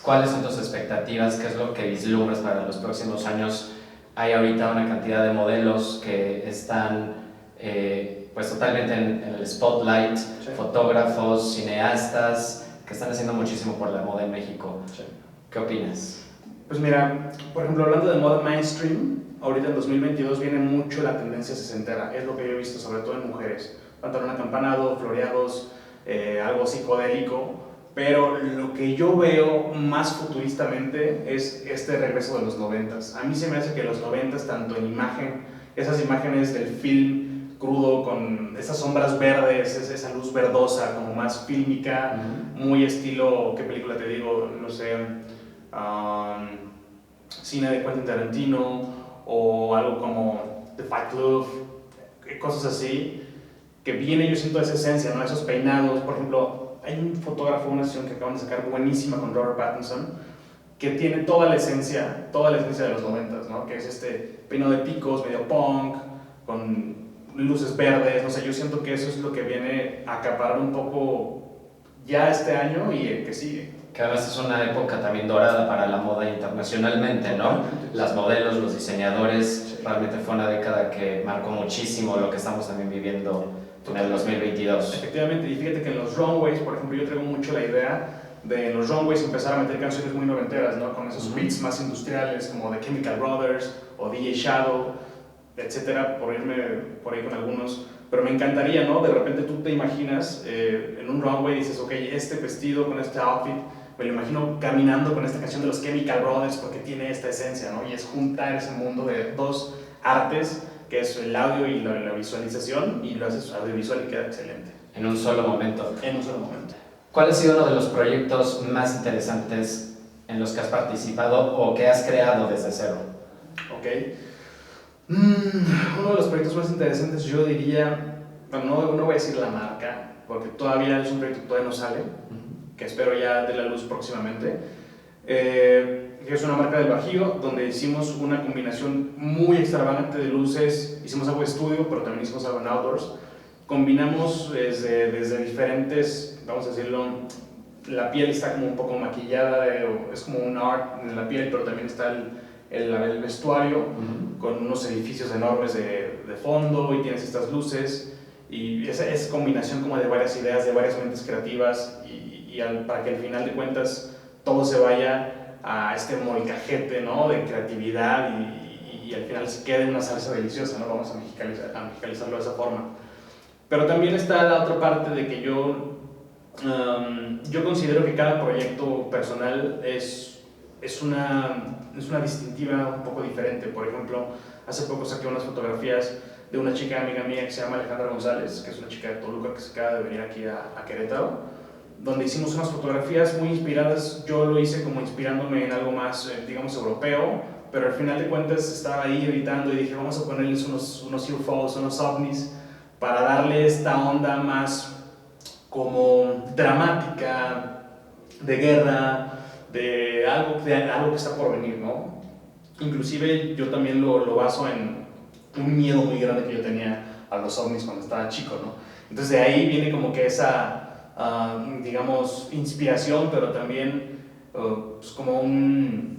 ¿Cuáles son tus expectativas? ¿Qué es lo que vislumbras para los próximos años? Hay ahorita una cantidad de modelos que están pues totalmente en el spotlight, sí. Fotógrafos, cineastas, que están haciendo muchísimo por la moda en México. Sí. ¿Qué opinas? Pues mira, por ejemplo, hablando de moda mainstream, ahorita en 2022 viene mucho la tendencia sesentera, es lo que yo he visto, sobre todo en mujeres. Pantalón acampanado, floreados, algo psicodélico, pero lo que yo veo más futuristamente es este regreso de los 90s. A mí se me hace que los 90s, tanto en imagen, esas imágenes del film crudo con esas sombras verdes, esa luz verdosa, como más fílmica, muy estilo, ¿qué película te digo? No sé, cine de Quentin Tarantino o algo como The Fight Club, cosas así, que viene, yo siento esa esencia, ¿no? Esos peinados. Por ejemplo, hay un fotógrafo, una sesión que acaban de sacar buenísima con Robert Pattinson, que tiene toda la esencia de los 90s, ¿no? Que es este peinado de picos, medio punk, con luces verdes, no sé, yo siento que eso es lo que viene a acaparar un poco ya este año y el que sigue. Que además es una época también dorada para la moda internacionalmente, ¿no? Las modelos, los diseñadores, realmente fue una década que marcó muchísimo lo que estamos también viviendo en el 2022. Efectivamente, y fíjate que en los runways, por ejemplo, yo traigo mucho la idea de en los runways empezar a meter canciones muy noventeras, ¿no? Con esos beats más industriales como The Chemical Brothers o DJ Shadow, etcétera, por irme por ahí con algunos. Pero me encantaría, ¿no? De repente tú te imaginas en un runway y dices, ok, este vestido con este outfit, me lo imagino caminando con esta canción de los Chemical Brothers porque tiene esta esencia, ¿no? Y es juntar ese mundo de dos artes, que es el audio y la visualización, y lo haces audiovisual y queda excelente. En un solo momento. En un solo momento. ¿Cuál ha sido uno de los proyectos más interesantes en los que has participado o que has creado desde cero? Ok. Uno de los proyectos más interesantes, yo diría, bueno, no voy a decir la marca, porque todavía es un proyecto que todavía no sale, que espero ya de la luz próximamente, que es una marca del Bajío, donde hicimos una combinación muy extravagante de luces, hicimos algo de estudio, pero también hicimos algo en outdoors, combinamos desde diferentes, vamos a decirlo, la piel está como un poco maquillada, es como un art en la piel, pero también está el vestuario, con unos edificios enormes de fondo, y tienes estas luces, y esa combinación como de varias ideas, de varias mentes creativas, para que al final de cuentas todo se vaya a este molcajete, ¿no? De creatividad y al final se quede una salsa deliciosa, ¿no? Vamos a mexicalizarlo de esa forma. Pero también está la otra parte de que yo considero que cada proyecto personal es una distintiva un poco diferente. Por ejemplo, hace poco saqué unas fotografías de una chica amiga mía que se llama Alejandra González, que es una chica de Toluca que se acaba de venir aquí a Querétaro, donde hicimos unas fotografías muy inspiradas. Yo lo hice como inspirándome en algo más, digamos, europeo, pero al final de cuentas estaba ahí editando y dije, vamos a ponerles unos UFOs, unos ovnis, para darle esta onda más como dramática, de guerra, de algo que está por venir, ¿no? Inclusive yo también lo baso en un miedo muy grande que yo tenía a los ovnis cuando estaba chico, ¿no? Entonces de ahí viene como que esa, digamos, inspiración, pero también pues como un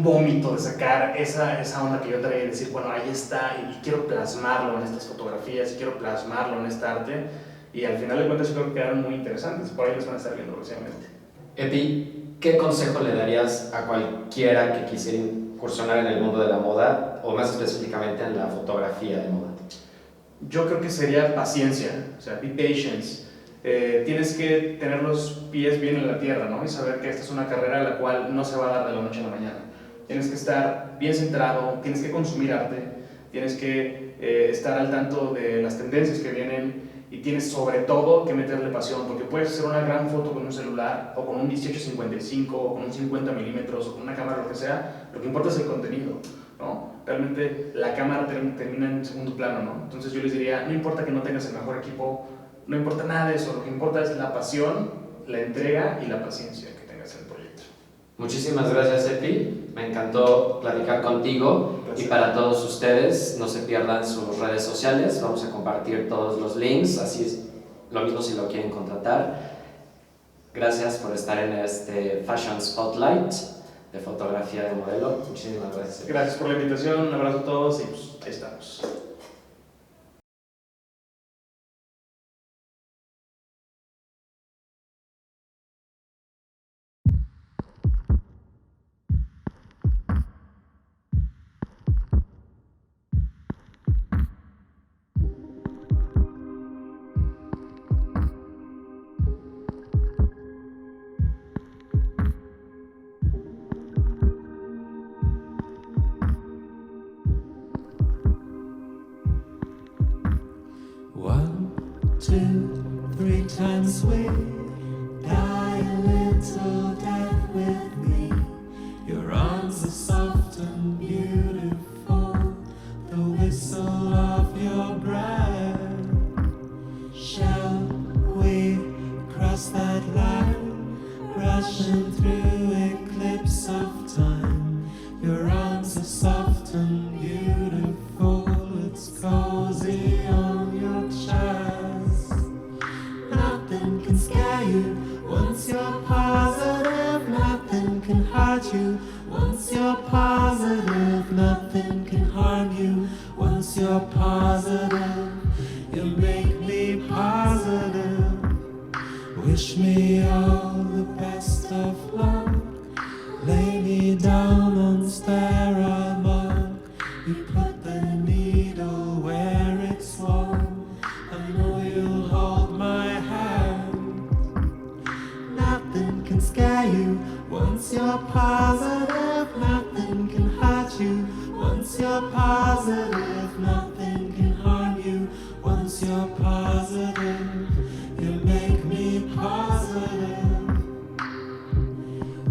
vómito de sacar esa onda que yo traía y decir, bueno, ahí está, y quiero plasmarlo en estas fotografías, y quiero plasmarlo en esta arte, y al final de cuentas yo creo que quedaron muy interesantes, por ahí los van a estar viendo próximamente. Epi, ¿qué consejo le darías a cualquiera que quisiera incursionar en el mundo de la moda, o más específicamente en la fotografía de moda? Yo creo que sería paciencia, o sea, be patient. Tienes que tener los pies bien en la tierra, ¿no? Y saber que esta es una carrera la cual no se va a dar de la noche a la mañana. Tienes que estar bien centrado, tienes que consumir arte, tienes que estar al tanto de las tendencias que vienen, y tienes sobre todo que meterle pasión, porque puedes hacer una gran foto con un celular o con un 18-55 o con un 50 milímetros o con una cámara, lo que sea. Lo que importa es el contenido, ¿no? Realmente la cámara termina en segundo plano, ¿no? Entonces yo les diría, no importa que no tengas el mejor equipo, no importa nada de eso, lo que importa es la pasión, la entrega y la paciencia que tengas en el proyecto. Muchísimas gracias, Epi. Me encantó platicar contigo. Y para todos ustedes, no se pierdan sus redes sociales. Vamos a compartir todos los links, así es lo mismo si lo quieren contratar. Gracias por estar en este Fashion Spotlight de fotografía de modelo. Muchísimas gracias, Epi. Gracias por la invitación, un abrazo a todos y pues ahí estamos. and sweet. Die a little death with me. Your arms are soft and beautiful. The whistle of your breath. Shall we cross that line, rushing through eclipse of time? Your arms are soft and beautiful. It's cozy on your chest. Nothing can scare you once you're positive. Nothing can hurt you once you're positive. Nothing can harm you once you're positive. You make me positive. Wish me all the best of luck. Lay me down on Steramug. You put the needle where it's warm. I know you'll hold my hand. Nothing can scare you once you're positive. Nothing can hurt you once you're positive. Nothing can harm you once you're positive. You make me positive.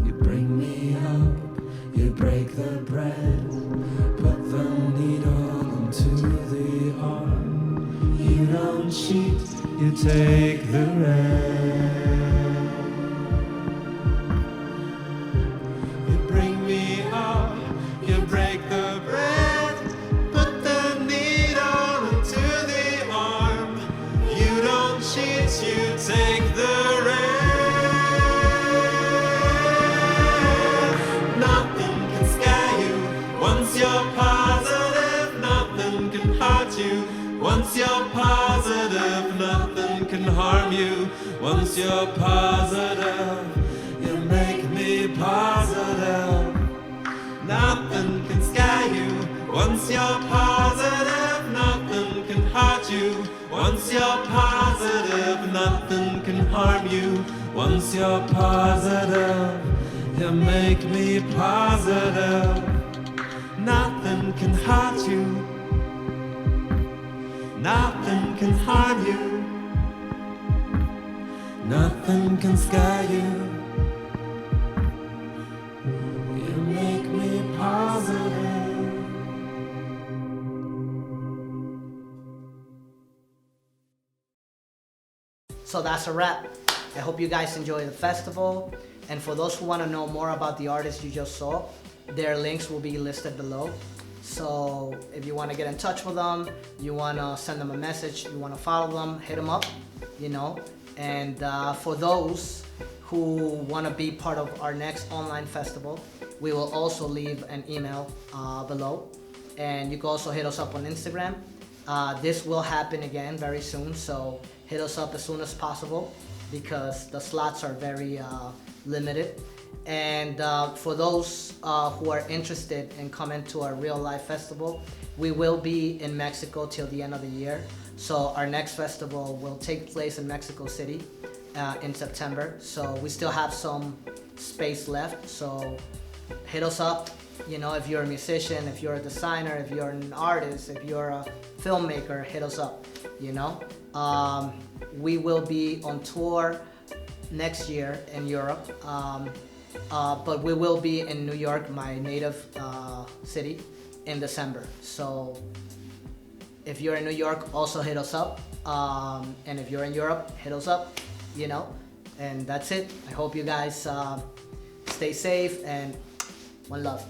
You bring me up, you break the bread, put the needle into the arm. You don't cheat, you take the red. You bring me up, you break the bread, put the needle into the arm. You don't cheat, you take the red. Nothing can scare you once you're positive. Nothing can hurt you once you're positive. Nothing can harm you once you're positive. You make me positive. Nothing can scare you once you're positive. Nothing can hurt you once you're positive. Nothing can harm you once you're positive. You make me positive. Nothing can hurt you. Nothing can harm you. Nothing can scare you. You make me positive. So that's a wrap. I hope you guys enjoy the festival. And for those who want to know more about the artists you just saw, their links will be listed below. So if you want to get in touch with them, you want to send them a message, you want to follow them, hit them up, you know. And for those who want to be part of our next online festival, we will also leave an email below. And you can also hit us up on Instagram. This will happen again very soon, so hit us up as soon as possible because the slots are very limited. And for those who are interested in coming to our real life festival, we will be in Mexico till the end of the year. So our next festival will take place in Mexico City in September. So we still have some space left. So hit us up, you know, if you're a musician, if you're a designer, if you're an artist, if you're a filmmaker, hit us up, you know. We will be on tour next year in Europe. But we will be in New York, my native city, in December. So if you're in New York, also hit us up. And if you're in Europe, hit us up, you know. And that's it. I hope you guys stay safe and one love.